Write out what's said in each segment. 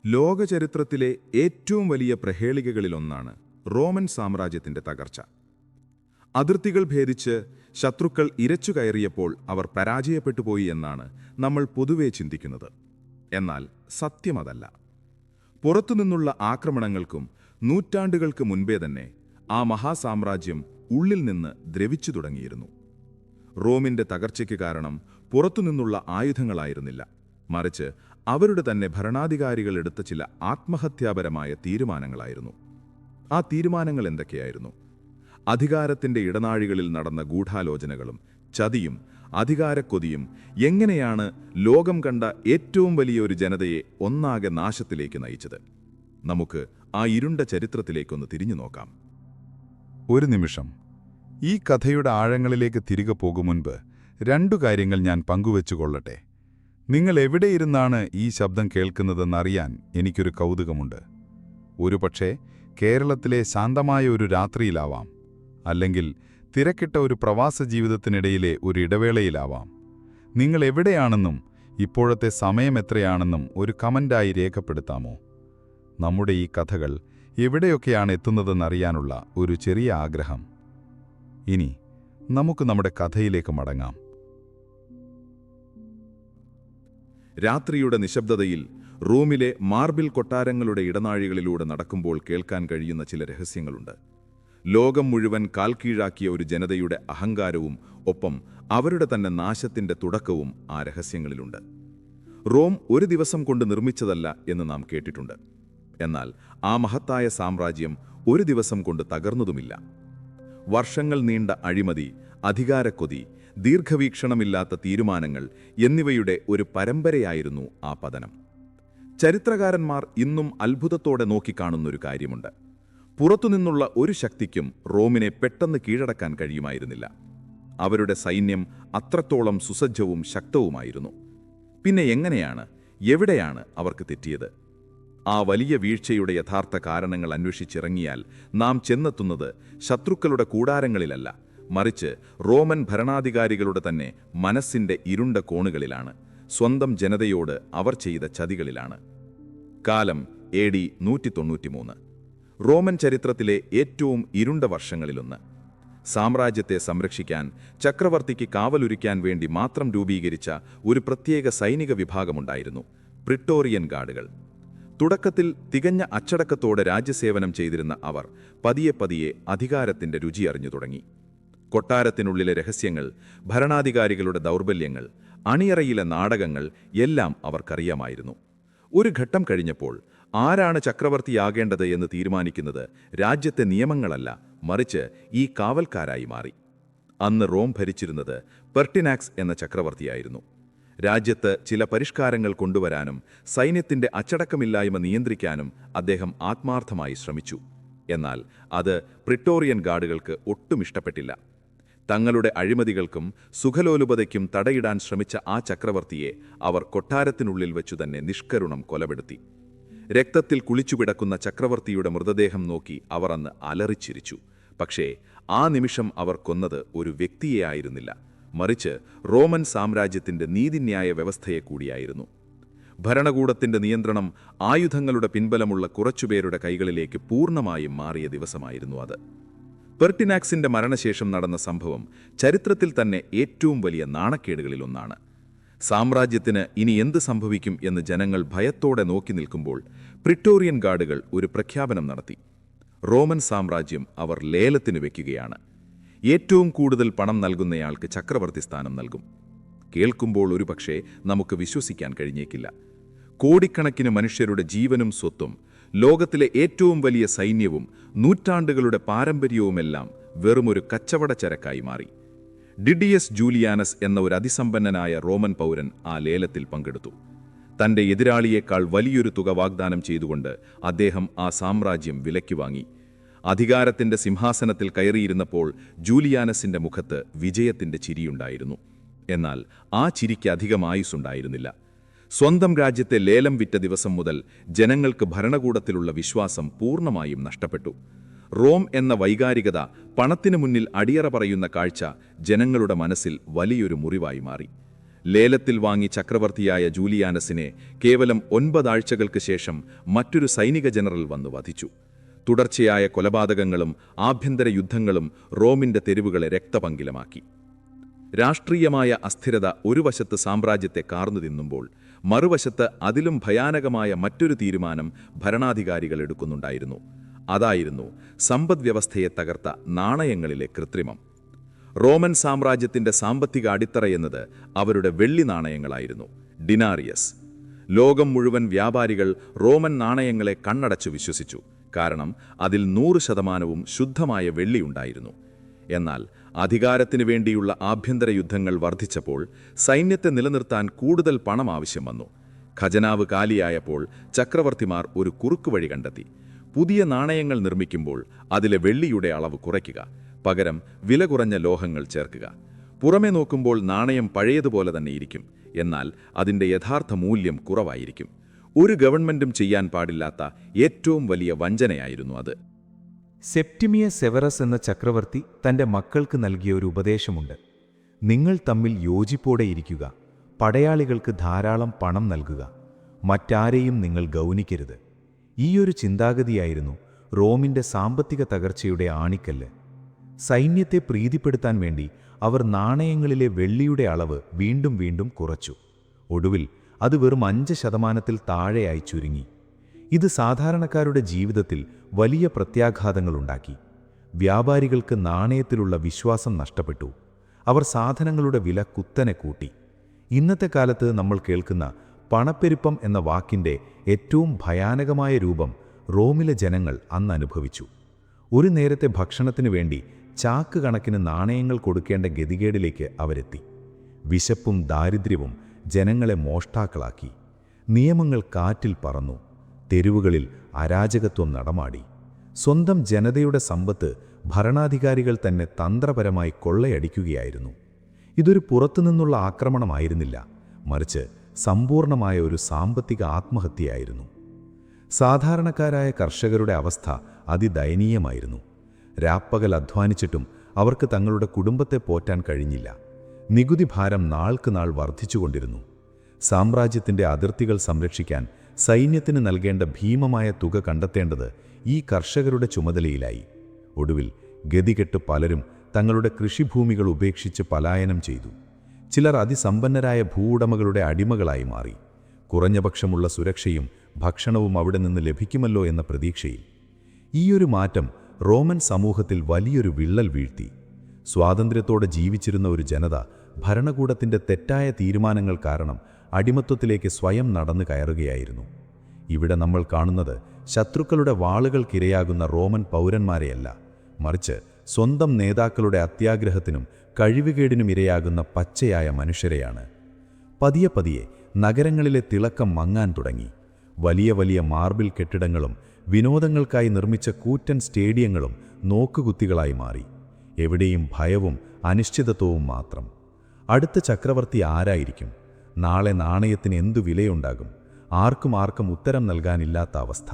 ലോകചരിത്രത്തിലെ ഏറ്റവും വലിയ പ്രഹേളികകളിലൊന്നാണ് റോമൻ സാമ്രാജ്യത്തിന്റെ തകർച്ച. അതിർത്തികൾ ഭേദിച്ച് ശത്രുക്കൾ ഇരച്ചു കയറിയപ്പോൾ അവർ പരാജയപ്പെട്ടുപോയി എന്നാണ് നമ്മൾ പൊതുവെ ചിന്തിക്കുന്നത്. എന്നാൽ സത്യമതല്ല. പുറത്തുനിന്നുള്ള ആക്രമണങ്ങൾക്കും നൂറ്റാണ്ടുകൾക്ക് മുൻപേ തന്നെ ആ മഹാസാമ്രാജ്യം ഉള്ളിൽ നിന്ന് ദ്രവിച്ചു തുടങ്ങിയിരുന്നു. റോമിന്റെ തകർച്ചയ്ക്ക് കാരണം പുറത്തുനിന്നുള്ള ആയുധങ്ങളായിരുന്നില്ല, മറിച്ച് അവരുടെ തന്നെ ഭരണാധികാരികൾ എടുത്ത ചില ആത്മഹത്യാപരമായ തീരുമാനങ്ങളായിരുന്നു. ആ തീരുമാനങ്ങൾ എന്തൊക്കെയായിരുന്നു? അധികാരത്തിന്റെ ഇടനാഴികളിൽ നടന്ന ഗൂഢാലോചനകളും ചതിയും അധികാരക്കൊതിയും എങ്ങനെയാണ് ലോകം കണ്ട ഏറ്റവും വലിയ ഒരു ജനതയെ ഒന്നാകെ നാശത്തിലേക്ക് നയിച്ചത്? നമുക്ക് ആ ഇരുണ്ട ചരിത്രത്തിലേക്കൊന്ന് തിരിഞ്ഞു നോക്കാം. ഒരു നിമിഷം, ഈ കഥയുടെ ആഴങ്ങളിലേക്ക് തിരികെ പോകും മുൻപ് രണ്ടു കാര്യങ്ങൾ ഞാൻ പങ്കുവെച്ചുകൊള്ളട്ടെ. നിങ്ങൾ എവിടെയിരുന്നാണ് ഈ ശബ്ദം കേൾക്കുന്നതെന്നറിയാൻ എനിക്കൊരു കൗതുകമുണ്ട്. ഒരുപക്ഷേ കേരളത്തിലെ ശാന്തമായ ഒരു രാത്രിയിലാവാം, അല്ലെങ്കിൽ തിരക്കിട്ട ഒരു പ്രവാസ ജീവിതത്തിനിടയിലെ ഒരു ഇടവേളയിലാവാം. നിങ്ങൾ എവിടെയാണെന്നും ഇപ്പോഴത്തെ സമയം എത്രയാണെന്നും ഒരു കമന്റായി രേഖപ്പെടുത്താമോ? നമ്മുടെ ഈ കഥകൾ എവിടെയൊക്കെയാണ് എത്തുന്നതെന്നറിയാനുള്ള ഒരു ചെറിയ ആഗ്രഹം. ഇനി നമുക്ക് നമ്മുടെ കഥയിലേക്ക് മടങ്ങാം. രാത്രിയുടെ നിശബ്ദതയിൽ റോമിലെ മാർബിൾ കൊട്ടാരങ്ങളുടെ ഇടനാഴികളിലൂടെ നടക്കുമ്പോൾ കേൾക്കാൻ കഴിയുന്ന ചില രഹസ്യങ്ങളുണ്ട്. ലോകം മുഴുവൻ കാൽക്കീഴാക്കിയ ഒരു ജനതയുടെ അഹങ്കാരവും ഒപ്പം അവരുടെ തന്നെ നാശത്തിന്റെ തുടക്കവും ആ രഹസ്യങ്ങളിലുണ്ട്. റോം ഒരു ദിവസം കൊണ്ട് നിർമ്മിച്ചതല്ല എന്ന് നാം കേട്ടിട്ടുണ്ട്. എന്നാൽ ആ മഹത്തായ സാമ്രാജ്യം ഒരു ദിവസം കൊണ്ട് തകർന്നതുമില്ല. വർഷങ്ങൾ നീണ്ട അഴിമതി, അധികാരക്കൊതി, ദീർഘവീക്ഷണമില്ലാത്ത തീരുമാനങ്ങൾ എന്നിവയുടെ ഒരു പരമ്പരയായിരുന്നു ആ പതനം. ചരിത്രകാരന്മാർ ഇന്നും അത്ഭുതത്തോടെ നോക്കിക്കാണുന്നൊരു കാര്യമുണ്ട്. പുറത്തുനിന്നുള്ള ഒരു ശക്തിക്കും റോമിനെ പെട്ടെന്ന് കീഴടക്കാൻ കഴിയുമായിരുന്നില്ല. അവരുടെ സൈന്യം അത്രത്തോളം സുസജ്ജവും ശക്തവുമായിരുന്നു. പിന്നെ എങ്ങനെയാണ്, എവിടെയാണ് അവർക്ക് തെറ്റിയത്? ആ വലിയ വീഴ്ചയുടെ യഥാർത്ഥ കാരണങ്ങൾ അന്വേഷിച്ചിറങ്ങിയാൽ നാം ചെന്നെത്തുന്നത് ശത്രുക്കളുടെ കൂടാരങ്ങളിലല്ല, മറിച്ച് റോമൻ ഭരണാധികാരികളുടെ തന്നെ മനസ്സിന്റെ ഇരുണ്ട കോണുകളിലാണ്. സ്വന്തം ജനതയോട് അവർ ചെയ്ത ചതികളിലാണ്. കാലം AD 193. റോമൻ ചരിത്രത്തിലെ ഏറ്റവും ഇരുണ്ട വർഷങ്ങളിലൊന്ന്. സാമ്രാജ്യത്തെ സംരക്ഷിക്കാൻ, ചക്രവർത്തിക്ക് കാവലൊരുക്കാൻ വേണ്ടി മാത്രം രൂപീകരിച്ച ഒരു പ്രത്യേക സൈനിക വിഭാഗമുണ്ടായിരുന്നു, പ്രിട്ടോറിയൻ ഗാർഡുകൾ. തുടക്കത്തിൽ തികഞ്ഞ അച്ചടക്കത്തോടെ രാജ്യസേവനം ചെയ്തിരുന്ന അവർ പതിയെ പതിയെ അധികാരത്തിന്റെ രുചി അറിഞ്ഞു തുടങ്ങി. കൊട്ടാരത്തിനുള്ളിലെ രഹസ്യങ്ങൾ, ഭരണാധികാരികളുടെ ദൗർബല്യങ്ങൾ, അണിയറയിലെ നാടകങ്ങൾ എല്ലാം അവർക്കറിയാമായിരുന്നു. ഒരു ഘട്ടം കഴിഞ്ഞപ്പോൾ ആരാണ് ചക്രവർത്തിയാകേണ്ടത് എന്ന് തീരുമാനിക്കുന്നത് രാജ്യത്തെ നിയമങ്ങളല്ല, മറിച്ച് ഈ കാവൽക്കാരായി മാറി. അന്ന് റോം ഭരിച്ചിരുന്നത് പെർട്ടിനാക്സ് എന്ന ചക്രവർത്തിയായിരുന്നു. രാജ്യത്ത് ചില പരിഷ്കാരങ്ങൾ കൊണ്ടുവരാനും സൈന്യത്തിന്റെ അച്ചടക്കമില്ലായ്മ നിയന്ത്രിക്കാനും അദ്ദേഹം ആത്മാർത്ഥമായി ശ്രമിച്ചു. എന്നാൽ അത് പ്രിട്ടോറിയൻ ഗാർഡുകൾക്ക് ഒട്ടും ഇഷ്ടപ്പെട്ടില്ല. തങ്ങളുടെ അഴിമതികൾക്കും സുഖലോലുപതയ്ക്കും തടയിടാൻ ശ്രമിച്ച ആ ചക്രവർത്തിയെ അവർ കൊട്ടാരത്തിനുള്ളിൽ വെച്ചുതന്നെ നിഷ്കരുണം കൊലപ്പെടുത്തി. രക്തത്തിൽ കുളിച്ചുകിടക്കുന്ന ചക്രവർത്തിയുടെ മൃതദേഹം നോക്കി അവർ അന്ന് അലറിച്ചിരിച്ചു. പക്ഷേ ആ നിമിഷം അവർ കൊന്നത് ഒരു വ്യക്തിയെ ആയിരുന്നില്ല, മറിച്ച് റോമൻ സാമ്രാജ്യത്തിന്റെ നീതിന്യായ വ്യവസ്ഥയെ കൂടിയായിരുന്നു. ഭരണകൂടത്തിന്റെ നിയന്ത്രണം ആയുധങ്ങളുടെ പിൻബലമുള്ള കുറച്ചുപേരുടെ കൈകളിലേക്ക് പൂർണ്ണമായും മാറിയ ദിവസമായിരുന്നു അത്. പെർട്ടിനാക്സിന്റെ മരണശേഷം നടന്ന സംഭവം ചരിത്രത്തിൽ തന്നെ ഏറ്റവും വലിയ നാണക്കേടുകളിലൊന്നാണ്. സാമ്രാജ്യത്തിന് ഇനി എന്ത് സംഭവിക്കും എന്ന് ജനങ്ങൾ ഭയത്തോടെ നോക്കി നിൽക്കുമ്പോൾ പ്രിട്ടോറിയൻ ഗാർഡുകൾ ഒരു പ്രഖ്യാപനം നടത്തി. റോമൻ സാമ്രാജ്യം അവർ ലേലത്തിന് വെക്കുകയാണ്. ഏറ്റവും കൂടുതൽ പണം നൽകുന്നയാൾക്ക് ചക്രവർത്തി സ്ഥാനം നൽകും. കേൾക്കുമ്പോൾ ഒരുപക്ഷെ നമുക്ക് വിശ്വസിക്കാൻ കഴിഞ്ഞേക്കില്ല. കോടിക്കണക്കിന് മനുഷ്യരുടെ ജീവനും സ്വത്തും, ലോകത്തിലെ ഏറ്റവും വലിയ സൈന്യവും നൂറ്റാണ്ടുകളുടെ പാരമ്പര്യവുമെല്ലാം വെറുമൊരു കച്ചവടച്ചരക്കായി മാറി. ഡിഡിയസ് ജൂലിയാനസ് എന്ന ഒരു അതിസമ്പന്നനായ റോമൻ പൗരൻ ആ ലേലത്തിൽ പങ്കെടുത്തു. തന്റെ എതിരാളിയേക്കാൾ വലിയൊരു തുക വാഗ്ദാനം ചെയ്തുകൊണ്ട് അദ്ദേഹം ആ സാമ്രാജ്യം വിലയ്ക്ക് വാങ്ങി. അധികാരത്തിന്റെ സിംഹാസനത്തിൽ കയറിയിരുന്നപ്പോൾ ജൂലിയാനസിന്റെ മുഖത്ത് വിജയത്തിന്റെ ചിരിയുണ്ടായിരുന്നു. എന്നാൽ ആ ചിരിക്ക് അധികം ആയുസ്സുണ്ടായിരുന്നില്ല. സ്വന്തം രാജ്യത്തെ ലേലം വിറ്റ ദിവസം മുതൽ ജനങ്ങൾക്ക് ഭരണകൂടത്തിലുള്ള വിശ്വാസം പൂർണ്ണമായും നഷ്ടപ്പെട്ടു. റോം എന്ന വൈകാരികത പണത്തിനു മുന്നിൽ അടിയറ പറയുന്ന കാഴ്ച ജനങ്ങളുടെ മനസ്സിൽ വലിയൊരു മുറിവായി മാറി. ലേലത്തിൽ വാങ്ങി ചക്രവർത്തിയായ ജൂലിയാനസിനെ കേവലം 9 ആഴ്ചകൾക്ക് ശേഷം മറ്റൊരു സൈനിക ജനറൽ വന്നു വധിച്ചു. തുടർച്ചയായ കൊലപാതകങ്ങളും ആഭ്യന്തര യുദ്ധങ്ങളും റോമിന്റെ തെരുവുകളെ രക്തപങ്കിലമാക്കി. രാഷ്ട്രീയമായ അസ്ഥിരത ഒരു വശത്ത് സാമ്രാജ്യത്തെ കാർന്നു തിന്നുമ്പോൾ മറുവശത്ത് അതിലും ഭയാനകമായ മറ്റൊരു തീരുമാനം ഭരണാധികാരികൾ എടുക്കുന്നുണ്ടായിരുന്നു. അതായിരുന്നു സമ്പദ്വ്യവസ്ഥയെ തകർത്ത നാണയങ്ങളിലെ കൃത്രിമം. റോമൻ സാമ്രാജ്യത്തിന്റെ സാമ്പത്തിക അടിത്തറയെന്നത് അവരുടെ വെള്ളി നാണയങ്ങളായിരുന്നു, ഡിനാറിയസ്. ലോകം മുഴുവൻ വ്യാപാരികൾ റോമൻ നാണയങ്ങളെ കണ്ണടച്ചു വിശ്വസിച്ചു. കാരണം അതിൽ 100% ശുദ്ധമായ വെള്ളിയുണ്ടായിരുന്നു. എന്നാൽ അധികാരത്തിനു വേണ്ടിയുള്ള ആഭ്യന്തര യുദ്ധങ്ങൾ വർദ്ധിച്ചപ്പോൾ സൈന്യത്തെ നിലനിർത്താൻ കൂടുതൽ പണം ആവശ്യം വന്നു. ഖജനാവ് കാലിയായപ്പോൾ ചക്രവർത്തിമാർ ഒരു കുറുക്കുവഴി കണ്ടെത്തി. പുതിയ നാണയങ്ങൾ നിർമ്മിക്കുമ്പോൾ അതിലെ വെള്ളിയുടെ അളവ് കുറയ്ക്കുക, പകരം വില കുറഞ്ഞ ലോഹങ്ങൾ ചേർക്കുക. പുറമെ നോക്കുമ്പോൾ നാണയം പഴയതുപോലെ തന്നെ ഇരിക്കും, എന്നാൽ അതിൻ്റെ യഥാർത്ഥ മൂല്യം കുറവായിരിക്കും. ഒരു ഗവൺമെന്റും ചെയ്യാൻ പാടില്ലാത്ത ഏറ്റവും വലിയ വഞ്ചനയായിരുന്നു അത്. സെപ്റ്റിമിയസ് സെവറസ് എന്ന ചക്രവർത്തി തൻ്റെ മക്കൾക്ക് നൽകിയ ഒരു ഉപദേശമുണ്ട്. നിങ്ങൾ തമ്മിൽ യോജിപ്പോടെ ഇരിക്കുക, പടയാളികൾക്ക് ധാരാളം പണം നൽകുക, മറ്റാരെയും നിങ്ങൾ ഗൗനിക്കരുത്. ഈയൊരു ചിന്താഗതിയായിരുന്നു റോമിൻ്റെ സാമ്പത്തിക തകർച്ചയുടെ ആണിക്കല്ല്. സൈന്യത്തെ പ്രീതിപ്പെടുത്താൻ വേണ്ടി അവർ നാണയങ്ങളിലെ വെള്ളിയുടെ അളവ് വീണ്ടും വീണ്ടും കുറച്ചു. ഒടുവിൽ അത് വെറും 5% താഴെയായി ചുരുങ്ങി. ഇത് സാധാരണക്കാരുടെ ജീവിതത്തിൽ വലിയ പ്രത്യാഘാതങ്ങളുണ്ടാക്കി. വ്യാപാരികൾക്ക് നാണയത്തിലുള്ള വിശ്വാസം നഷ്ടപ്പെട്ടു. അവർ സാധനങ്ങളുടെ വില കുത്തനെ കൂട്ടി. ഇന്നത്തെ കാലത്ത് നമ്മൾ കേൾക്കുന്ന പണപ്പെരുപ്പം എന്ന വാക്കിൻ്റെ ഏറ്റവും ഭയാനകമായ രൂപം റോമിലെ ജനങ്ങൾ അന്ന് അനുഭവിച്ചു. ഒരു നേരത്തെ ഭക്ഷണത്തിനു വേണ്ടി ചാക്ക് കണക്കിന് നാണയങ്ങൾ കൊടുക്കേണ്ട ഗതികേടിലേക്ക് അവരെത്തി. വിശപ്പും ദാരിദ്ര്യവും ജനങ്ങളെ മോഷ്ടാക്കളാക്കി. നിയമങ്ങൾ കാറ്റിൽ പറന്നു. തെരുവുകളിൽ അരാജകത്വം നടമാടി. സ്വന്തം ജനതയുടെ സമ്പത്ത് ഭരണാധികാരികൾ തന്നെ തന്ത്രപരമായി കൊള്ളയടിക്കുകയായിരുന്നു. ഇതൊരു പുറത്തുനിന്നുള്ള ആക്രമണമായിരുന്നില്ല, മറിച്ച് സമ്പൂർണമായ ഒരു സാമ്പത്തിക ആത്മഹത്യയായിരുന്നു. സാധാരണക്കാരായ കർഷകരുടെ അവസ്ഥ അതിദയനീയമായിരുന്നു. രാപ്പകൽ അധ്വാനിച്ചിട്ടും അവർക്ക് തങ്ങളുടെ കുടുംബത്തെ പോറ്റാൻ കഴിഞ്ഞില്ല. നികുതി ഭാരം നാൾക്ക് നാൾ വർദ്ധിച്ചുകൊണ്ടിരുന്നു. സാമ്രാജ്യത്തിൻ്റെ അതിർത്തികൾ സംരക്ഷിക്കാൻ സൈന്യത്തിന് നൽകേണ്ട ഭീമമായ തുക കണ്ടെത്തേണ്ടത് ഈ കർഷകരുടെ ചുമതലയിലായി. ഒടുവിൽ ഗതികെട്ട് പലരും തങ്ങളുടെ കൃഷിഭൂമികൾ ഉപേക്ഷിച്ച് പലായനം ചെയ്തു. ചിലർ അതിസമ്പന്നരായ ഭൂവുടമകളുടെ അടിമകളായി മാറി. കുറഞ്ഞപക്ഷമുള്ള സുരക്ഷയും ഭക്ഷണവും അവിടെ നിന്ന് ലഭിക്കുമല്ലോ എന്ന പ്രതീക്ഷയിൽ. ഈയൊരു മാറ്റം റോമൻ സമൂഹത്തിൽ വലിയൊരു വിള്ളൽ വീഴ്ത്തി. സ്വാതന്ത്ര്യത്തോടെ ജീവിച്ചിരുന്ന ഒരു ജനത ഭരണകൂടത്തിൻ്റെ തെറ്റായ തീരുമാനങ്ങൾ കാരണം അടിമത്വത്തിലേക്ക് സ്വയം നടന്നു കയറുകയായിരുന്നു. ഇവിടെ നമ്മൾ കാണുന്നത് ശത്രുക്കളുടെ വാളുകൾക്കിരയാകുന്ന റോമൻ പൗരന്മാരെയല്ല, മറിച്ച് സ്വന്തം നേതാക്കളുടെ അത്യാഗ്രഹത്തിനും കഴിവുകേടിനും ഇരയാകുന്ന പച്ചയായ മനുഷ്യരെയാണ്. പതിയെ പതിയെ നഗരങ്ങളിലെ തിളക്കം മങ്ങാൻ തുടങ്ങി. വലിയ വലിയ മാർബിൾ കെട്ടിടങ്ങളും വിനോദങ്ങൾക്കായി നിർമ്മിച്ച കൂറ്റൻ സ്റ്റേഡിയങ്ങളും നോക്കുകുത്തികളായി മാറി. എവിടെയും ഭയവും അനിശ്ചിതത്വവും മാത്രം. അടുത്ത ചക്രവർത്തി ആരായിരിക്കും? നാളെ നാണയത്തിന് എന്തു വിലയുണ്ടാകും? ആർക്കും ഉത്തരം നൽകാനില്ലാത്ത അവസ്ഥ.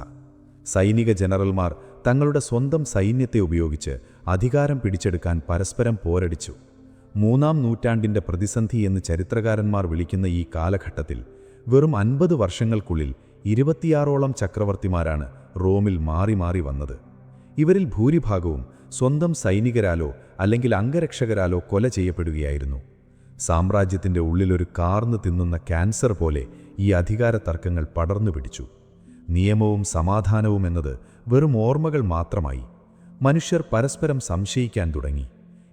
സൈനിക ജനറൽമാർ തങ്ങളുടെ സ്വന്തം സൈന്യത്തെ ഉപയോഗിച്ച് അധികാരം പിടിച്ചെടുക്കാൻ പരസ്പരം പോരടിച്ചു. 3-ാം നൂറ്റാണ്ടിൻ്റെ പ്രതിസന്ധി എന്ന് ചരിത്രകാരന്മാർ വിളിക്കുന്ന ഈ കാലഘട്ടത്തിൽ വെറും 50 വർഷങ്ങൾക്കുള്ളിൽ 26ഓളം ചക്രവർത്തിമാരാണ് റോമിൽ മാറി മാറി വന്നത്. ഇവരിൽ ഭൂരിഭാഗവും സ്വന്തം സൈനികരാലോ അല്ലെങ്കിൽ അംഗരക്ഷകരാലോ കൊല ചെയ്യപ്പെടുകയായിരുന്നു. സാമ്രാജ്യത്തിൻ്റെ ഉള്ളിലൊരു കാർന്നു തിന്നുന്ന ക്യാൻസർ പോലെ ഈ അധികാര തർക്കങ്ങൾ പടർന്നു പിടിച്ചു. നിയമവും സമാധാനവും എന്നത് വെറും ഓർമ്മകൾ മാത്രമായി. മനുഷ്യർ പരസ്പരം സംശയിക്കാൻ തുടങ്ങി.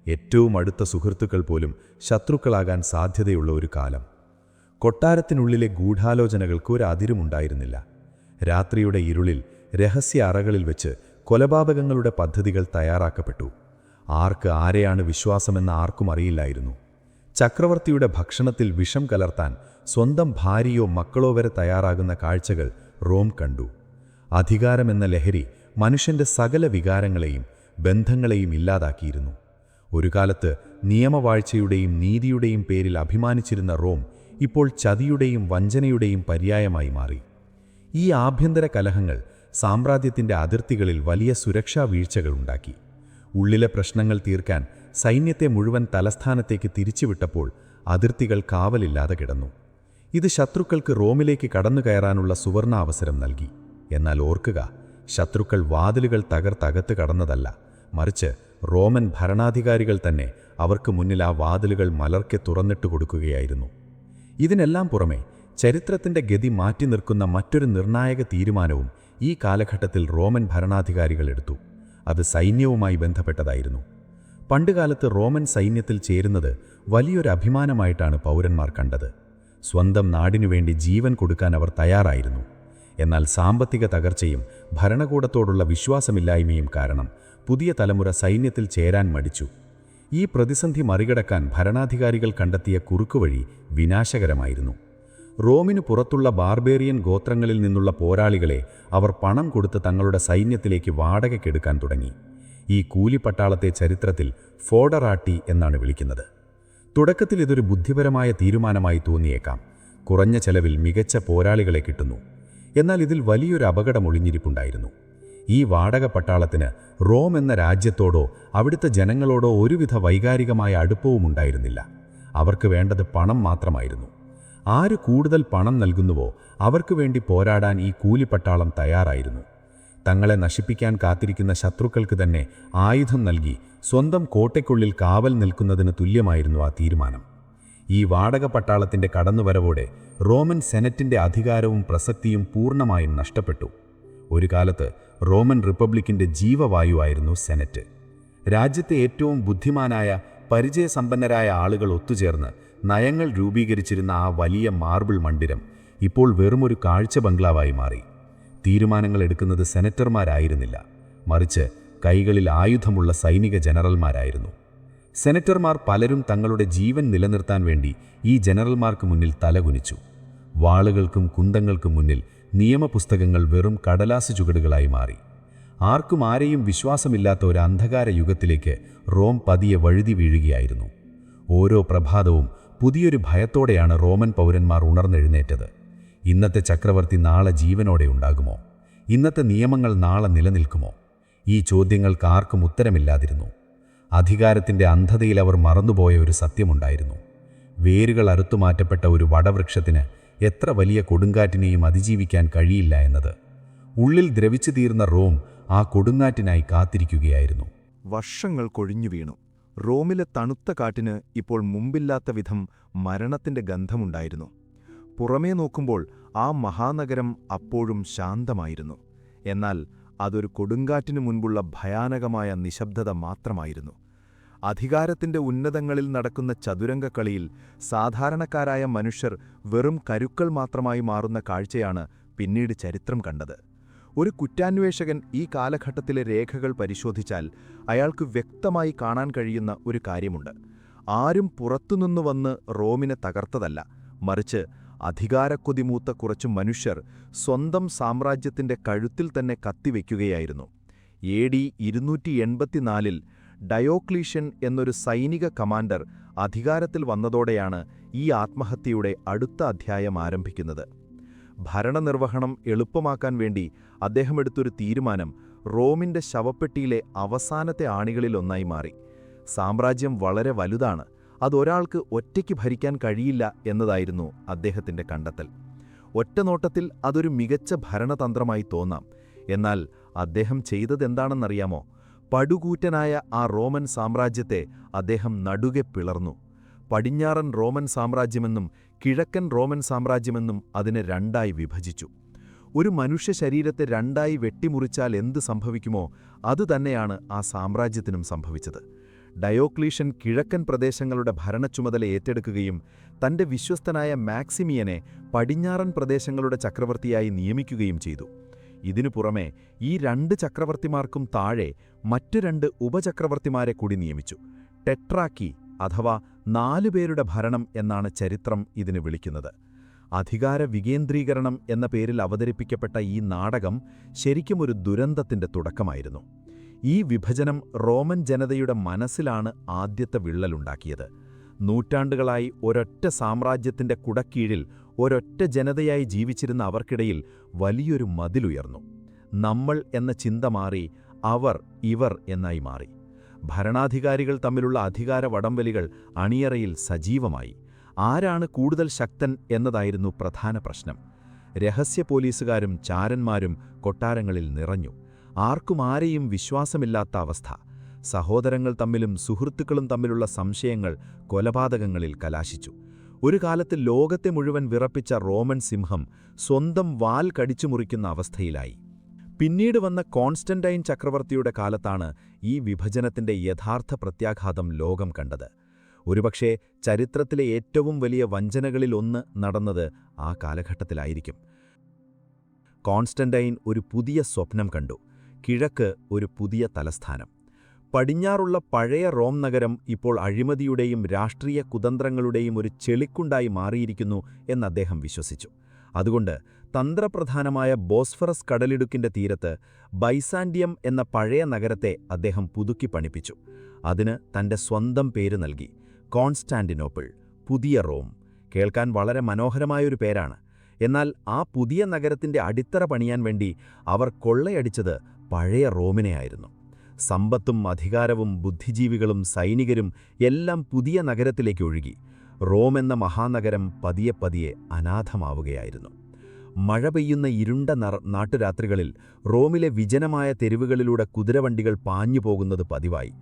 ഏറ്റവും അടുത്ത സുഹൃത്തുക്കൾ പോലും ശത്രുക്കളാകാൻ സാധ്യതയുള്ള ഒരു കാലം. കൊട്ടാരത്തിനുള്ളിലെ ഗൂഢാലോചനകൾക്ക് ഒരു അതിരുമുണ്ടായിരുന്നില്ല. രാത്രിയുടെ ഇരുളിൽ രഹസ്യ അറകളിൽ വെച്ച് കൊലപാതകങ്ങളുടെ പദ്ധതികൾ തയ്യാറാക്കപ്പെട്ടു. ആർക്ക് ആരെയാണ് വിശ്വാസമെന്ന് ആർക്കും അറിയില്ലായിരുന്നു. ചക്രവർത്തിയുടെ ഭക്ഷണത്തിൽ വിഷം കലർത്താൻ സ്വന്തം ഭാര്യയോ മക്കളോ വരെ തയ്യാറാകുന്ന കാഴ്ചകൾ റോം കണ്ടു. അധികാരമെന്ന ലഹരി മനുഷ്യൻ്റെ സകല വികാരങ്ങളെയും ബന്ധങ്ങളെയും ഇല്ലാതാക്കിയിരുന്നു. ഒരു കാലത്ത് നിയമവാഴ്ചയുടെയും നീതിയുടെയും പേരിൽ അഭിമാനിച്ചിരുന്ന റോം ഇപ്പോൾ ചതിയുടെയും വഞ്ചനയുടെയും പര്യായമായി മാറി. ഈ ആഭ്യന്തര കലഹങ്ങൾ സാമ്രാജ്യത്തിൻ്റെ അതിർത്തികളിൽ വലിയ സുരക്ഷാ വീഴ്ചകളുണ്ടാക്കി. ഉള്ളിലെ പ്രശ്നങ്ങൾ തീർക്കാൻ സൈന്യത്തെ മുഴുവൻ തലസ്ഥാനത്തേക്ക് തിരിച്ചുവിട്ടപ്പോൾ അതിർത്തികൾ കാവലില്ലാതെ കിടന്നു. ഇത് ശത്രുക്കൾക്ക് റോമിലേക്ക് കടന്നു കയറാനുള്ള സുവർണ അവസരം നൽകി. എന്നാൽ ഓർക്കുക, ശത്രുക്കൾ വാതിലുകൾ തകർത്തകത്ത് കടന്നതല്ല, മറിച്ച് റോമൻ ഭരണാധികാരികൾ തന്നെ അവർക്ക് മുന്നിൽ ആ വാതിലുകൾ മലർക്കെ തുറന്നിട്ട് കൊടുക്കുകയായിരുന്നു. ഇതിനെല്ലാം പുറമെ ചരിത്രത്തിൻ്റെ ഗതി മാറ്റി നിർക്കുന്ന മറ്റൊരു നിർണായക തീരുമാനവും ഈ കാലഘട്ടത്തിൽ റോമൻ ഭരണാധികാരികൾ എടുത്തു. അത് സൈന്യവുമായി ബന്ധപ്പെട്ടതായിരുന്നു. പണ്ടുകാലത്ത് റോമൻ സൈന്യത്തിൽ ചേരുന്നത് വലിയൊരു അഭിമാനമായിട്ടാണ് പൗരന്മാർ കണ്ടത്. സ്വന്തം നാടിനുവേണ്ടി ജീവൻ കൊടുക്കാൻ അവർ തയ്യാറായിരുന്നു. എന്നാൽ സാമ്പത്തിക തകർച്ചയും ഭരണകൂടത്തോടുള്ള വിശ്വാസമില്ലായ്മയും കാരണം പുതിയ തലമുറ സൈന്യത്തിൽ ചേരാൻ മടിച്ചു. ഈ പ്രതിസന്ധി മറികടക്കാൻ ഭരണാധികാരികൾ കണ്ടെത്തിയ കുറുക്കുവഴി വിനാശകരമായിരുന്നു. റോമിനു പുറത്തുള്ള ബാർബേറിയൻ ഗോത്രങ്ങളിൽ നിന്നുള്ള പോരാളികളെ അവർ പണം കൊടുത്ത് തങ്ങളുടെ സൈന്യത്തിലേക്ക് വാടകയ്ക്കെടുക്കാൻ തുടങ്ങി. ഈ കൂലിപ്പട്ടാളത്തെ ചരിത്രത്തിൽ ഫോഡറാട്ടി എന്നാണ് വിളിക്കുന്നത്. തുടക്കത്തിൽ ഇതൊരു ബുദ്ധിപരമായ തീരുമാനമായി തോന്നിയേക്കാം. കുറഞ്ഞ ചെലവിൽ മികച്ച പോരാളികളെ കിട്ടുന്നു. എന്നാൽ ഇതിൽ വലിയൊരു അപകടം ഒളിഞ്ഞിരിപ്പുണ്ടായിരുന്നു. ഈ വാടക പട്ടാളത്തിന് റോം എന്ന രാജ്യത്തോടോ അവിടുത്തെ ജനങ്ങളോടോ ഒരുവിധ വൈകാരികമായ അടുപ്പവും ഉണ്ടായിരുന്നില്ല. അവർക്ക് വേണ്ടത് പണം മാത്രമായിരുന്നു. ആര് കൂടുതൽ പണം നൽകുന്നുവോ അവർക്ക് വേണ്ടി പോരാടാൻ ഈ കൂലിപ്പട്ടാളം തയ്യാറായിരുന്നു. തങ്ങളെ നശിപ്പിക്കാൻ കാത്തിരിക്കുന്ന ശത്രുക്കൾക്ക് തന്നെ ആയുധം നൽകി സ്വന്തം കോട്ടയ്ക്കുള്ളിൽ കാവൽ നിൽക്കുന്നതിന് തുല്യമായിരുന്നു ആ തീരുമാനം. ഈ വാടക പട്ടാളത്തിൻ്റെ കടന്നുവരവോടെ റോമൻ സെനറ്റിൻ്റെ അധികാരവും പ്രസക്തിയും പൂർണ്ണമായും നഷ്ടപ്പെട്ടു. ഒരു കാലത്ത് റോമൻ റിപ്പബ്ലിക്കിൻ്റെ ജീവവായുവായിരുന്നു സെനറ്റ്. രാജ്യത്തെ ഏറ്റവും ബുദ്ധിമാനായ പരിചയസമ്പന്നരായ ആളുകൾ ഒത്തുചേർന്ന് നയങ്ങൾ രൂപീകരിച്ചിരുന്ന ആ വലിയ മാർബിൾ മന്ദിരം ഇപ്പോൾ വെറുമൊരു കാഴ്ച ബംഗ്ലാവായി മാറി. തീരുമാനങ്ങൾ എടുക്കുന്നത് സെനറ്റർമാരായിരുന്നില്ല, മറിച്ച് കൈകളിൽ ആയുധമുള്ള സൈനിക ജനറൽമാരായിരുന്നു. സെനറ്റർമാർ പലരും തങ്ങളുടെ ജീവൻ നിലനിർത്താൻ വേണ്ടി ഈ ജനറൽമാർക്ക് മുന്നിൽ തലകുനിച്ചു. വാളുകൾക്കും കുന്തങ്ങൾക്കും മുന്നിൽ നിയമപുസ്തകങ്ങൾ വെറും കടലാസ് ചുവടുകളായി മാറി. ആർക്കും ആരെയും വിശ്വാസമില്ലാത്ത ഒരു അന്ധകാര യുഗത്തിലേക്ക് റോം പതിയെ വഴുതി വീഴുകയായിരുന്നു. ഓരോ പ്രഭാതവും പുതിയൊരു ഭയത്തോടെയാണ് റോമൻ പൗരന്മാർ ഉണർന്നെഴുന്നേറ്റത്. ഇന്നത്തെ ചക്രവർത്തി നാളെ ജീവനോടെ ഉണ്ടാകുമോ? ഇന്നത്തെ നിയമങ്ങൾ നാളെ നിലനിൽക്കുമോ? ഈ ചോദ്യങ്ങൾക്ക് ആർക്കും ഉത്തരമില്ലാതിരുന്നു. അധികാരത്തിൻ്റെ അന്ധതയിൽ അവർ മറന്നുപോയ ഒരു സത്യമുണ്ടായിരുന്നു. വേരുകൾ അറുത്തുമാറ്റപ്പെട്ട ഒരു വടവൃക്ഷത്തിന് എത്ര വലിയ കൊടുങ്കാറ്റിനെയും അതിജീവിക്കാൻ കഴിയില്ല എന്നത്. ഉള്ളിൽ ദ്രവിച്ചു തീർന്ന റോം ആ കൊടുങ്കാറ്റിനായി കാത്തിരിക്കുകയായിരുന്നു. വർഷങ്ങൾ കൊഴിഞ്ഞു വീണു. റോമിലെ തണുത്ത കാറ്റിന് ഇപ്പോൾ മുമ്പില്ലാത്ത വിധം മരണത്തിന്റെ ഗന്ധമുണ്ടായിരുന്നു. പുറമേ നോക്കുമ്പോൾ ആ മഹാനഗരം അപ്പോഴും ശാന്തമായിരുന്നു. എന്നാൽ അതൊരു കൊടുങ്കാറ്റിനു മുൻപുള്ള ഭയാനകമായ നിശബ്ദത മാത്രമായിരുന്നു. അധികാരത്തിന്റെ ഉന്നതങ്ങളിൽ നടക്കുന്ന ചതുരംഗക്കളിയിൽ സാധാരണക്കാരായ മനുഷ്യർ വെറും കരുക്കൾ മാത്രമായി മാറുന്ന കാഴ്ചയാണ് പിന്നീട് ചരിത്രം കണ്ടത്. ഒരു കുറ്റാന്വേഷകൻ ഈ കാലഘട്ടത്തിലെ രേഖകൾ പരിശോധിച്ചാൽ അയാൾക്ക് വ്യക്തമായി കാണാൻ കഴിയുന്ന ഒരു കാര്യമുണ്ട്. ആരും പുറത്തുനിന്നു വന്ന് റോമിനെ തകർത്തതല്ല, മറിച്ച് അധികാരക്കൊതിമൂത്ത കുറച്ചു മനുഷ്യർ സ്വന്തം സാമ്രാജ്യത്തിന്റെ കഴുത്തിൽ തന്നെ കത്തിവെക്കുകയായിരുന്നു. AD 284 ഡയോക്ലീഷ്യൻ എന്നൊരു സൈനിക കമാൻഡർ അധികാരത്തിൽ വന്നതോടെയാണ് ഈ ആത്മഹത്യയുടെ അടുത്ത അധ്യായം ആരംഭിക്കുന്നത്. ഭരണനിർവഹണം എളുപ്പമാക്കാൻ വേണ്ടി അദ്ദേഹം എടുത്തൊരു തീരുമാനം റോമിന്റെ ശവപ്പെട്ടിയിലെ അവസാനത്തെ ആണികളിലൊന്നായി മാറി. സാമ്രാജ്യം വളരെ വലുതാണ്, അതൊരാൾക്ക് ഒറ്റയ്ക്ക് ഭരിക്കാൻ കഴിയില്ല എന്നതായിരുന്നു അദ്ദേഹത്തിന്റെ കണ്ടെത്തൽ. ഒറ്റനോട്ടത്തിൽ അതൊരു മികച്ച ഭരണതന്ത്രമായി തോന്നാം. എന്നാൽ അദ്ദേഹം ചെയ്തതെന്താണെന്നറിയാമോ? പടുകൂറ്റനായ ആ റോമൻ സാമ്രാജ്യത്തെ അദ്ദേഹം നടുകെ പിളർന്നു. പടിഞ്ഞാറൻ റോമൻ സാമ്രാജ്യമെന്നും കിഴക്കൻ റോമൻ സാമ്രാജ്യമെന്നും അതിനെ രണ്ടായി വിഭജിച്ചു. ഒരു മനുഷ്യ ശരീരത്തെ രണ്ടായി വെട്ടിമുറിച്ചാൽ എന്ത് സംഭവിക്കുമോ അതുതന്നെയാണ് ആ സാമ്രാജ്യത്തിനും സംഭവിച്ചത്. ഡയോക്ലീഷ്യൻ കിഴക്കൻ പ്രദേശങ്ങളുടെ ഭരണച്ചുമതല ഏറ്റെടുക്കുകയും തന്റെ വിശ്വസ്തനായ മാക്സിമിയനെ പടിഞ്ഞാറൻ പ്രദേശങ്ങളുടെ ചക്രവർത്തിയായി നിയമിക്കുകയും ചെയ്തു. ഇതിനു പുറമെ ഈ 2 ചക്രവർത്തിമാർക്കും താഴെ മറ്റു 2 ഉപചക്രവർത്തിമാരെ കൂടി നിയമിച്ചു. ടെട്രാക്കി അഥവാ 4 പേരുടെ ഭരണം എന്നാണ് ചരിത്രം ഇതിന് വിളിക്കുന്നത്. അധികാര വികേന്ദ്രീകരണം എന്ന പേരിൽ അവതരിപ്പിക്കപ്പെട്ട ഈ നാടകം ശരിക്കും ഒരു ദുരന്തത്തിന്റെ തുടക്കമായിരുന്നു. ഈ വിഭജനം റോമൻ ജനതയുടെ മനസ്സിലാണ് ആദ്യത്തെ വിള്ളലുണ്ടാക്കിയത്. നൂറ്റാണ്ടുകളായി ഒരൊറ്റ സാമ്രാജ്യത്തിന്റെ കുടക്കീഴിൽ ഒരൊറ്റ ജനതയായി ജീവിച്ചിരുന്ന അവർക്കിടയിൽ വലിയൊരു മതിലുയർന്നു. നമ്മൾ എന്ന ചിന്ത മാറി അവർ ഇവർ എന്നായി മാറി. ഭരണാധികാരികൾ തമ്മിലുള്ള അധികാര വടംവലികൾ അണിയറയിൽ സജീവമായി. ആരാണ് കൂടുതൽ ശക്തൻ എന്നതായിരുന്നു പ്രധാന പ്രശ്നം. രഹസ്യ പോലീസുകാരും ചാരന്മാരും കൊട്ടാരങ്ങളിൽ നിറഞ്ഞു. ആർക്കും ആരെയും വിശ്വാസമില്ലാത്ത അവസ്ഥ. സഹോദരങ്ങൾ തമ്മിലും സുഹൃത്തുക്കളും തമ്മിലുള്ള സംശയങ്ങൾ കൊലപാതകങ്ങളിൽ കലാശിച്ചു. ഒരു കാലത്ത് ലോകത്തെ മുഴുവൻ വിറപ്പിച്ച റോമൻ സിംഹം സ്വന്തം വാൽ കടിച്ചു മുറിക്കുന്ന അവസ്ഥയിലായി. പിന്നീട് വന്ന കോൺസ്റ്റന്റൈൻ ചക്രവർത്തിയുടെ കാലത്താണ് ഈ വിഭജനത്തിന്റെ യഥാർത്ഥ പ്രത്യാഘാതം ലോകം കണ്ടത്. ഒരുപക്ഷേ ചരിത്രത്തിലെ ഏറ്റവും വലിയ വഞ്ചനകളിലൊന്ന് നടന്നത് ആ കാലഘട്ടത്തിലായിരിക്കും. കോൺസ്റ്റന്റൈൻ ഒരു പുതിയ സ്വപ്നം കണ്ടു. കിഴക്ക് ഒരു പുതിയ തലസ്ഥാനം. പടിഞ്ഞാറുള്ള പഴയ റോം നഗരം ഇപ്പോൾ അഴിമതിയുടെയും രാഷ്ട്രീയ കുതന്ത്രങ്ങളുടെയും ഒരു ചെളിക്കുണ്ടായി മാറിയിരിക്കുന്നു എന്ന് അദ്ദേഹം വിശ്വസിച്ചു. അതുകൊണ്ട് തന്ത്രപ്രധാനമായ ബോസ്ഫറസ് കടലിടുക്കിന്റെ തീരത്ത് ബൈസാൻഡിയം എന്ന പഴയ നഗരത്തെ അദ്ദേഹം പുതുക്കി പണിപ്പിച്ചു. അതിന് തന്റെ സ്വന്തം പേര് നൽകി, കോൺസ്റ്റാന്റിനോപ്പിൾ, പുതിയ റോം. കേൾക്കാൻ വളരെ മനോഹരമായൊരു പേരാണ്. എന്നാൽ ആ പുതിയ നഗരത്തിന്റെ അടിത്തറ പണിയാൻ വേണ്ടി അവർ കൊള്ളയടിച്ചത് പഴയ റോമിനെയായിരുന്നു. സമ്പത്തും അധികാരവും ബുദ്ധിജീവികളും സൈനികരും എല്ലാം പുതിയ നഗരത്തിലേക്ക് ഒഴുകി. റോം എന്ന മഹാനഗരം പതിയെ പതിയെ അനാഥമാവുകയായിരുന്നു. മഴ പെയ്യുന്ന ഇരുണ്ട നാട്ടുരാത്രികളിൽ റോമിലെ വിജനമായ തെരുവുകളിലൂടെ കുതിരവണ്ടികൾ പാഞ്ഞുപോകുന്നത് പതിവായി.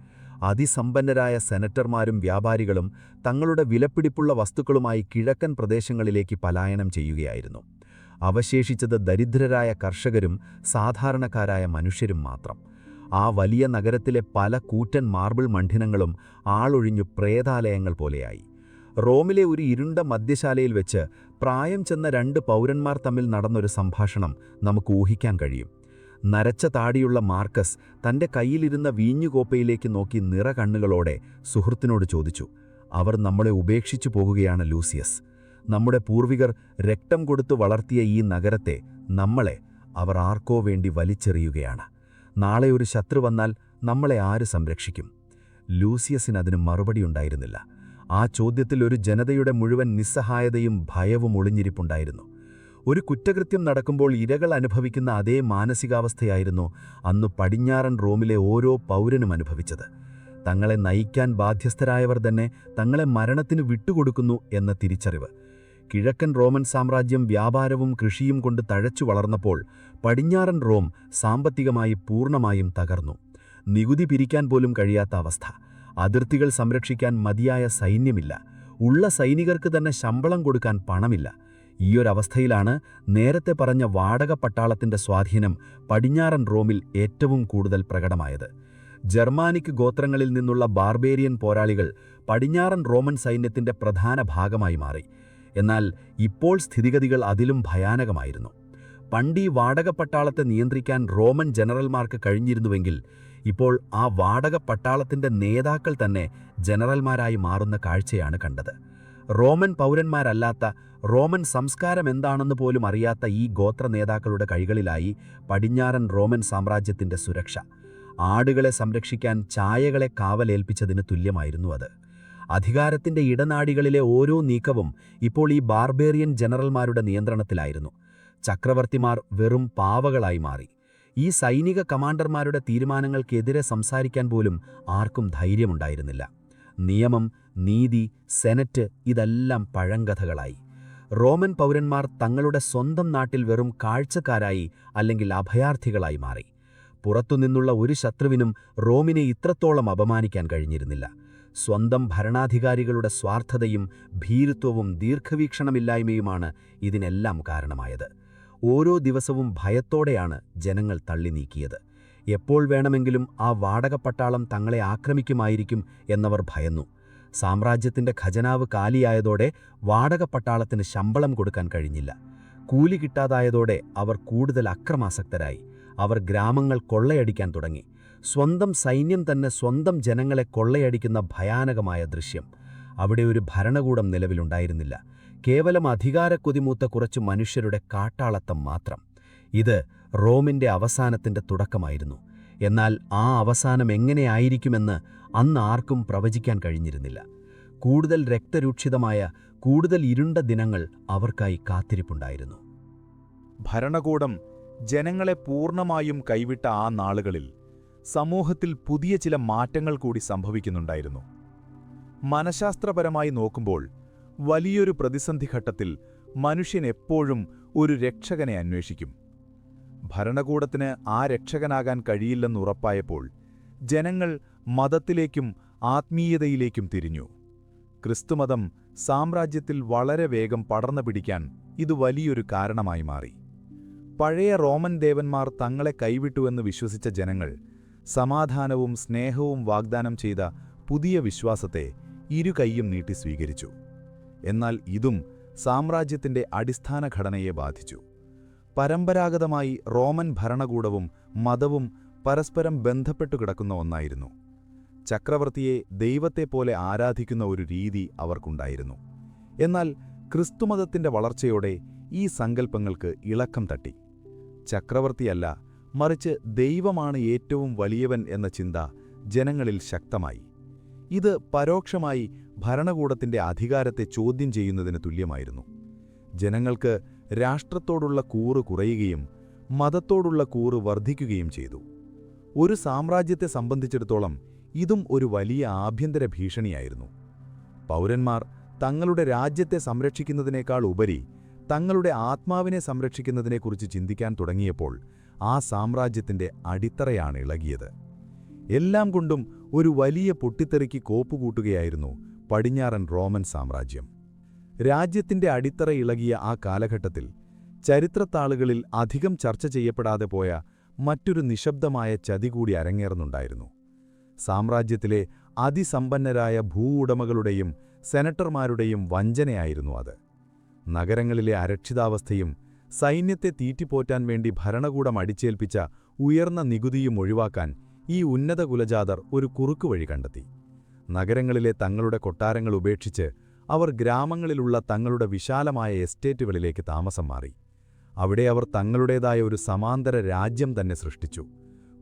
അതിസമ്പന്നരായ സെനറ്റർമാരും വ്യാപാരികളും തങ്ങളുടെ വിലപിടിപ്പുള്ള വസ്തുക്കളുമായി കിഴക്കൻ പ്രദേശങ്ങളിലേക്ക് പലായനം ചെയ്യുകയായിരുന്നു. അവശേഷിച്ചത് ദരിദ്രരായ കർഷകരും സാധാരണക്കാരായ മനുഷ്യരും മാത്രം. ആ വലിയ നഗരത്തിലെ പല കൂറ്റൻ മാർബിൾ മണ്ഡിനങ്ങളും ആളൊഴിഞ്ഞു പ്രേതാലയങ്ങൾ പോലെയായി. റോമിലെ ഒരു ഇരുണ്ട മദ്യശാലയിൽ വെച്ച് പ്രായം ചെന്ന 2 പൗരന്മാർ തമ്മിൽ നടന്നൊരു സംഭാഷണം നമുക്ക് ഊഹിക്കാൻ കഴിയും. നരച്ച താടിയുള്ള മാർക്കസ് തന്റെ കയ്യിലിരുന്ന വീഞ്ഞുകോപ്പയിലേക്ക് നോക്കി നിറകണ്ണുകളോടെ സുഹൃത്തിനോട് ചോദിച്ചു, അവർ നമ്മളെ ഉപേക്ഷിച്ചു പോകുകയാണ് ലൂസിയസ്. നമ്മുടെ പൂർവികർ രക്തം കൊടുത്തു വളർത്തിയ ഈ നഗരത്തെ, നമ്മളെ അവർ ആർക്കോ വേണ്ടി വലിച്ചെറിയുകയാണ്. നാളെ ഒരു ശത്രു വന്നാൽ നമ്മളെ ആര് സംരക്ഷിക്കും? ലൂസിയസിന് അതിന് മറുപടിയുണ്ടായിരുന്നില്ല. ആ ചോദ്യത്തിൽ ഒരു ജനതയുടെ മുഴുവൻ നിസ്സഹായതയും ഭയവും ഒളിഞ്ഞിരിപ്പുണ്ടായിരുന്നു. ഒരു കുറ്റകൃത്യം നടക്കുമ്പോൾ ഇരകൾ അനുഭവിക്കുന്ന അതേ മാനസികാവസ്ഥയായിരുന്നു അന്ന് പടിഞ്ഞാറൻ റോമിലെ ഓരോ പൗരനും അനുഭവിച്ചത്. തങ്ങളെ നയിക്കാൻ ബാധ്യസ്ഥരായവർ തന്നെ തങ്ങളെ മരണത്തിന് വിട്ടുകൊടുക്കുന്നു എന്ന തിരിച്ചറിവ്. കിഴക്കൻ റോമൻ സാമ്രാജ്യം വ്യാപാരവും കൃഷിയും കൊണ്ട് തഴച്ചു വളർന്നപ്പോൾ പടിഞ്ഞാറൻ റോം സാമ്പത്തികമായി പൂർണ്ണമായും തകർന്നു. നികുതി പിരിക്കാൻ പോലും കഴിയാത്ത അവസ്ഥ. അതിർത്തികൾ സംരക്ഷിക്കാൻ മതിയായ സൈന്യമില്ല. ഉള്ള സൈനികർക്ക് തന്നെ ശമ്പളം കൊടുക്കാൻ പണമില്ല. ഈയൊരവസ്ഥയിലാണ് നേരത്തെ പറഞ്ഞ വാടക പട്ടാളത്തിന്റെ സ്വാധീനം പടിഞ്ഞാറൻ റോമിൽ ഏറ്റവും കൂടുതൽ പ്രകടമായത്. ജർമാനിക് ഗോത്രങ്ങളിൽ നിന്നുള്ള ബാർബേരിയൻ പോരാളികൾ പടിഞ്ഞാറൻ റോമൻ സൈന്യത്തിന്റെ പ്രധാന ഭാഗമായി മാറി. എന്നാൽ ഇപ്പോൾ സ്ഥിതിഗതികൾ അതിലും ഭയാനകമായിരുന്നു. പണ്ട് ഈ വാടക പട്ടാളത്തെ നിയന്ത്രിക്കാൻ റോമൻ ജനറൽമാർക്ക് കഴിഞ്ഞിരുന്നുവെങ്കിൽ ഇപ്പോൾ ആ വാടക പട്ടാളത്തിന്റെ നേതാക്കൾ തന്നെ ജനറൽമാരായി മാറുന്ന കാഴ്ചയാണ് കണ്ടത്. റോമൻ പൗരന്മാരല്ലാത്ത, റോമൻ സംസ്കാരം എന്താണെന്ന് പോലും അറിയാത്ത ഈ ഗോത്ര നേതാക്കളുടെ കൈകളിലായി പടിഞ്ഞാറൻ റോമൻ സാമ്രാജ്യത്തിന്റെ സുരക്ഷ. ആടുകളെ സംരക്ഷിക്കാൻ ചായകളെ കാവലേൽപ്പിച്ചതിന് തുല്യമായിരുന്നു അത്. അധികാരത്തിന്റെ ഇടനാടികളിലെ ഓരോ നീക്കവും ഇപ്പോൾ ഈ ബാർബേറിയൻ ജനറൽമാരുടെ നിയന്ത്രണത്തിലായിരുന്നു. ചക്രവർത്തിമാർ വെറും പാവകളായി മാറി. ഈ സൈനിക കമാൻഡർമാരുടെ തീരുമാനങ്ങൾക്കെതിരെ സംസാരിക്കാൻ പോലും ആർക്കും ധൈര്യമുണ്ടായിരുന്നില്ല. നിയമം, നീതി, സെനറ്റ് ഇതെല്ലാം പഴങ്കഥകളായി. റോമൻ പൗരന്മാർ തങ്ങളുടെ സ്വന്തം നാട്ടിൽ വെറും കാഴ്ചക്കാരായി അല്ലെങ്കിൽ അഭയാർത്ഥികളായി മാറി. പുറത്തുനിന്നുള്ള ഒരു ശത്രുവിനും റോമിനെ ഇത്രത്തോളം അപമാനിക്കാൻ കഴിഞ്ഞിരുന്നില്ല. സ്വന്തം ഭരണാധികാരികളുടെ സ്വാർത്ഥതയും ഭീരുത്വവും ദീർഘവീക്ഷണമില്ലായ്മയുമാണ് ഇതിനെല്ലാം കാരണമായത്. ഓരോ ദിവസവും ഭയത്തോടെയാണ് ജനങ്ങൾ തള്ളി നീക്കിയത്. എപ്പോൾ വേണമെങ്കിലും ആ വാടക പട്ടാളം തങ്ങളെ ആക്രമിക്കുമായിരിക്കും എന്നവർ ഭയന്നു. സാമ്രാജ്യത്തിന്റെ ഖജനാവ് കാലിയായതോടെ വാടക പട്ടാളത്തിന് ശമ്പളം കൊടുക്കാൻ കഴിഞ്ഞില്ല. കൂലി കിട്ടാതായതോടെ അവർ കൂടുതൽ അക്രമാസക്തരായി. അവർ ഗ്രാമങ്ങൾ കൊള്ളയടിക്കാൻ തുടങ്ങി. സ്വന്തം സൈന്യം തന്നെ സ്വന്തം ജനങ്ങളെ കൊള്ളയടിക്കുന്ന ഭയാനകമായ ദൃശ്യം. അവിടെ ഒരു ഭരണകൂടം നിലവിലുണ്ടായിരുന്നില്ല. കേവലം അധികാരക്കൊതിമൂത്ത കുറച്ചു മനുഷ്യരുടെ കാട്ടാളത്തം മാത്രം. ഇത് റോമിന്റെ അവസാനത്തിന്റെ തുടക്കമായിരുന്നു. എന്നാൽ ആ അവസാനം എങ്ങനെയായിരിക്കുമെന്ന് അന്ന് ആർക്കും പ്രവചിക്കാൻ കഴിഞ്ഞിരുന്നില്ല. കൂടുതൽ രക്തരൂക്ഷിതമായ, കൂടുതൽ ഇരുണ്ട ദിനങ്ങൾ അവർക്കായി കാത്തിരിപ്പുണ്ടായിരുന്നു. ഭരണകൂടം ജനങ്ങളെ പൂർണ്ണമായും കൈവിട്ട ആ നാളുകളിൽ സമൂഹത്തിൽ പുതിയ ചില മാറ്റങ്ങൾ കൂടി സംഭവിക്കുന്നുണ്ടായിരുന്നു. മനഃശാസ്ത്രപരമായി നോക്കുമ്പോൾ വലിയൊരു പ്രതിസന്ധി ഘട്ടത്തിൽ മനുഷ്യൻ എപ്പോഴും ഒരു രക്ഷകനെ അന്വേഷിക്കും. ഭരണകൂടത്തിന് ആ രക്ഷകനാകാൻ കഴിയില്ലെന്നുറപ്പായപ്പോൾ ജനങ്ങൾ മതത്തിലേക്കും ആത്മീയതയിലേക്കും തിരിഞ്ഞു. ക്രിസ്തുമതം സാമ്രാജ്യത്തിൽ വളരെ വേഗം പടർന്നു പിടിക്കാൻ ഇത് വലിയൊരു കാരണമായി മാറി. പഴയ റോമൻ ദേവന്മാർ തങ്ങളെ കൈവിട്ടുവെന്ന് വിശ്വസിച്ച ജനങ്ങൾ സമാധാനവും സ്നേഹവും വാഗ്ദാനം ചെയ്ത പുതിയ വിശ്വാസത്തെ ഇരു കൈയും നീട്ടി സ്വീകരിച്ചു. എന്നാൽ ഇതും സാമ്രാജ്യത്തിന്റെ അടിസ്ഥാന ഘടനയെ ബാധിച്ചു. പരമ്പരാഗതമായി റോമൻ ഭരണകൂടവും മതവും പരസ്പരം ബന്ധപ്പെട്ടു കിടക്കുന്ന ഒന്നായിരുന്നു. ചക്രവർത്തിയെ ദൈവത്തെപ്പോലെ ആരാധിക്കുന്ന ഒരു രീതി അവർക്കുണ്ടായിരുന്നു. എന്നാൽ ക്രിസ്തുമതത്തിന്റെ വളർച്ചയോടെ ഈ സങ്കല്പങ്ങൾക്ക് ഇളക്കം തട്ടി. ചക്രവർത്തിയല്ല, മറിച്ച് ദൈവമാണ് ഏറ്റവും വലിയവൻ എന്ന ചിന്ത ജനങ്ങളിൽ ശക്തമായി. ഇത് പരോക്ഷമായി ഭരണകൂടത്തിന്റെ അധികാരത്തെ ചോദ്യം ചെയ്യുന്നതിന് തുല്യമായിരുന്നു. ജനങ്ങൾക്ക് രാഷ്ട്രത്തോടുള്ള കൂറ് കുറയുകയും മതത്തോടുള്ള കൂറ് വർദ്ധിക്കുകയും ചെയ്തു. ഒരു സാമ്രാജ്യത്തെ സംബന്ധിച്ചിടത്തോളം ഇതും ഒരു വലിയ ആഭ്യന്തര ഭീഷണിയായിരുന്നു. പൗരന്മാർ തങ്ങളുടെ രാജ്യത്തെ സംരക്ഷിക്കുന്നതിനേക്കാൾ ഉപരി തങ്ങളുടെ ആത്മാവിനെ സംരക്ഷിക്കുന്നതിനെക്കുറിച്ച് ചിന്തിക്കാൻ തുടങ്ങിയപ്പോൾ ആ സാമ്രാജ്യത്തിന്റെ അടിത്തറയാണ് ഇളകിയത്. എല്ലാം കൊണ്ടും ഒരു വലിയ പൊട്ടിത്തെറിക്ക് കോപ്പുകൂട്ടുകയായിരുന്നു പടിഞ്ഞാറൻ റോമൻ സാമ്രാജ്യം. രാജ്യത്തിന്റെ അടിത്തറ ഇളകിയ ആ കാലഘട്ടത്തിൽ ചരിത്രത്താളുകളിൽ അധികം ചർച്ച ചെയ്യപ്പെടാതെ പോയ മറ്റൊരു നിശബ്ദമായ ചതി കൂടി അരങ്ങേറുന്നുണ്ടായിരുന്നു. സാമ്രാജ്യത്തിലെ അതിസമ്പന്നരായ ഭൂവുടമകളുടെയും സെനറ്റർമാരുടെയും വഞ്ചനയായിരുന്നു അത്. നഗരങ്ങളിലെ അരക്ഷിതാവസ്ഥയും സൈന്യത്തെ തീറ്റിപ്പോറ്റാൻ വേണ്ടി ഭരണകൂടം അടിച്ചേൽപ്പിച്ച ഉയർന്ന നികുതിയും ഒഴിവാക്കാൻ ഈ ഉന്നത കുലജാതർ ഒരു കുറുക്കുവഴി കണ്ടെത്തി. നഗരങ്ങളിലെ തങ്ങളുടെ കൊട്ടാരങ്ങൾ ഉപേക്ഷിച്ച് അവർ ഗ്രാമങ്ങളിലുള്ള തങ്ങളുടെ വിശാലമായ എസ്റ്റേറ്റുകളിലേക്ക് താമസം മാറി. അവിടെ അവർ തങ്ങളുടേതായ ഒരു സമാന്തര രാജ്യം തന്നെ സൃഷ്ടിച്ചു.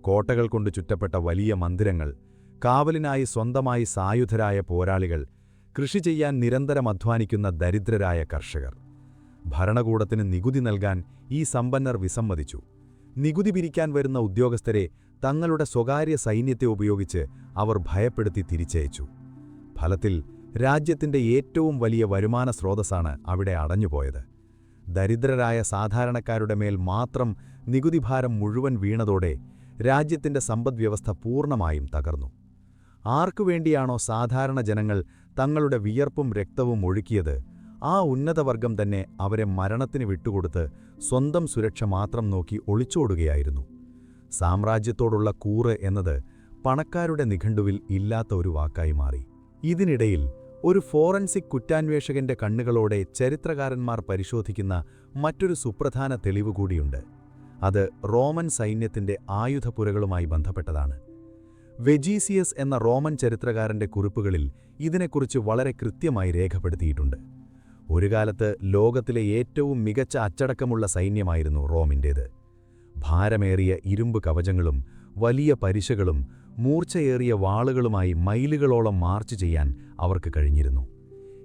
കോട്ടകൾ കൊണ്ട് ചുറ്റപ്പെട്ട വലിയ മന്ദിരങ്ങൾ, കാവലിനായി സ്വന്തമായി സായുധരായ പോരാളികൾ, കൃഷി ചെയ്യാൻ നിരന്തരം അധ്വാനിക്കുന്ന ദരിദ്രരായ കർഷകർ. ഭരണകൂടത്തിന് നികുതി നൽകാൻ ഈ സമ്പന്നർ വിസമ്മതിച്ചു. നികുതി പിരിക്കാൻ വരുന്ന ഉദ്യോഗസ്ഥരെ തങ്ങളുടെ സ്വകാര്യ സൈന്യത്തെ ഉപയോഗിച്ച് അവർ ഭയപ്പെടുത്തി തിരിച്ചയച്ചു. ഫലത്തിൽ രാജ്യത്തിന്റെ ഏറ്റവും വലിയ വരുമാന സ്രോതസ്സാണ് അവിടെ അടഞ്ഞുപോയത്. ദരിദ്രരായ സാധാരണക്കാരുടെ മേൽ മാത്രം നികുതിഭാരം മുഴുവൻ വീണതോടെ രാജ്യത്തിന്റെ സമ്പദ്വ്യവസ്ഥ പൂർണ്ണമായും തകർന്നു. ആർക്കുവേണ്ടിയാണോ സാധാരണ ജനങ്ങൾ തങ്ങളുടെ വിയർപ്പും രക്തവും ഒഴുക്കിയത്, ആ ഉന്നതവർഗം തന്നെ അവരെ മരണത്തിന് വിട്ടുകൊടുത്ത് സ്വന്തം സുരക്ഷ മാത്രം നോക്കി ഒളിച്ചോടുകയായിരുന്നു. സാമ്രാജ്യത്തോടുള്ള കൂറ് എന്നത് പണക്കാരുടെ നിഘണ്ടുവിൽ ഇല്ലാത്ത ഒരു വാക്കായി മാറി. ഇതിനിടയിൽ ഒരു ഫോറൻസിക് കുറ്റാന്വേഷകന്റെ കണ്ണുകളോടെ ചരിത്രകാരന്മാർ പരിശോധിക്കുന്ന മറ്റൊരു സുപ്രധാന തെളിവ് കൂടിയുണ്ട്. അത് റോമൻ സൈന്യത്തിന്റെ ആയുധപ്പുരകളുമായി ബന്ധപ്പെട്ടതാണ്. വെജീസിയസ് എന്ന റോമൻ ചരിത്രകാരന്റെ കുറിപ്പുകളിൽ ഇതിനെക്കുറിച്ച് വളരെ കൃത്യമായി രേഖപ്പെടുത്തിയിട്ടുണ്ട്. ഒരു കാലത്ത് ലോകത്തിലെ ഏറ്റവും മികച്ച അച്ചടക്കമുള്ള സൈന്യമായിരുന്നു റോമിൻ്റേത്. ഭാരമേറിയ ഇരുമ്പ് കവചങ്ങളും വലിയ പരിശകളും മൂർച്ചയേറിയ വാളുകളുമായി മൈലുകളോളം മാർച്ച് ചെയ്യാൻ അവർക്ക് കഴിഞ്ഞിരുന്നു.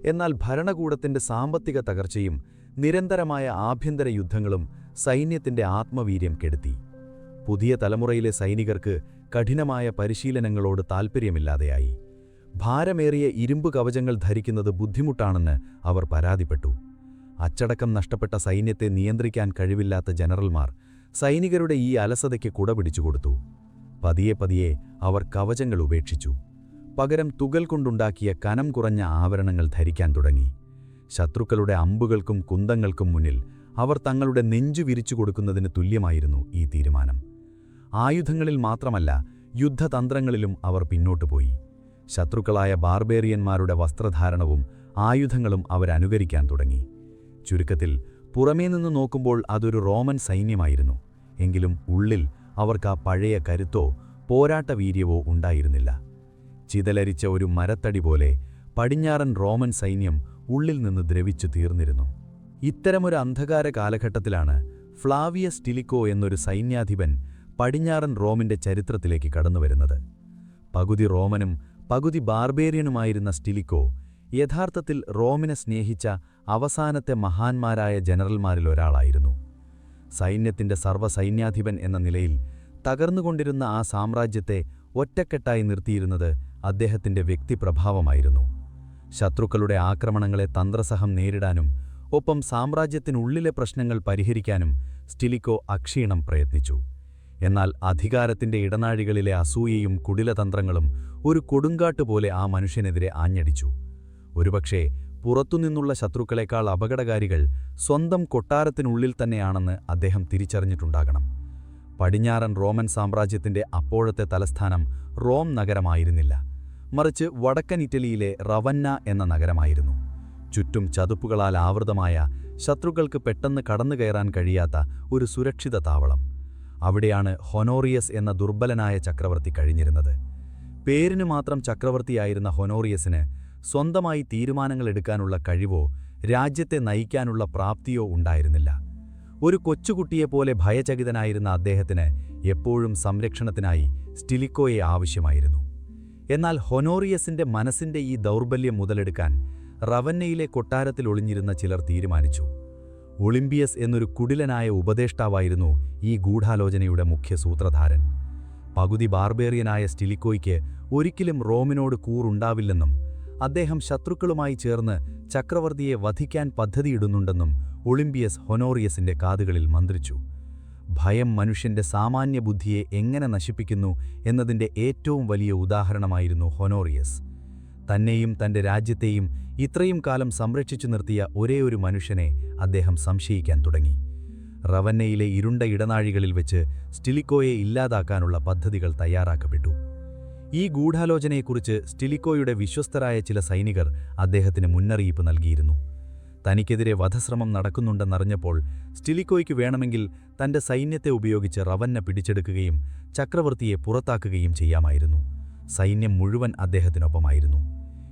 എന്നാൽ ഭരണകൂടത്തിന്റെ സാമ്പത്തിക തകർച്ചയും നിരന്തരമായ ആഭ്യന്തര യുദ്ധങ്ങളും സൈന്യത്തിന്റെ ആത്മവീര്യം കെടുത്തി. പുതിയ തലമുറയിലെ സൈനികർക്ക് കഠിനമായ പരിശീലനങ്ങളോട് താൽപ്പര്യമില്ലാതെയായി. ഭാരമേറിയ ഇരുമ്പ് കവചങ്ങൾ ധരിക്കുന്നത് ബുദ്ധിമുട്ടാണെന്ന് അവർ പരാതിപ്പെട്ടു. അച്ചടക്കം നഷ്ടപ്പെട്ട സൈന്യത്തെ നിയന്ത്രിക്കാൻ കഴിവില്ലാത്ത ജനറൽമാർ സൈനികരുടെ ഈ അലസതയ്ക്ക് കുടപിടിച്ചുകൊടുത്തു. പതിയെ പതിയെ അവർ കവചങ്ങൾ ഉപേക്ഷിച്ചു. പകരം തുകൽ കൊണ്ടുണ്ടാക്കിയ കനം കുറഞ്ഞ ആവരണങ്ങൾ ധരിക്കാൻ തുടങ്ങി. ശത്രുക്കളുടെ അമ്പുകൾക്കും കുന്തങ്ങൾക്കും മുന്നിൽ അവർ തങ്ങളുടെ നെഞ്ചു വിരിച്ചു കൊടുക്കുന്നതിന് തുല്യമായിരുന്നു ഈ തീരുമാനം. ആയുധങ്ങളിൽ മാത്രമല്ല, യുദ്ധതന്ത്രങ്ങളിലും അവർ പിന്നോട്ടുപോയി. ശത്രുക്കളായ ബാർബേറിയന്മാരുടെ വസ്ത്രധാരണവും ആയുധങ്ങളും അവരനുകരിക്കാൻ തുടങ്ങി. ചുരുക്കത്തിൽ പുറമേ നിന്ന് നോക്കുമ്പോൾ അതൊരു റോമൻ സൈന്യമായിരുന്നു. എങ്കിലും ഉള്ളിൽ അവർക്ക് ആ പഴയ കരുത്തോ പോരാട്ടവീര്യമോ ഉണ്ടായിരുന്നില്ല. ചിതലരിച്ച ഒരു മരത്തടി പോലെ പടിഞ്ഞാറൻ റോമൻ സൈന്യം ഉള്ളിൽ നിന്ന് ദ്രവിച്ചു തീർന്നിരുന്നു. ഇത്തരമൊരു അന്ധകാര കാലഘട്ടത്തിലാണ് ഫ്ലാവിയസ് ടിലിക്കോ എന്നൊരു സൈന്യാധിപൻ പടിഞ്ഞാറൻ റോമിന്റെ ചരിത്രത്തിലേക്ക് കടന്നുവരുന്നത്. പകുതി റോമനും പകുതി ബാർബേറിയനുമായിരുന്ന സ്റ്റിലിക്കോ യഥാർത്ഥത്തിൽ റോമിനെ സ്നേഹിച്ച അവസാനത്തെ മഹാന്മാരായ ജനറൽമാരിലൊരാളായിരുന്നു. സൈന്യത്തിന്റെ സർവ്വസൈന്യാധിപൻ എന്ന നിലയിൽ തകർന്നുകൊണ്ടിരുന്ന ആ സാമ്രാജ്യത്തെ ഒറ്റക്കെട്ടായി നിർത്തിയിരുന്നത് അദ്ദേഹത്തിന്റെ വ്യക്തിപ്രഭാവമായിരുന്നു. ശത്രുക്കളുടെ ആക്രമണങ്ങളെ തന്ത്രസഹം നേരിടാനും ഒപ്പം സാമ്രാജ്യത്തിനുള്ളിലെ പ്രശ്നങ്ങൾ പരിഹരിക്കാനും സ്റ്റിലിക്കോ അക്ഷീണം പ്രയത്നിച്ചു. എന്നാൽ അധികാരത്തിന്റെ ഇടനാഴികളിലെ അസൂയയും കുടിലതന്ത്രങ്ങളും ഒരു കൊടുങ്കാട്ടുപോലെ ആ മനുഷ്യനെതിരെ ആഞ്ഞടിച്ചു. ഒരുപക്ഷേ പുറത്തുനിന്നുള്ള ശത്രുക്കളെക്കാൾ അപകടകാരികൾ സ്വന്തം കൊട്ടാരത്തിനുള്ളിൽ തന്നെയാണെന്ന് അദ്ദേഹം തിരിച്ചറിഞ്ഞിട്ടുണ്ടാകണം. പടിഞ്ഞാറൻ റോമൻ സാമ്രാജ്യത്തിന്റെ അപ്പോഴത്തെ തലസ്ഥാനം റോം നഗരമായിരുന്നില്ല, മറിച്ച് വടക്കൻ ഇറ്റലിയിലെ റവന്ന എന്ന നഗരമായിരുന്നു. ചുറ്റും ചതുപ്പുകളാൽ ആവൃതമായ, ശത്രുക്കൾക്ക് പെട്ടെന്ന് കടന്നുകയറാൻ കഴിയാത്ത ഒരു സുരക്ഷിത താവളം. അവിടെയാണ് ഹൊനോറിയസ് എന്ന ദുർബലനായ ചക്രവർത്തി കഴിഞ്ഞിരുന്നത്. പേരിനു മാത്രം ചക്രവർത്തിയായിരുന്ന ഹൊനോറിയസിന് സ്വന്തമായി തീരുമാനങ്ങളെടുക്കാനുള്ള കഴിവോ രാജ്യത്തെ നയിക്കാനുള്ള പ്രാപ്തിയോ ഉണ്ടായിരുന്നില്ല. ഒരു കൊച്ചുകുട്ടിയെപ്പോലെ ഭയചകിതനായിരുന്ന അദ്ദേഹത്തിന് എപ്പോഴും സംരക്ഷണത്തിനായി സ്റ്റിലിക്കോയെ ആവശ്യമായിരുന്നു. എന്നാൽ ഹൊനോറിയസിന്റെ മനസ്സിന്റെ ഈ ദൗർബല്യം മുതലെടുക്കാൻ റവന്നയിലെ കൊട്ടാരത്തിൽ ഒളിഞ്ഞിരുന്ന ചിലർ തീരുമാനിച്ചു. ഒളിമ്പിയസ് എന്നൊരു കുടിലനായ ഉപദേഷ്ടാവായിരുന്നു ഈ ഗൂഢാലോചനയുടെ മുഖ്യ സൂത്രധാരൻ. പകുതി ബാർബേറിയനായ സ്റ്റിലിക്കോയ്ക്ക് ഒരിക്കലും റോമിനോട് കൂറുണ്ടാവില്ലെന്നും അദ്ദേഹം ശത്രുക്കളുമായി ചേർന്ന് ചക്രവർത്തിയെ വധിക്കാൻ പദ്ധതിയിടുന്നുണ്ടെന്നും ഒളിമ്പിയസ് ഹൊനോറിയസിന്റെ കാതുകളിൽ മന്ത്രിച്ചു. ഭയം മനുഷ്യന്റെ സാമാന്യ ബുദ്ധിയെ എങ്ങനെ നശിപ്പിക്കുന്നു എന്നതിന്റെ ഏറ്റവും വലിയ ഉദാഹരണമായിരുന്നു ഹൊനോറിയസ്. തന്നെയും തന്റെ രാജ്യത്തെയും ഇത്രയും കാലം സംരക്ഷിച്ചു നിർത്തിയ ഒരേയൊരു മനുഷ്യനെ അദ്ദേഹം സംശയിക്കാൻ തുടങ്ങി. റവന്നയിലെ ഇരുണ്ട ഇടനാഴികളിൽ വെച്ച് സ്റ്റിലിക്കോയെ ഇല്ലാതാക്കാനുള്ള പദ്ധതികൾ തയ്യാറാക്കപ്പെട്ടു. ഈ ഗൂഢാലോചനയെക്കുറിച്ച് സ്റ്റിലിക്കോയുടെ വിശ്വസ്തരായ ചില സൈനികർ അദ്ദേഹത്തിന് മുന്നറിയിപ്പ് നൽകിയിരുന്നു. തനിക്കെതിരെ വധശ്രമം നടക്കുന്നുണ്ടെന്നറിഞ്ഞപ്പോൾ സ്റ്റിലിക്കോയ്ക്ക് വേണമെങ്കിൽ തന്റെ സൈന്യത്തെ ഉപയോഗിച്ച് റവന്ന പിടിച്ചെടുക്കുകയും ചക്രവർത്തിയെ പുറത്താക്കുകയും ചെയ്യാമായിരുന്നു. സൈന്യം മുഴുവൻ അദ്ദേഹത്തിനൊപ്പമായിരുന്നു.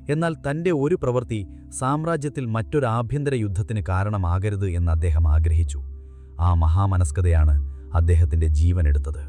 എന്നാൽ തന്റെ ഒരു പ്രവൃത്തി സാമ്രാജ്യത്തിൽ മറ്റൊരു ആഭ്യന്തര യുദ്ധത്തിന് കാരണമാകരുത് എന്ന് അദ്ദേഹം ആഗ്രഹിച്ചു. ആ മഹാമനസ്കതയാണ് അദ്ദേഹത്തിന്റെ ജീവനെടുത്തത്.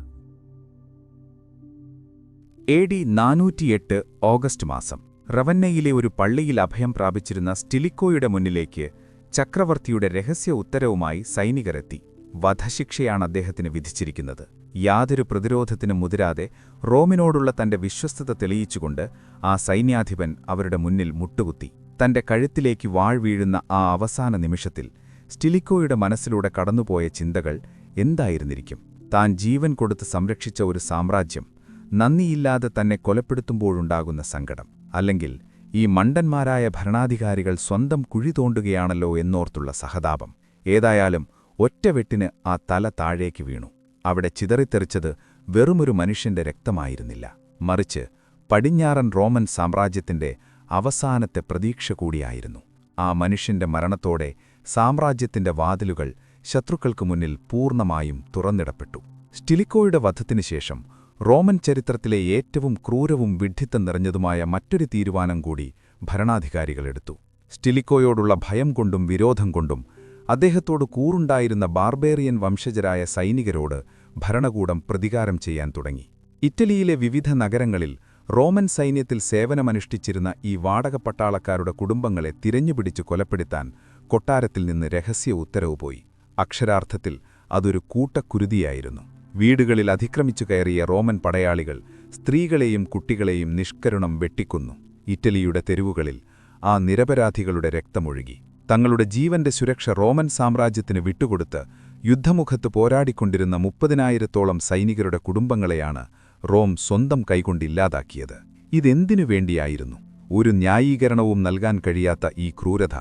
AD 408 ഓഗസ്റ്റ് മാസം റവന്നയിലെ ഒരു പള്ളിയിൽ അഭയം പ്രാപിച്ചിരുന്ന സ്റ്റിലിക്കോയുടെ മുന്നിലേക്ക് ചക്രവർത്തിയുടെ രഹസ്യ ഉത്തരവുമായി സൈനികരെത്തി. വധശിക്ഷയാണ് അദ്ദേഹത്തിന് വിധിച്ചിരിക്കുന്നത്. യാതൊരു പ്രതിരോധത്തിനും മുതിരാതെ റോമിനോടുള്ള തന്റെ വിശ്വസ്തത തെളിയിച്ചുകൊണ്ട് ആ സൈന്യാധിപൻ അവരുടെ മുന്നിൽ മുട്ടുകുത്തി. തന്റെ കഴുത്തിലേക്ക് വാൾ വീഴുന്ന ആ അവസാന നിമിഷത്തിൽ സ്റ്റിലിക്കോയുടെ മനസ്സിലൂടെ കടന്നുപോയ ചിന്തകൾ എന്തായിരുന്നിരിക്കും? താൻ ജീവൻ കൊടുത്ത് സംരക്ഷിച്ച ഒരു സാമ്രാജ്യം നന്ദിയില്ലാതെ തന്നെ കൊലപ്പെടുത്തുമ്പോഴുണ്ടാകുന്ന സങ്കടം, അല്ലെങ്കിൽ ഈ മണ്ടന്മാരായ ഭരണാധികാരികൾ സ്വന്തം കുഴി തോണ്ടുകയാണല്ലോ എന്നോർത്തുള്ള സഹതാപം. ഏതായാലും ഒറ്റവെട്ടിന് ആ തല താഴേക്ക് വീണു. അവിടെ ചിതറിത്തെറിച്ചത് വെറുമൊരു മനുഷ്യന്റെ രക്തമായിരുന്നില്ല, മറിച്ച് പടിഞ്ഞാറൻ റോമൻ സാമ്രാജ്യത്തിന്റെ അവസാനത്തെ പ്രതീക്ഷ കൂടിയായിരുന്നു. ആ മനുഷ്യന്റെ മരണത്തോടെ സാമ്രാജ്യത്തിന്റെ വാതിലുകൾ ശത്രുക്കൾക്ക് മുന്നിൽ പൂർണ്ണമായും തുറന്നിടപ്പെട്ടു. സ്റ്റിലിക്കോയുടെ വധത്തിനു ശേഷം റോമൻ ചരിത്രത്തിലെ ഏറ്റവും ക്രൂരവും വിഡ്ഢിത്തം നിറഞ്ഞതുമായ മറ്റൊരു തീരുമാനം കൂടി ഭരണാധികാരികളെടുത്തു. സ്റ്റിലിക്കോയോടുള്ള ഭയം കൊണ്ടും വിരോധം കൊണ്ടും അദ്ദേഹത്തോട് കൂറുണ്ടായിരുന്ന ബാർബേറിയൻ വംശജരായ സൈനികരോട് ഭരണകൂടം പ്രതികാരം ചെയ്യാൻ തുടങ്ങി. ഇറ്റലിയിലെ വിവിധ നഗരങ്ങളിൽ റോമൻ സൈന്യത്തിൽ സേവനമനുഷ്ഠിച്ചിരുന്ന ഈ വാടകപ്പട്ടാളക്കാരുടെ കുടുംബങ്ങളെ തിരഞ്ഞുപിടിച്ച് കൊലപ്പെടുത്താൻ കൊട്ടാരത്തിൽ നിന്ന് രഹസ്യ ഉത്തരവ് പോയി. അക്ഷരാർത്ഥത്തിൽ അതൊരു കൂട്ടക്കുരുതിയായിരുന്നു. വീടുകളിൽ അതിക്രമിച്ചു കയറിയ റോമൻ പടയാളികൾ സ്ത്രീകളെയും കുട്ടികളെയും നിഷ്കരുണം വെട്ടിക്കൊന്നു. ഇറ്റലിയുടെ തെരുവുകളിൽ ആ നിരപരാധികളുടെ രക്തമൊഴുകി. തങ്ങളുടെ ജീവന്റെ സുരക്ഷ റോമൻ സാമ്രാജ്യത്തിന് വിട്ടുകൊടുത്ത് യുദ്ധമുഖത്ത് പോരാടിക്കൊണ്ടിരുന്ന 30,000-ഓളം സൈനികരുടെ കുടുംബങ്ങളെയാണ് റോം സ്വന്തം കൈകൊണ്ടില്ലാതാക്കിയത്. ഇതെന്തിനു വേണ്ടിയായിരുന്നു? ഒരു ന്യായീകരണവും നൽകാൻ കഴിയാത്ത ഈ ക്രൂരത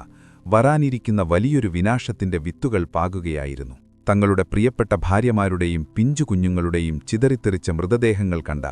വരാനിരിക്കുന്ന വലിയൊരു വിനാശത്തിന്റെ വിത്തുകൾ പാകുകയായിരുന്നു. തങ്ങളുടെ പ്രിയപ്പെട്ട ഭാര്യമാരുടെയും പിഞ്ചുകുഞ്ഞുങ്ങളുടെയും ചിതറിത്തെറിച്ച മൃതദേഹങ്ങൾ കണ്ട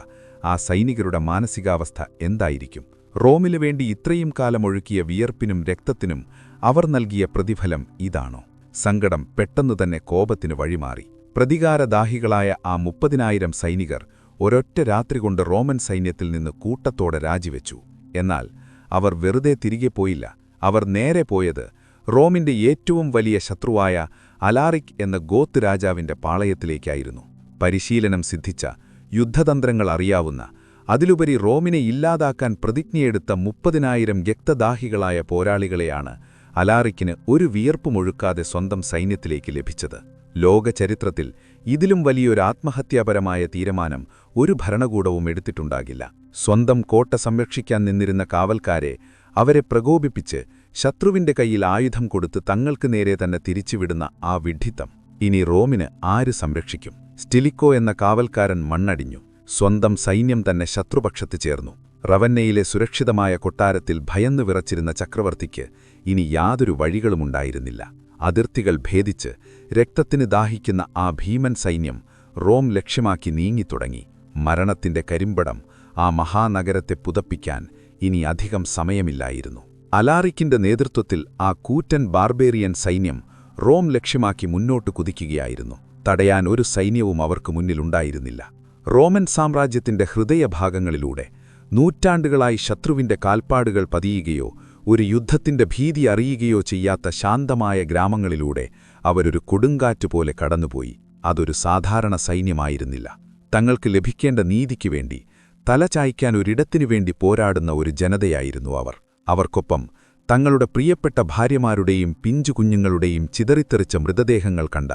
ആ സൈനികരുടെ മാനസികാവസ്ഥ എന്തായിരിക്കും? റോമിനു വേണ്ടി ഇത്രയും കാലം ഒഴുക്കിയ വിയർപ്പിനും രക്തത്തിനും അവർ നൽകിയ പ്രതിഫലം ഇതാണോ? സങ്കടം പെട്ടെന്നുതന്നെ കോപത്തിനു വഴിമാറി. പ്രതികാരദാഹികളായ ആ 30,000 സൈനികർ ഒരൊറ്റ രാത്രി കൊണ്ട് റോമൻ സൈന്യത്തിൽ നിന്ന് കൂട്ടത്തോടെ രാജിവെച്ചു. എന്നാൽ അവർ വെറുതെ തിരികെ പോയില്ല. അവർ നേരെ പോയത് റോമിന്റെ ഏറ്റവും വലിയ ശത്രുവായ അലാറിക് എന്ന ഗോത്ത് രാജാവിന്റെ പാളയത്തിലേക്കായിരുന്നു. പരിശീലനം സിദ്ധിച്ച, യുദ്ധതന്ത്രങ്ങൾ അറിയാവുന്ന, അതിലുപരി റോമിനെ ഇല്ലാതാക്കാൻ പ്രതിജ്ഞയെടുത്ത 30,000 രക്തദാഹികളായ പോരാളികളെയാണ് അലാറിക്കിന് ഒരു വിയർപ്പുമൊഴുക്കാതെ സ്വന്തം സൈന്യത്തിലേക്ക് ലഭിച്ചത്. ലോക ചരിത്രത്തിൽ ഇതിലും വലിയൊരു ആത്മഹത്യാപരമായ തീരുമാനം ഒരു ഭരണകൂടവും എടുത്തിട്ടുണ്ടാകില്ല. സ്വന്തം കോട്ട സംരക്ഷിക്കാൻ നിന്നിരുന്ന കാവൽക്കാരെ അവരെ പ്രകോപിപ്പിച്ച് ശത്രുവിന്റെ കയ്യിൽ ആയുധം കൊടുത്ത് തങ്ങൾക്ക് നേരെ തന്നെ തിരിച്ചുവിടുന്ന ആ വിഡ്ഢിത്തം ഇനി റോമിന് ആര് സംരക്ഷിക്കും? സ്റ്റിലിക്കോ എന്ന കാവൽക്കാരൻ മണ്ണടിഞ്ഞു. സ്വന്തം സൈന്യം തന്നെ ശത്രുപക്ഷത്ത് ചേർന്നു. റവന്നയിലെ സുരക്ഷിതമായ കൊട്ടാരത്തിൽ ഭയന്നു വിറച്ചിരുന്ന ചക്രവർത്തിക്ക് ഇനി യാതൊരു വഴികളുമുണ്ടായിരുന്നില്ല. അതിർത്തികൾ ഭേദിച്ച് രക്തത്തിന് ദാഹിക്കുന്ന ആ ഭീമൻ സൈന്യം റോം ലക്ഷ്യമാക്കി നീങ്ങിത്തുടങ്ങി. മരണത്തിന്റെ കരിമ്പടം ആ മഹാനഗരത്തെ പുതപ്പിക്കാൻ ഇനി അധികം സമയമില്ലായിരുന്നു. അലാറിക്കിന്റെ നേതൃത്വത്തിൽ ആ കൂറ്റൻ ബാർബേറിയൻ സൈന്യം റോം ലക്ഷ്യമാക്കി മുന്നോട്ട് കുതിക്കുകയായിരുന്നു. തടയാൻ ഒരു സൈന്യവും അവർക്ക് മുന്നിലുണ്ടായിരുന്നില്ല. റോമൻ സാമ്രാജ്യത്തിന്റെ ഹൃദയഭാഗങ്ങളിലൂടെ നൂറ്റാണ്ടുകളായി ശത്രുവിന്റെ കാൽപ്പാടുകൾ പതിയുകയോ ഒരു യുദ്ധത്തിന്റെ ഭീതി അറിയുകയോ ചെയ്യാത്ത ശാന്തമായ ഗ്രാമങ്ങളിലൂടെ അവരൊരു കൊടുങ്കാറ്റുപോലെ കടന്നുപോയി. അതൊരു സാധാരണ സൈന്യമായിരുന്നില്ല. തങ്ങൾക്ക് ലഭിക്കേണ്ട നീതിക്കു വേണ്ടി തലചായ്ക്കാൻ ഒരിടത്തിനുവേണ്ടി പോരാടുന്ന ഒരു ജനതയായിരുന്നു അവർ. അവർക്കൊപ്പം തങ്ങളുടെ പ്രിയപ്പെട്ട ഭാര്യമാരുടെയും പിഞ്ചുകുഞ്ഞുങ്ങളുടെയും ചിതറിത്തെറിച്ച മൃതദേഹങ്ങൾ കണ്ട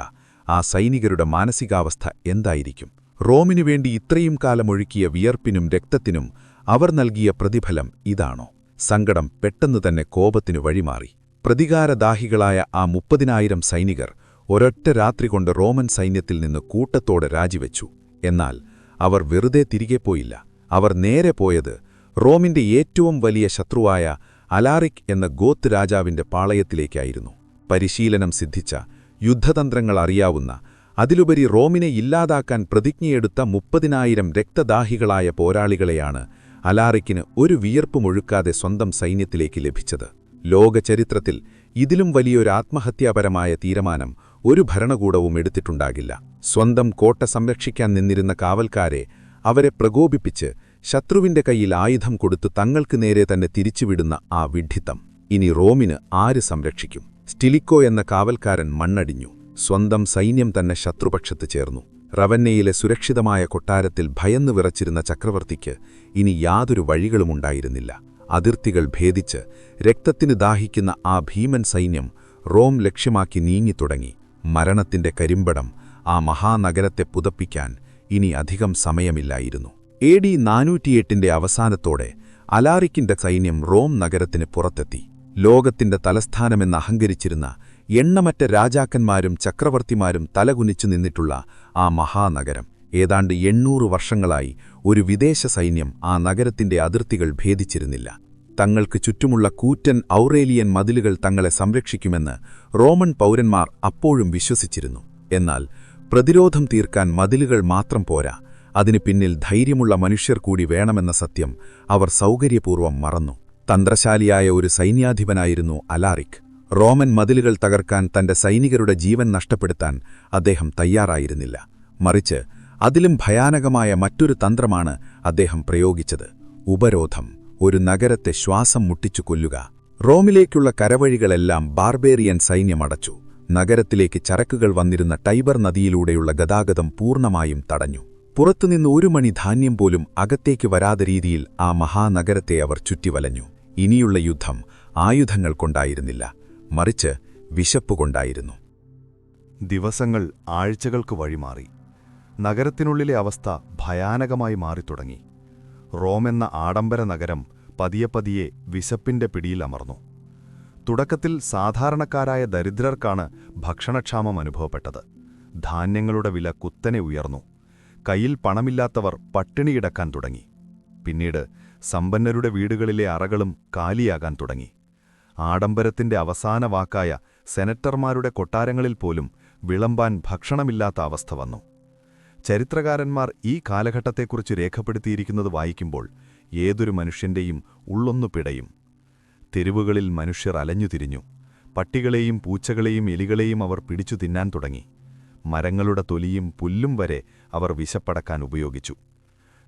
ആ സൈനികരുടെ മാനസികാവസ്ഥ എന്തായിരിക്കും? റോമിനുവേണ്ടി ഇത്രയും കാലം ഒഴുക്കിയ വിയർപ്പിനും രക്തത്തിനും അവർ നൽകിയ പ്രതിഫലം ഇതാണോ? സങ്കടം പെട്ടെന്നു തന്നെ കോപത്തിനു വഴിമാറി. പ്രതികാരദാഹികളായ ആ 30,000 സൈനികർ ഒരൊറ്റ രാത്രി കൊണ്ട് റോമൻ സൈന്യത്തിൽ നിന്ന് കൂട്ടത്തോടെ രാജിവെച്ചു. എന്നാൽ അവർ വെറുതെ തിരികെ പോയില്ല. അവർ നേരെ പോയത് റോമിന്റെ ഏറ്റവും വലിയ ശത്രുവായ അലാറിക് എന്ന ഗോത്ത് രാജാവിന്റെ പാളയത്തിലേക്കായിരുന്നു. പരിശീലനം സിദ്ധിച്ച, യുദ്ധതന്ത്രങ്ങൾ അറിയാവുന്ന, അതിലുപരി റോമിനെ ഇല്ലാതാക്കാൻ പ്രതിജ്ഞയെടുത്ത 30,000 രക്തദാഹികളായ പോരാളികളെയാണ് അലാറിക്കിന് ഒരു വിയർപ്പുമൊഴുക്കാതെ സ്വന്തം സൈന്യത്തിലേക്ക് ലഭിച്ചത്. ലോകചരിത്രത്തിൽ ഇതിലും വലിയൊരു ആത്മഹത്യാപരമായ തീരുമാനം ഒരു ഭരണകൂടവും എടുത്തിട്ടുണ്ടാകില്ല. സ്വന്തം കോട്ട സംരക്ഷിക്കാൻ നിന്നിരുന്ന കാവൽക്കാരെ അവരെ പ്രകോപിപ്പിച്ച് ശത്രുവിന്റെ കയ്യിൽ ആയുധം കൊടുത്ത് തങ്ങൾക്ക് നേരെ തന്നെ തിരിച്ചുവിടുന്ന ആ വിഡ്ഢിത്തം ഇനി റോമിന് ആര് സംരക്ഷിക്കും? സ്റ്റിലിക്കോ എന്ന കാവൽക്കാരൻ മണ്ണടിഞ്ഞു. സ്വന്തം സൈന്യം തന്നെ ശത്രുപക്ഷത്ത് ചേർന്നു. റവന്നയിലെ സുരക്ഷിതമായ കൊട്ടാരത്തിൽ ഭയന്നു വിറച്ചിരുന്ന ചക്രവർത്തിക്ക് ഇനി യാതൊരു വഴികളുമുണ്ടായിരുന്നില്ല. അതിർത്തികൾ ഭേദിച്ച് രക്തത്തിന് ദാഹിക്കുന്ന ആ ഭീമൻ സൈന്യം റോം ലക്ഷ്യമാക്കി നീങ്ങിത്തുടങ്ങി. മരണത്തിന്റെ കരിമ്പടം ആ മഹാനഗരത്തെ പുതപ്പിക്കാൻ ഇനി അധികം സമയമില്ലായിരുന്നു. AD 408 അവസാനത്തോടെ അലാറിക്കിന്റെ സൈന്യം റോം നഗരത്തിന് പുറത്തെത്തി. ലോകത്തിന്റെ തലസ്ഥാനമെന്ന് അഹങ്കരിച്ചിരുന്ന എണ്ണമറ്റ രാജാക്കന്മാരും ചക്രവർത്തിമാരും തലകുനിച്ചു നിന്നിട്ടുള്ള ആ മഹാനഗരം ഏതാണ്ട് 800 വർഷങ്ങളായി ഒരു വിദേശ സൈന്യം ആ നഗരത്തിന്റെ അതിർത്തികൾ ഭേദിച്ചിരുന്നില്ല. തങ്ങൾക്ക് ചുറ്റുമുള്ള കൂറ്റൻ ഔറേലിയൻ മതിലുകൾ തങ്ങളെ സംരക്ഷിക്കുമെന്ന് റോമൻ പൗരന്മാർ അപ്പോഴും വിശ്വസിച്ചിരുന്നു. എന്നാൽ പ്രതിരോധം തീർക്കാൻ മതിലുകൾ മാത്രം പോരാ, അതിനു പിന്നിൽ ധൈര്യമുള്ള മനുഷ്യർ കൂടി വേണമെന്ന സത്യം അവർ സൗകര്യപൂർവ്വം മറന്നു. തന്ത്രശാലിയായ ഒരു സൈന്യാധിപനായിരുന്നു അലാറിക്. റോമൻ മതിലുകൾ തകർക്കാൻ തന്റെ സൈനികരുടെ ജീവൻ നഷ്ടപ്പെടുത്താൻ അദ്ദേഹം തയ്യാറായിരുന്നില്ല. മറിച്ച് അതിലും ഭയാനകമായ മറ്റൊരു തന്ത്രമാണ് അദ്ദേഹം പ്രയോഗിച്ചത്: ഉപരോധം. ഒരു നഗരത്തെ ശ്വാസം മുട്ടിച്ചു കൊല്ലുക. റോമിലേക്കുള്ള കരവഴികളെല്ലാം ബാർബേറിയൻ സൈന്യമടച്ചു. നഗരത്തിലേക്ക് ചരക്കുകൾ വന്നിരുന്ന ടൈബർ നദിയിലൂടെയുള്ള ഗതാഗതം പൂർണ്ണമായും തടഞ്ഞു. പുറത്തുനിന്ന് ഒരു മണി ധാന്യം പോലും അകത്തേക്ക് വരാതെ രീതിയിൽ ആ മഹാനഗരത്തെ അവർ ചുറ്റിവലഞ്ഞു. ഇനിയുള്ള യുദ്ധം ആയുധങ്ങൾ കൊണ്ടായിരുന്നില്ല, മറിച്ച് വിശപ്പുകൊണ്ടായിരുന്നു. ദിവസങ്ങൾ ആഴ്ചകൾക്ക് വഴിമാറി. നഗരത്തിനുള്ളിലെ അവസ്ഥ ഭയാനകമായി മാറിത്തുടങ്ങി. റോമെന്ന ആഡംബര നഗരം പതിയെ വിശപ്പിന്റെ പിടിയിലമർന്നു. തുടക്കത്തിൽ സാധാരണക്കാരായ ദരിദ്രർക്കാണ് ഭക്ഷണക്ഷാമം അനുഭവപ്പെട്ടത്. ധാന്യങ്ങളുടെ വില കുത്തനെ ഉയർന്നു. കയ്യിൽ പണമില്ലാത്തവർ പട്ടിണിയിടക്കാൻ തുടങ്ങി. പിന്നീട് സമ്പന്നരുടെ വീടുകളിലെ അറകളും കാലിയാകാൻ തുടങ്ങി. ആഡംബരത്തിന്റെ അവസാന വാക്കായ സെനറ്റർമാരുടെ കൊട്ടാരങ്ങളിൽ പോലും വിളമ്പാൻ ഭക്ഷണമില്ലാത്ത അവസ്ഥ വന്നു. ചരിത്രകാരന്മാർ ഈ കാലഘട്ടത്തെക്കുറിച്ച് രേഖപ്പെടുത്തിയിരിക്കുന്നത് വായിക്കുമ്പോൾ ഏതൊരു മനുഷ്യന്റെയും ഉള്ളൊന്നു പിടയും. തെരുവുകളിൽ മനുഷ്യർ അലഞ്ഞുതിരിഞ്ഞു. പട്ടികളെയും പൂച്ചകളെയും എലികളെയും അവർ പിടിച്ചു തിന്നാൻ തുടങ്ങി. മരങ്ങളുടെ തൊലിയും പുല്ലും വരെ അവർ വിശപ്പടക്കാൻ ഉപയോഗിച്ചു.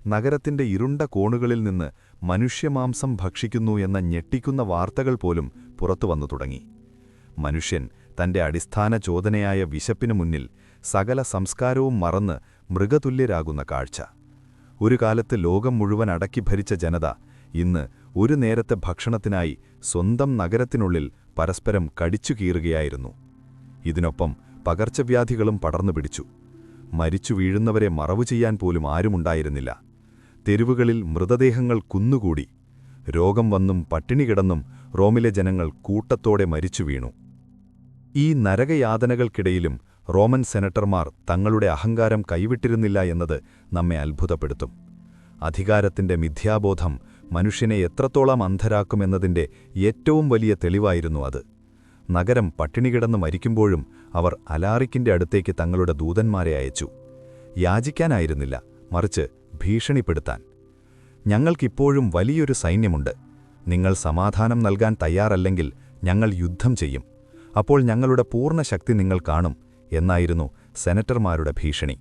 നഗരത്തിന്റെ ഇരുണ്ട കോണുകളിൽ നിന്ന് മനുഷ്യമാംസം ഭക്ഷിക്കുന്നു എന്ന ഞെട്ടിക്കുന്ന വാർത്തകൾ പോലും പുറത്തുവന്നു തുടങ്ങി. മനുഷ്യൻ തന്റെ അടിസ്ഥാന ചോദനയായ വിശപ്പിനു മുന്നിൽ സകല സംസ്കാരവും മറന്ന് മൃഗതുല്യരാകുന്ന കാഴ്ച. ഒരു കാലത്ത് ലോകം മുഴുവൻ അടക്കി ഭരിച്ച ജനത ഇന്ന് ഒരു നേരത്തെ ഭക്ഷണത്തിനായി സ്വന്തം നഗരത്തിനുള്ളിൽ പരസ്പരം കടിച്ചു കീറുകയായിരുന്നു. ഇതിനൊപ്പം പകർച്ചവ്യാധികളും പടർന്നുപിടിച്ചു. മരിച്ചു വീഴുന്നവരെ മറവു ചെയ്യാൻ പോലും ആരുമുണ്ടായിരുന്നില്ല. തെരുവുകളിൽ മൃതദേഹങ്ങൾ കുന്നുകൂടി. രോഗം വന്നും പട്ടിണി കിടന്നും റോമിലെ ജനങ്ങൾ കൂട്ടത്തോടെ മരിച്ചു വീണു. ഈ നരകയാതനകൾക്കിടയിലും റോമൻ സെനറ്റർമാർ തങ്ങളുടെ അഹങ്കാരം കൈവിട്ടിരുന്നില്ല എന്നത് നമ്മെ അത്ഭുതപ്പെടുത്തും. അധികാരത്തിന്റെ മിഥ്യാബോധം മനുഷ്യനെ എത്രത്തോളം അന്ധരാക്കുമെന്നതിന്റെ ഏറ്റവും വലിയ തെളിവായിരുന്നു അത്. നഗരം പട്ടിണികിടന്ന് മരിക്കുമ്പോഴും അവർ അലാറിക്കിന്റെ അടുത്തേക്ക് തങ്ങളുടെ ദൂതന്മാരെ അയച്ചു. യാചിക്കാനായിരുന്നില്ല, മറിച്ച് ഭീഷണിപ്പെടുത്താൻ. ഞങ്ങൾക്കിപ്പോഴും വലിയൊരു സൈന്യമുണ്ട്. നിങ്ങൾ സമാധാനം നൽകാൻ തയ്യാറല്ലെങ്കിൽ ഞങ്ങൾ യുദ്ധം ചെയ്യും. അപ്പോൾ ഞങ്ങളുടെ പൂർണ്ണ ശക്തി നിങ്ങൾ കാണും എന്നായിരുന്നു സെനറ്റർമാരുടെ ഭീഷണി.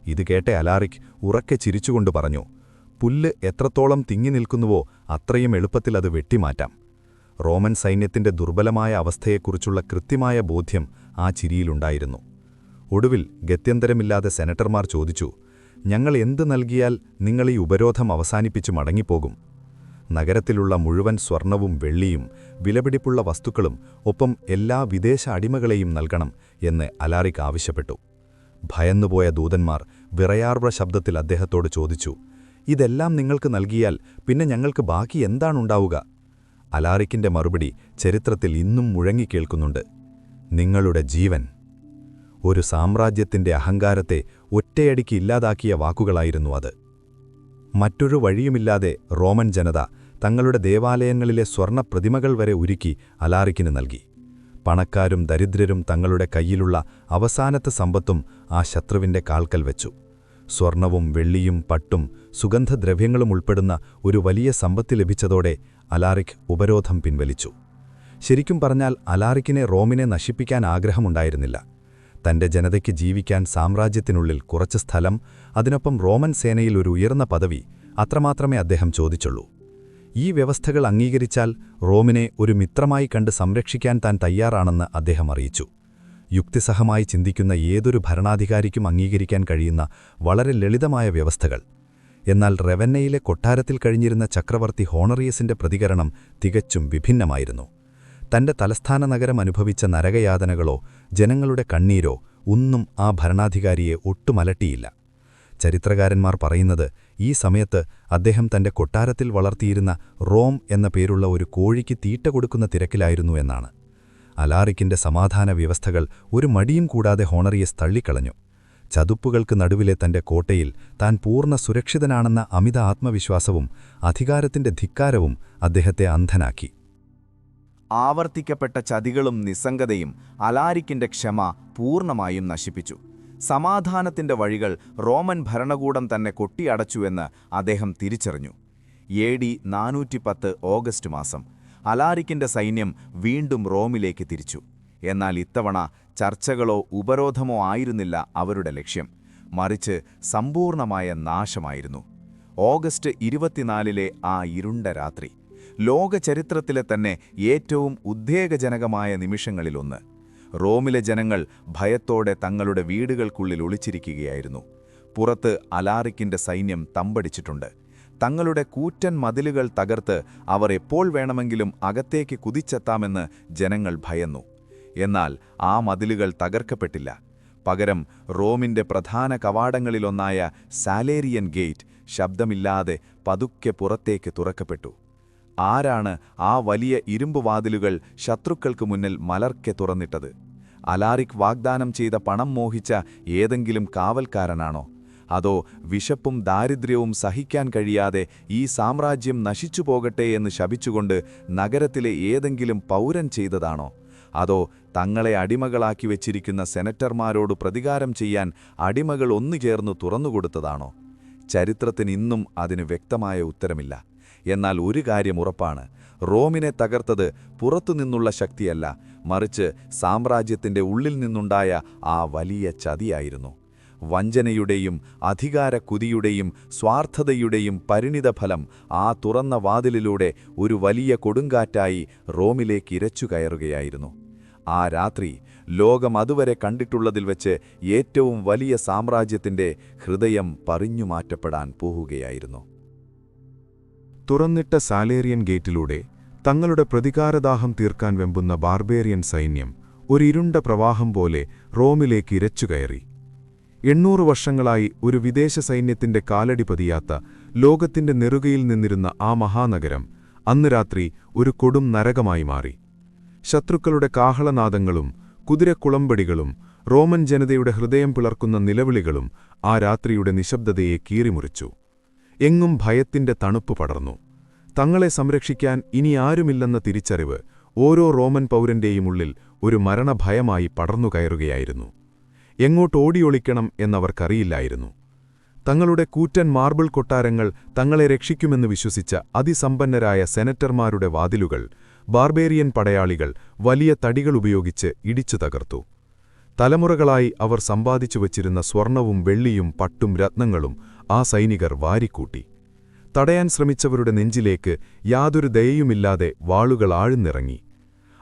ഇത് കേട്ട അലാറിക് ഉറക്കെ ചിരിച്ചുകൊണ്ട് പറഞ്ഞു, പുല്ല് എത്രത്തോളം തിങ്ങി നിൽക്കുന്നുവോ അത്രയും എളുപ്പത്തിൽ അത് വെട്ടിമാറ്റാം. റോമൻ സൈന്യത്തിന്റെ ദുർബലമായ അവസ്ഥയെക്കുറിച്ചുള്ള കൃത്യമായ ബോധ്യം ആ ചിരിയിലുണ്ടായിരുന്നു. ഒടുവിൽ ഗത്യന്തരമില്ലാതെ സെനറ്റർമാർ ചോദിച്ചു, ഞങ്ങൾ എന്ത് നൽകിയാൽ നിങ്ങൾ ഈ ഉപരോധം അവസാനിപ്പിച്ചു മടങ്ങിപ്പോകും? നഗരത്തിലുള്ള മുഴുവൻ സ്വർണവും വെള്ളിയും വിലപിടിപ്പുള്ള വസ്തുക്കളും ഒപ്പം എല്ലാ വിദേശ അടിമകളെയും നൽകണം എന്ന് അലാറിക് ആവശ്യപ്പെട്ടു. ഭയന്നുപോയ ദൂതന്മാർ വിറയാർവ ശബ്ദത്തിൽ അദ്ദേഹത്തോട് ചോദിച്ചു, ഇതെല്ലാം നിങ്ങൾക്ക് നൽകിയാൽ പിന്നെ ഞങ്ങൾക്ക് ബാക്കി എന്താണുണ്ടാവുക? അലാറിക്കിന്റെ മറുപടി ചരിത്രത്തിൽ ഇന്നും മുഴങ്ങിക്കേൾക്കുന്നുണ്ട്, നിങ്ങളുടെ ജീവൻ. ഒരു സാമ്രാജ്യത്തിന്റെ അഹങ്കാരത്തെ ഒറ്റയടിക്ക് ഇല്ലാതാക്കിയ വാക്കുകളായിരുന്നു അത്. മറ്റൊരു വഴിയുമില്ലാതെ റോമൻ ജനത തങ്ങളുടെ ദേവാലയങ്ങളിലെ സ്വർണ്ണ പ്രതിമകൾ വരെ ഉരുക്കി അലാറിക്കിന് നൽകി. പണക്കാരും ദരിദ്രരും തങ്ങളുടെ കയ്യിലുള്ള അവസാനത്തെ സമ്പത്തും ആ ശത്രുവിന്റെ കാൽക്കൽ വെച്ചു. സ്വർണവും വെള്ളിയും പട്ടും സുഗന്ധദ്രവ്യങ്ങളും ഉൾപ്പെടുന്ന ഒരു വലിയ സമ്പത്ത് ലഭിച്ചതോടെ അലാറിക് ഉപരോധം പിൻവലിച്ചു. ശരിക്കും പറഞ്ഞാൽ അലാറിക്കിനെ റോമിനെ നശിപ്പിക്കാൻ ആഗ്രഹമുണ്ടായിരുന്നില്ല. തന്റെ ജനതയ്ക്ക് ജീവിക്കാൻ സാമ്രാജ്യത്തിനുള്ളിൽ കുറച്ച് സ്ഥലം, അതിനൊപ്പം റോമൻ സേനയിൽ ഒരു ഉയർന്ന പദവി, അത്രമാത്രമേ അദ്ദേഹം ചോദിച്ചുള്ളൂ. ഈ വ്യവസ്ഥകൾ അംഗീകരിച്ചാൽ റോമിനെ ഒരു മിത്രമായി കണ്ട് സംരക്ഷിക്കാൻ താൻ തയ്യാറാണെന്ന് അദ്ദേഹം അറിയിച്ചു. യുക്തിസഹമായി ചിന്തിക്കുന്ന ഏതൊരു ഭരണാധികാരിക്കും അംഗീകരിക്കാൻ കഴിയുന്ന വളരെ ലളിതമായ വ്യവസ്ഥകൾ. എന്നാൽ റെവന്നയിലെ കൊട്ടാരത്തിൽ കഴിഞ്ഞിരുന്ന ചക്രവർത്തി ഹോണറിയസിന്റെ പ്രതികരണം തികച്ചും വിഭിന്നമായിരുന്നു. തന്റെ തലസ്ഥാന നഗരം അനുഭവിച്ച നരകയാതനകളോ ജനങ്ങളുടെ കണ്ണീരോ ഒന്നും ആ ഭരണാധികാരിയെ ഒട്ടുമലട്ടിയില്ല. ചരിത്രകാരന്മാർ പറയുന്നത് ഈ സമയത്ത് അദ്ദേഹം തന്റെ കൊട്ടാരത്തിൽ വളർത്തിയിരുന്ന റോം എന്ന പേരുള്ള ഒരു കോഴിക്ക് തീറ്റ കൊടുക്കുന്ന തിരക്കിലായിരുന്നു എന്നാണ്. അലാറിക്കിന്റെ സമാധാന വ്യവസ്ഥകൾ ഒരു മടിയും കൂടാതെ ഹോണറിയസ് തള്ളിക്കളഞ്ഞു. ചതുപ്പുകൾക്ക് നടുവിലെ തന്റെ കോട്ടയിൽ താൻ പൂർണ്ണ സുരക്ഷിതനാണെന്ന അമിത ആത്മവിശ്വാസവും അധികാരത്തിന്റെ ധിക്കാരവും അദ്ദേഹത്തെ അന്ധനാക്കി. ആവർത്തിക്കപ്പെട്ട ചതികളും നിസ്സംഗതയും അലാരിക്കിന്റെ ക്ഷമ പൂർണ്ണമായും നശിപ്പിച്ചു. സമാധാനത്തിന്റെ വഴികൾ റോമൻ ഭരണകൂടം തന്നെ കൊട്ടിയടച്ചുവെന്ന് അദ്ദേഹം തിരിച്ചറിഞ്ഞു. AD 410 ഓഗസ്റ്റ് മാസം അലാരിക്കിന്റെ സൈന്യം വീണ്ടും റോമിലേക്ക് തിരിച്ചു. എന്നാൽ ഇത്തവണ ചർച്ചകളോ ഉപരോധമോ ആയിരുന്നില്ല അവരുടെ ലക്ഷ്യം, മറിച്ച് സമ്പൂർണമായ നാശമായിരുന്നു. ഓഗസ്റ്റ് 24 ആ ഇരുണ്ട രാത്രി ലോക ചരിത്രത്തിലെ തന്നെ ഏറ്റവും ഉദ്വേഗജനകമായ നിമിഷങ്ങളിലൊന്ന്. റോമിലെ ജനങ്ങൾ ഭയത്തോടെ തങ്ങളുടെ വീടുകൾക്കുള്ളിൽ ഒളിച്ചിരിക്കുകയായിരുന്നു. പുറത്ത് അലാറിക്കിന്റെ സൈന്യം തമ്പടിച്ചിട്ടുണ്ട്. തങ്ങളുടെ കൂറ്റൻ മതിലുകൾ തകർത്ത് അവർ എപ്പോൾ വേണമെങ്കിലും അകത്തേക്ക് കുതിച്ചെത്താമെന്ന് ജനങ്ങൾ ഭയന്നു. എന്നാൽ ആ മതിലുകൾ തകർക്കപ്പെട്ടില്ല. പകരം റോമിന്റെ പ്രധാന കവാടങ്ങളിലൊന്നായ സാലേരിയൻ ഗേറ്റ് ശബ്ദമില്ലാതെ പതുക്കെ പുറത്തേക്ക് തുറക്കപ്പെട്ടു. ആരാണ് ആ വലിയ ഇരുമ്പുവാതിലുകൾ ശത്രുക്കൾക്ക് മുന്നിൽ മലർക്കെ തുറന്നിട്ടത്? അലാറിക് വാഗ്ദാനം ചെയ്ത പണം മോഹിച്ച ഏതെങ്കിലും കാവൽക്കാരനാണോ? അതോ വിശപ്പും ദാരിദ്ര്യവും സഹിക്കാൻ കഴിയാതെ ഈ സാമ്രാജ്യം നശിച്ചുപോകട്ടെ എന്ന് ശപിച്ചുകൊണ്ട് നഗരത്തിലെ ഏതെങ്കിലും പൗരൻ ചെയ്തതാണോ? അതോ തങ്ങളെ അടിമകളാക്കി വെച്ചിരിക്കുന്ന സെനറ്റർമാരോട് പ്രതികാരം ചെയ്യാൻ അടിമകൾ ഒന്നുചേർന്നു തുറന്നുകൊടുത്തതാണോ? ചരിത്രത്തിന് ഇന്നും അതിന് വ്യക്തമായ ഉത്തരമില്ല. എന്നാൽ ഒരു കാര്യം ഉറപ്പാണ്, റോമിനെ തകർത്തത് പുറത്തുനിന്നുള്ള ശക്തിയല്ല, മറിച്ച് സാമ്രാജ്യത്തിന്റെ ഉള്ളിൽ നിന്നുണ്ടായ ആ വലിയ ചതിയായിരുന്നു. വഞ്ചനയുടെയും അധികാരക്കുതിയുടെയും സ്വാർത്ഥതയുടെയും പരിണിതഫലം ആ തുറന്ന വാതിലിലൂടെ ഒരു വലിയ കൊടുങ്കാറ്റായി റോമിലേക്ക് ഇരച്ചുകയറുകയായിരുന്നു. ആ രാത്രി ലോകം അതുവരെ കണ്ടിട്ടുള്ളതിൽ വെച്ച് ഏറ്റവും വലിയ സാമ്രാജ്യത്തിന്റെ ഹൃദയം പറിഞ്ഞുമാറ്റപ്പെടാൻ പോവുകയായിരുന്നു. തുറന്നിട്ട സാലേറിയൻ ഗേറ്റിലൂടെ തങ്ങളുടെ പ്രതികാരദാഹം തീർക്കാൻ വെമ്പുന്ന ബാർബേറിയൻ സൈന്യം ഒരു ഇരുണ്ട പ്രവാഹം പോലെ റോമിലേക്ക് ഇരച്ചുകയറി. 800 വർഷങ്ങളായി ഒരു വിദേശ സൈന്യത്തിന്റെ കാലടി പതിയാത്ത ലോകത്തിന്റെ നെറുകയിൽ നിന്നിരുന്ന ആ മഹാനഗരം അന്ന് രാത്രി ഒരു കൊടും നരകമായി മാറി. ശത്രുക്കളുടെ കാഹളനാദങ്ങളും കുതിരക്കുളമ്പടികളും റോമൻ ജനതയുടെ ഹൃദയം പിളർക്കുന്ന നിലവിളികളും ആ രാത്രിയുടെ നിശബ്ദതയെ കീറിമുറിച്ചു. എങ്ങും ഭയത്തിന്റെ തണുപ്പ് പടർന്നു. തങ്ങളെ സംരക്ഷിക്കാൻ ഇനി ആരുമില്ലെന്ന തിരിച്ചറിവ് ഓരോ റോമൻ പൗരന്റെയും ഉള്ളിൽ ഒരു മരണഭയമായി പടർന്നുകയറുകയായിരുന്നു. എങ്ങോട്ടോടിയൊളിക്കണം എന്നവർക്കറിയില്ലായിരുന്നു. തങ്ങളുടെ കൂറ്റൻ മാർബിൾ കൊട്ടാരങ്ങൾ തങ്ങളെ രക്ഷിക്കുമെന്ന് വിശ്വസിച്ച അതിസമ്പന്നരായ സെനറ്റർമാരുടെ വാതിലുകൾ ബാർബേറിയൻ പടയാളികൾ വലിയ തടികളുപയോഗിച്ച് ഇടിച്ചു തകർത്തു. തലമുറകളായി അവർ സമ്പാദിച്ചു വച്ചിരുന്ന സ്വർണവും വെള്ളിയും പട്ടും രത്നങ്ങളും ആ സൈനികർ വാരിക്കൂട്ടി. തടയാൻ ശ്രമിച്ചവരുടെ നെഞ്ചിലേക്ക് യാതൊരു ദയയുമില്ലാതെ വാളുകൾ ആഴ്ന്നിറങ്ങി.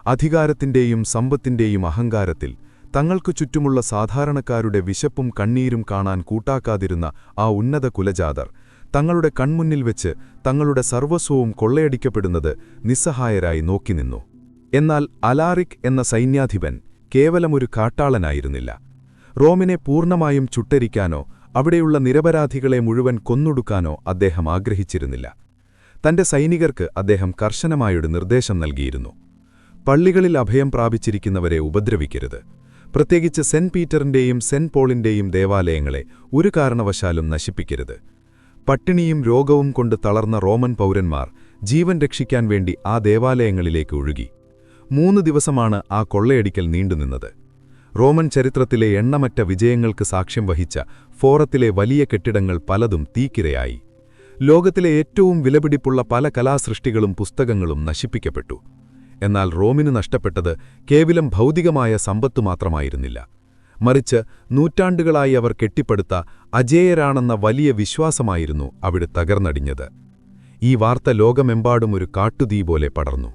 അധികാരത്തിന്റെയും സമ്പത്തിന്റെയും അഹങ്കാരത്തിൽ തങ്ങൾക്കു ചുറ്റുമുള്ള സാധാരണക്കാരുടെ വിശപ്പും കണ്ണീരും കാണാൻ കൂട്ടാക്കാതിരുന്ന ആ ഉന്നത കുലജാതർ തങ്ങളുടെ കൺമുന്നിൽ വെച്ച് തങ്ങളുടെ സർവസ്വവും കൊള്ളയടിക്കപ്പെടുന്നത് നിസ്സഹായരായി നോക്കിനിന്നു. എന്നാൽ അലാറിക് എന്ന സൈന്യാധിപൻ കേവലമൊരു കാട്ടാളനായിരുന്നില്ല. റോമിനെ പൂർണ്ണമായും ചുട്ടരിക്കാനോ അവിടെയുള്ള നിരപരാധികളെ മുഴുവൻ കൊന്നൊടുക്കാനോ അദ്ദേഹം ആഗ്രഹിച്ചിരുന്നില്ല. തന്റെ സൈനികർക്ക് അദ്ദേഹം കർശനമായൊരു നിർദ്ദേശം നൽകിയിരുന്നു. പള്ളികളിൽ അഭയം പ്രാപിച്ചിരിക്കുന്നവരെ ഉപദ്രവിക്കരുത്. പ്രത്യേകിച്ച് സെന്റ് പീറ്ററിന്റെയും സെന്റ് പോളിന്റെയും ദേവാലയങ്ങളെ ഒരു കാരണവശാലും നശിപ്പിക്കരുത്. പട്ടിണിയും രോഗവും കൊണ്ട് തളർന്ന റോമൻ പൗരന്മാർ ജീവൻ രക്ഷിക്കാൻ വേണ്ടി ആ ദേവാലയങ്ങളിലേക്ക് ഒഴുകി. 3 ദിവസമാണ് ആ കൊള്ളയടിക്കൽ നീണ്ടുനിന്നത്. റോമൻ ചരിത്രത്തിലെ എണ്ണമറ്റ വിജയങ്ങൾക്ക് സാക്ഷ്യം വഹിച്ച ഫോറത്തിലെ വലിയ കെട്ടിടങ്ങൾ പലതും തീക്കിരയായി. ലോകത്തിലെ ഏറ്റവും വിലപിടിപ്പുള്ള പല കലാസൃഷ്ടികളും പുസ്തകങ്ങളും നശിപ്പിക്കപ്പെട്ടു. എന്നാൽ റോമിന് നഷ്ടപ്പെട്ടത് കേവലം ഭൗതികമായ സമ്പത്തു മാത്രമായിരുന്നില്ല. മറിച്ച് നൂറ്റാണ്ടുകളായി അവർ കെട്ടിപ്പടുത്ത അജേയരാണെന്ന വലിയ വിശ്വാസമായിരുന്നു അവിടെ തകർന്നടിഞ്ഞത്. ഈ വാർത്ത ലോകമെമ്പാടും ഒരു കാട്ടുതീ പോലെ പടർന്നു.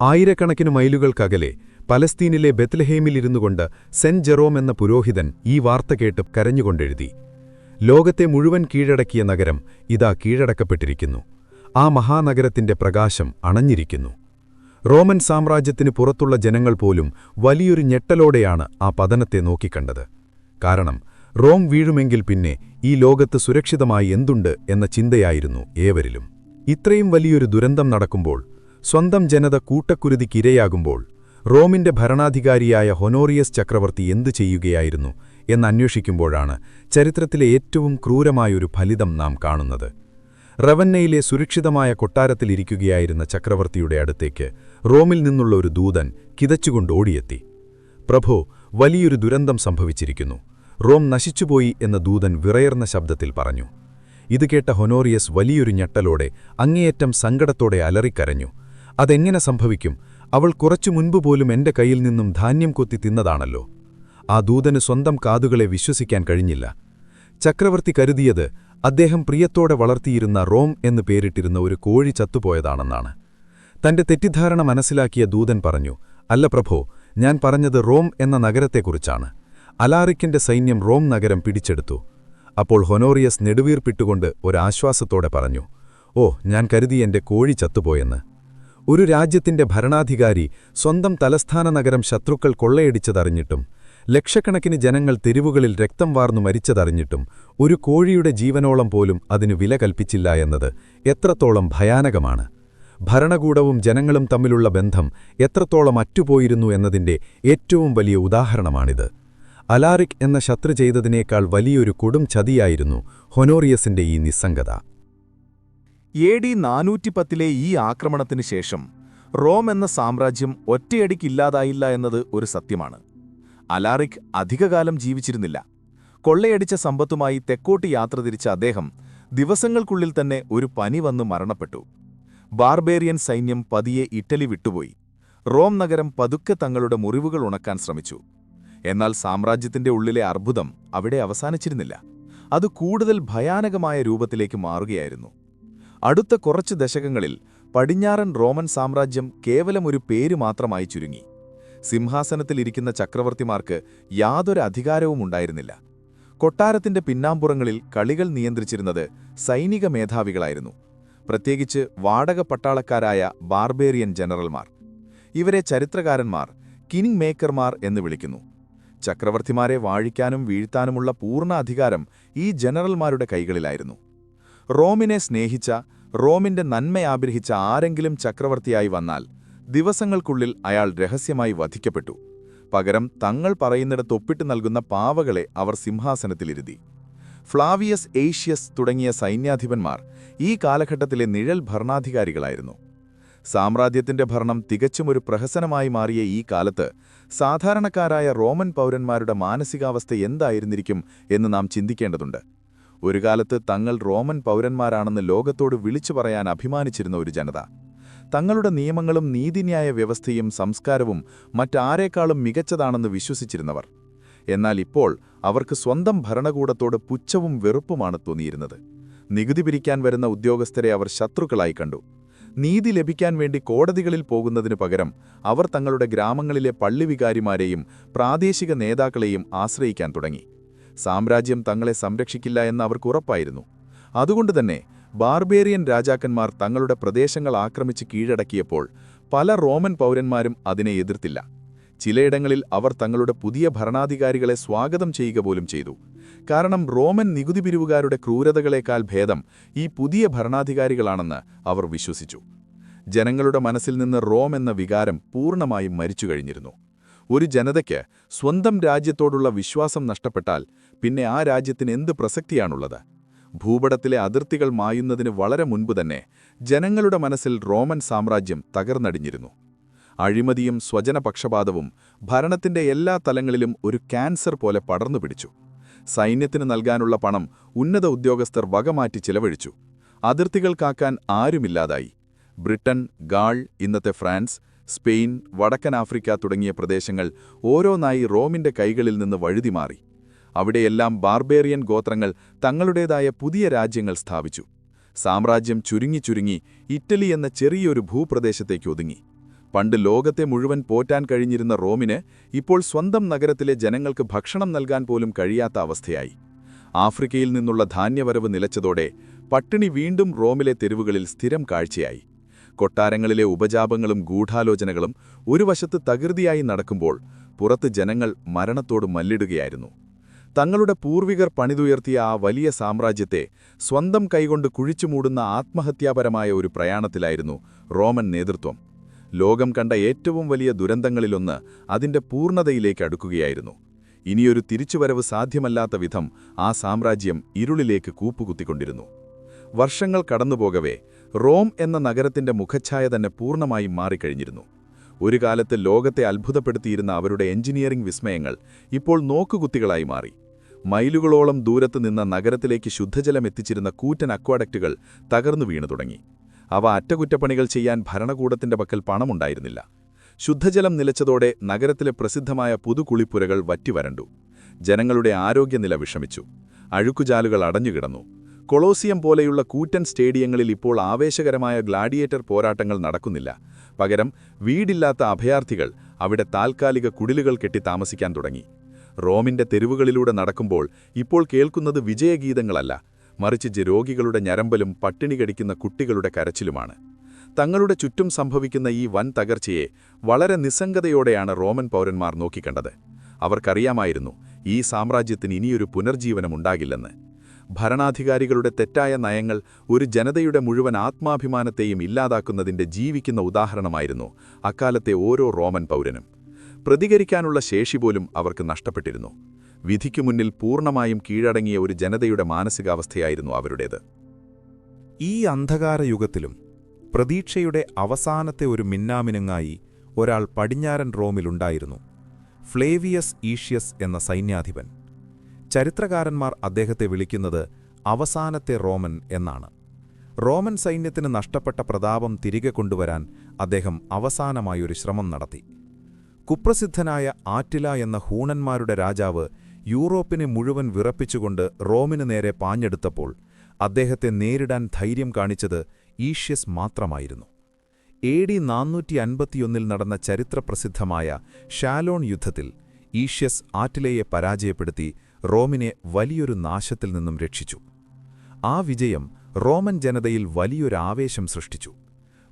ആയിരക്കണക്കിന് മൈലുകൾക്കകലെ പലസ്തീനിലെ ബെത്ലഹേമിലിരുന്നുകൊണ്ട് സെന്റ് ജെറോം എന്ന പുരോഹിതൻ ഈ വാർത്ത കേട്ട് കരഞ്ഞുകൊണ്ടെഴുതി, ലോകത്തെ മുഴുവൻ കീഴടക്കിയ നഗരം ഇതാ കീഴടക്കപ്പെട്ടിരിക്കുന്നു. ആ മഹാനഗരത്തിന്റെ പ്രകാശം അണഞ്ഞിരിക്കുന്നു. റോമൻ സാമ്രാജ്യത്തിന് പുറത്തുള്ള ജനങ്ങൾ പോലും വലിയൊരു ഞെട്ടലോടെയാണ് ആ പതനത്തെ നോക്കിക്കണ്ടത്. കാരണം റോം വീഴുമെങ്കിൽ പിന്നെ ഈ ലോകത്ത് സുരക്ഷിതമായി എന്തുണ്ട് എന്ന ചിന്തയായിരുന്നു ഏവരിലും. ഇത്രയും വലിയൊരു ദുരന്തം നടക്കുമ്പോൾ, സ്വന്തം ജനത കൂട്ടക്കുരുതിക്കിരയാകുമ്പോൾ റോമിന്റെ ഭരണാധികാരിയായ ഹൊനോറിയസ് ചക്രവർത്തി എന്തു ചെയ്യുകയായിരുന്നു എന്നന്വേഷിക്കുമ്പോഴാണ് ചരിത്രത്തിലെ ഏറ്റവും ക്രൂരമായൊരു ഫലിതം നാം കാണുന്നത്. റവന്നയിലെ സുരക്ഷിതമായ കൊട്ടാരത്തിലിരിക്കുകയായിരുന്ന ചക്രവർത്തിയുടെ അടുത്തേക്ക് റോമിൽ നിന്നുള്ള ഒരു ദൂതൻ കിതച്ചുകൊണ്ട് ഓടിയെത്തി. പ്രഭോ, വലിയൊരു ദുരന്തം സംഭവിച്ചിരിക്കുന്നു. റോം നശിച്ചുപോയി എന്ന ദൂതൻ വിറയർന്ന ശബ്ദത്തിൽ പറഞ്ഞു. ഇത് കേട്ട ഹൊനോറിയസ് വലിയൊരു ഞെട്ടലോടെ അങ്ങേയറ്റം സങ്കടത്തോടെ അലറിക്കരഞ്ഞു. അതെങ്ങനെ സംഭവിക്കും? അവൾ കുറച്ചു മുൻപ് പോലും എന്റെ കയ്യിൽ നിന്നും ധാന്യം കൊത്തി തിന്നതാണല്ലോ. ആ ദൂതന് സ്വന്തം കാതുകളെ വിശ്വസിക്കാൻ കഴിഞ്ഞില്ല. ചക്രവർത്തി കരുതിയത് അദ്ദേഹം പ്രിയത്തോടെ വളർത്തിയിരുന്ന റോം എന്ന് പേരിട്ടിരുന്ന ഒരു കോഴി ചത്തുപോയതാണെന്നാണ്. തന്റെ തെറ്റിദ്ധാരണ മനസ്സിലാക്കിയ ദൂതൻ പറഞ്ഞു, അല്ല പ്രഭോ, ഞാൻ പറഞ്ഞത് റോം എന്ന നഗരത്തെക്കുറിച്ചാണ്. അലാറിക്കിന്റെ സൈന്യം റോം നഗരം പിടിച്ചെടുത്തു. അപ്പോൾ ഹൊനോറിയസ് നെടുവീർപ്പിട്ടുകൊണ്ട് ഒരാശ്വാസത്തോടെ പറഞ്ഞു, ഓ, ഞാൻ കരുതി എന്റെ കോഴി ചത്തുപോയെന്ന്. ഒരു രാജ്യത്തിന്റെ ഭരണാധികാരി സ്വന്തം തലസ്ഥാന നഗരം ശത്രുക്കൾ കൊള്ളയടിച്ചതറിഞ്ഞിട്ടും ലക്ഷക്കണക്കിന് ജനങ്ങൾ തെരുവുകളിൽ രക്തം വാർന്നു മരിച്ചതറിഞ്ഞിട്ടും ഒരു കോഴിയുടെ ജീവനോളം പോലും അതിനു വില കൽപ്പിച്ചില്ല എന്നത് എത്രത്തോളം ഭയാനകമാണ്. ഭരണകൂടവും ജനങ്ങളും തമ്മിലുള്ള ബന്ധം എത്രത്തോളം അറ്റുപോയിരുന്നു എന്നതിന്റെ ഏറ്റവും വലിയ ഉദാഹരണമാണിത്. അലാറിക് എന്ന ശത്രു ചെയ്തതിനേക്കാൾ വലിയൊരു കൊടും ചതിയായിരുന്നു ഹൊനോറിയസിന്റെ ഈ നിസ്സംഗത. AD 410 ഈ ആക്രമണത്തിനു ശേഷം റോം എന്ന സാമ്രാജ്യം ഒറ്റയടിക്കില്ലാതായില്ല എന്നത് ഒരു സത്യമാണ്. അലാറിക് അധികകാലം ജീവിച്ചിരുന്നില്ല. കൊള്ളയടിച്ച സമ്പത്തുമായി തെക്കോട്ട് യാത്ര തിരിച്ച അദ്ദേഹം ദിവസങ്ങൾക്കുള്ളിൽ തന്നെ ഒരു പനി വന്ന് മരണപ്പെട്ടു. ബാർബേറിയൻ സൈന്യം പതിയെ ഇറ്റലി വിട്ടുപോയി. റോം നഗരം പതുക്കെ തങ്ങളുടെ മുറിവുകൾ ഉണക്കാൻ ശ്രമിച്ചു. എന്നാൽ സാമ്രാജ്യത്തിന്റെ ഉള്ളിലെ അർബുദം അവിടെ അവസാനിച്ചിരുന്നില്ല. അത് കൂടുതൽ ഭയാനകമായ രൂപത്തിലേക്ക് മാറുകയായിരുന്നു. അടുത്ത കുറച്ച് ദശകങ്ങളിൽ പടിഞ്ഞാറൻ റോമൻ സാമ്രാജ്യം കേവലം ഒരു പേര് മാത്രമായി ചുരുങ്ങി. സിംഹാസനത്തിലിരിക്കുന്ന ചക്രവർത്തിമാർക്ക് യാതൊരു അധികാരവും ഉണ്ടായിരുന്നില്ല. കൊട്ടാരത്തിന്റെ പിന്നാമ്പുറങ്ങളിൽ കളികൾ നിയന്ത്രിച്ചിരുന്നത് സൈനിക മേധാവികളായിരുന്നു, പ്രത്യേകിച്ച് വാടക പട്ടാളക്കാരായ ബാർബേറിയൻ ജനറൽമാർ. ഇവരെ ചരിത്രകാരന്മാർ കിങ് മേക്കർമാർ എന്ന് വിളിക്കുന്നു. ചക്രവർത്തിമാരെ വാഴിക്കാനും വീഴ്ത്താനുമുള്ള പൂർണ്ണ അധികാരം ഈ ജനറൽമാരുടെ കൈകളിലായിരുന്നു. റോമിനെ സ്നേഹിച്ച, റോമിന്റെ നന്മയാഗ്രഹിച്ച ആരെങ്കിലും ചക്രവർത്തിയായി വന്നാൽ ദിവസങ്ങൾക്കുള്ളിൽ അയാൾ രഹസ്യമായി വധിക്കപ്പെട്ടു. പകരം തങ്ങൾ പറയുന്നിടത്ത് ഒപ്പിട്ട് നൽകുന്ന പാവകളെ അവർ സിംഹാസനത്തിലിരുത്തി. ഫ്ലാവിയസ് ഏഷ്യസ് തുടങ്ങിയ സൈന്യാധിപന്മാർ ഈ കാലഘട്ടത്തിലെ നിഴൽ ഭരണാധികാരികളായിരുന്നു. സാമ്രാജ്യത്തിന്റെ ഭരണം തികച്ചുമൊരു പ്രഹസനമായി മാറിയ ഈ കാലത്ത് സാധാരണക്കാരായ റോമൻ പൗരന്മാരുടെ മാനസികാവസ്ഥ എന്തായിരുന്നിരിക്കും എന്ന് നാം ചിന്തിക്കേണ്ടതുണ്ട്. ഒരു കാലത്ത് തങ്ങൾ റോമൻ പൗരന്മാരാണെന്ന് ലോകത്തോട് വിളിച്ചു പറയാൻ അഭിമാനിച്ചിരുന്ന ഒരു ജനത, തങ്ങളുടെ നിയമങ്ങളും നീതിന്യായ വ്യവസ്ഥയും സംസ്കാരവും മറ്റാരേക്കാളും മികച്ചതാണെന്ന് വിശ്വസിച്ചിരുന്നവർ. എന്നാൽ ഇപ്പോൾ അവർക്ക് സ്വന്തം ഭരണകൂടത്തോട് പുച്ഛവും വെറുപ്പുമാണ് തോന്നിയിരുന്നത്. നികുതി പിരിക്കാൻ വരുന്ന ഉദ്യോഗസ്ഥരെ അവർ ശത്രുക്കളായി കണ്ടു. നീതി ലഭിക്കാൻ വേണ്ടി കോടതികളിൽ പോകുന്നതിനു പകരം അവർ തങ്ങളുടെ ഗ്രാമങ്ങളിലെ പള്ളിവികാരിമാരെയും പ്രാദേശിക നേതാക്കളെയും ആശ്രയിക്കാൻ തുടങ്ങി. സാമ്രാജ്യം തങ്ങളെ സംരക്ഷിക്കില്ല എന്ന് അവർക്ക് ഉറപ്പായിരുന്നു. അതുകൊണ്ടുതന്നെ ബാർബേറിയൻ രാജാക്കന്മാർ തങ്ങളുടെ പ്രദേശങ്ങൾ ആക്രമിച്ച് കീഴടക്കിയപ്പോൾ പല റോമൻ പൗരന്മാരും അതിനെ എതിർത്തില്ല. ചിലയിടങ്ങളിൽ അവർ തങ്ങളുടെ പുതിയ ഭരണാധികാരികളെ സ്വാഗതം ചെയ്യുക പോലും ചെയ്തു. കാരണം റോമൻ നികുതി പിരിവുകാരുടെ ക്രൂരതകളേക്കാൾ ഭേദം ഈ പുതിയ ഭരണാധികാരികളാണെന്ന് അവർ വിശ്വസിച്ചു. ജനങ്ങളുടെ മനസ്സിൽ നിന്ന് റോം എന്ന വികാരം പൂർണ്ണമായും മരിച്ചു കഴിഞ്ഞിരുന്നു. ഒരു ജനതയ്ക്ക് സ്വന്തം രാജ്യത്തോടുള്ള വിശ്വാസം നഷ്ടപ്പെട്ടാൽ പിന്നെ ആ രാജ്യത്തിന് എന്ത് പ്രസക്തിയാണുള്ളത്? ഭൂപടത്തിലെ അതിർത്തികൾ മായുന്നതിന് വളരെ മുൻപ് തന്നെ ജനങ്ങളുടെ മനസ്സിൽ റോമൻ സാമ്രാജ്യം തകർന്നടിഞ്ഞിരുന്നു. അഴിമതിയും സ്വജനപക്ഷപാതവും ഭരണത്തിന്റെ എല്ലാ തലങ്ങളിലും ഒരു ക്യാൻസർ പോലെ പടർന്നുപിടിച്ചു. സൈന്യത്തിന് നൽകാനുള്ള പണം ഉന്നത ഉദ്യോഗസ്ഥർ വകമാറ്റി ചിലവഴിച്ചു. അതിർത്തികൾ കാക്കാൻ ആരുമില്ലാതായി. ബ്രിട്ടൻ, ഗാൾ, ഇന്നത്തെ ഫ്രാൻസ്, സ്പെയിൻ, വടക്കൻ ആഫ്രിക്ക തുടങ്ങിയ പ്രദേശങ്ങൾ ഓരോന്നായി റോമിന്റെ കൈകളിൽ നിന്ന് വഴുതിമാറി. അവിടെയെല്ലാം ബാർബേറിയൻ ഗോത്രങ്ങൾ തങ്ങളുടേതായ പുതിയ രാജ്യങ്ങൾ സ്ഥാപിച്ചു. സാമ്രാജ്യം ചുരുങ്ങി ഇറ്റലി എന്ന ചെറിയൊരു ഭൂപ്രദേശത്തേക്ക് ഒതുങ്ങി. പണ്ട് ലോകത്തെ മുഴുവൻ പോറ്റാൻ കഴിഞ്ഞിരുന്ന റോമിന് ഇപ്പോൾ സ്വന്തം നഗരത്തിലെ ജനങ്ങൾക്ക് ഭക്ഷണം നൽകാൻ പോലും കഴിയാത്ത അവസ്ഥയായി. ആഫ്രിക്കയിൽ നിന്നുള്ള ധാന്യവരവ് നിലച്ചതോടെ പട്ടിണി വീണ്ടും റോമിലെ തെരുവുകളിൽ സ്ഥിരം കാഴ്ചയായി. കൊട്ടാരങ്ങളിലെ ഉപജാപങ്ങളും ഗൂഢാലോചനകളും ഒരു വശത്ത് തകൃതിയായി നടക്കുമ്പോൾ പുറത്ത് ജനങ്ങൾ മരണത്തോട് മല്ലിടുകയായിരുന്നു. തങ്ങളുടെ പൂർവികർ പണിതുയർത്തിയ ആ വലിയ സാമ്രാജ്യത്തെ സ്വന്തം കൈകൊണ്ട് കുഴിച്ചുമൂടുന്ന ആത്മഹത്യാപരമായ ഒരു പ്രയാണത്തിലായിരുന്നു റോമൻ നേതൃത്വം. ലോകം കണ്ട ഏറ്റവും വലിയ ദുരന്തങ്ങളിലൊന്ന് അതിന്റെ പൂർണ്ണതയിലേക്ക് അടുക്കുകയായിരുന്നു. ഇനിയൊരു തിരിച്ചുവരവ് സാധ്യമല്ലാത്ത വിധം ആ സാമ്രാജ്യം ഇരുളിലേക്ക് കൂപ്പുകുത്തിക്കൊണ്ടിരുന്നു. വർഷങ്ങൾ കടന്നുപോകവേ റോം എന്ന നഗരത്തിന്റെ മുഖച്ഛായ തന്നെ പൂർണ്ണമായും മാറിക്കഴിഞ്ഞിരുന്നു. ഒരു കാലത്ത് ലോകത്തെ അത്ഭുതപ്പെടുത്തിയിരുന്ന അവരുടെ എഞ്ചിനീയറിംഗ് വിസ്മയങ്ങൾ ഇപ്പോൾ നോക്കുകുത്തികളായി മാറി. മൈലുകളോളം ദൂരത്ത് നിന്ന നഗരത്തിലേക്ക് ശുദ്ധജലം എത്തിച്ചിരുന്ന കൂറ്റൻ അക്വാഡക്റ്റുകൾ തകർന്നു വീണു തുടങ്ങി. അവ അറ്റകുറ്റപ്പണികൾ ചെയ്യാൻ ഭരണകൂടത്തിന്റെ പക്കൽ പണമുണ്ടായിരുന്നില്ല. ശുദ്ധജലം നിലച്ചതോടെ നഗരത്തിലെ പ്രസിദ്ധമായ പുതുകുളിപ്പുരകൾ വറ്റിവരണ്ടു. ജനങ്ങളുടെ ആരോഗ്യനില വിഷമിച്ചു. അഴുക്കുചാലുകൾ അടഞ്ഞുകിടന്നു. കൊളോസിയം പോലെയുള്ള കൂറ്റൻ സ്റ്റേഡിയങ്ങളിൽ ഇപ്പോൾ ആവേശകരമായ ഗ്ലാഡിയേറ്റർ പോരാട്ടങ്ങൾ നടക്കുന്നില്ല. പകരം വീടില്ലാത്ത അഭയാർത്ഥികൾ അവിടെ താൽക്കാലിക കുടിലുകൾ കെട്ടി താമസിക്കാൻ തുടങ്ങി. റോമിന്റെ തെരുവുകളിലൂടെ നടക്കുമ്പോൾ ഇപ്പോൾ കേൾക്കുന്നത് വിജയഗീതങ്ങളല്ല, മറിച്ച് രോഗികളുടെ ഞരമ്പലും പട്ടിണി കടിക്കുന്ന കുട്ടികളുടെ കരച്ചിലുമാണ്. തങ്ങളുടെ ചുറ്റും സംഭവിക്കുന്ന ഈ വൻ തകർച്ചയെ വളരെ നിസ്സംഗതയോടെയാണ് റോമൻ പൗരന്മാർ നോക്കിക്കണ്ടത്. അവർക്കറിയാമായിരുന്നു ഈ സാമ്രാജ്യത്തിന് ഇനിയൊരു പുനർജീവനമുണ്ടാകില്ലെന്ന്. ഭരണാധികാരികളുടെ തെറ്റായ നയങ്ങൾ ഒരു ജനതയുടെ മുഴുവൻ ആത്മാഭിമാനത്തെയും ഇല്ലാതാക്കുന്നതിന്റെ ജീവിക്കുന്ന ഉദാഹരണമായിരുന്നു അക്കാലത്തെ ഓരോ റോമൻ പൗരനും. പ്രതികരിക്കാനുള്ള ശേഷി പോലും അവർക്ക് നഷ്ടപ്പെട്ടിരുന്നു. വിധിക്കു മുന്നിൽ പൂർണ്ണമായും കീഴടങ്ങിയ ഒരു ജനതയുടെ മാനസികാവസ്ഥയായിരുന്നു അവരുടേത്. ഈ അന്ധകാരയുഗത്തിലും പ്രതീക്ഷയുടെ അവസാനത്തെ ഒരു മിന്നാമിനുങ്ങായി ഒരാൾ പടിഞ്ഞാറൻ റോമിലുണ്ടായിരുന്നു. ഫ്ലേവിയസ് ഈഷ്യസ് എന്ന സൈന്യാധിപൻ. ചരിത്രകാരന്മാർ അദ്ദേഹത്തെ വിളിക്കുന്നത് അവസാനത്തെ റോമൻ എന്നാണ്. റോമൻ സൈന്യത്തിന് നഷ്ടപ്പെട്ട പ്രതാപം തിരികെ കൊണ്ടുവരാൻ അദ്ദേഹം അവസാനമായൊരു ശ്രമം നടത്തി. കുപ്രസിദ്ധനായ ആറ്റില എന്ന ഹൂണന്മാരുടെ രാജാവ് യൂറോപ്പിനെ മുഴുവൻ വിറപ്പിച്ചുകൊണ്ട് റോമിനു നേരെ പാഞ്ഞെടുത്തപ്പോൾ അദ്ദേഹത്തെ നേരിടാൻ ധൈര്യം കാണിച്ചത് ഈഷ്യസ് മാത്രമായിരുന്നു. AD 451 നടന്ന ചരിത്രപ്രസിദ്ധമായ ഷാലോൺ യുദ്ധത്തിൽ ഈഷ്യസ് ആറ്റിലയെ പരാജയപ്പെടുത്തി റോമിനെ വലിയൊരു നാശത്തിൽ നിന്നും രക്ഷിച്ചു. ആ വിജയം റോമൻ ജനതയിൽ വലിയൊരു ആവേശം സൃഷ്ടിച്ചു.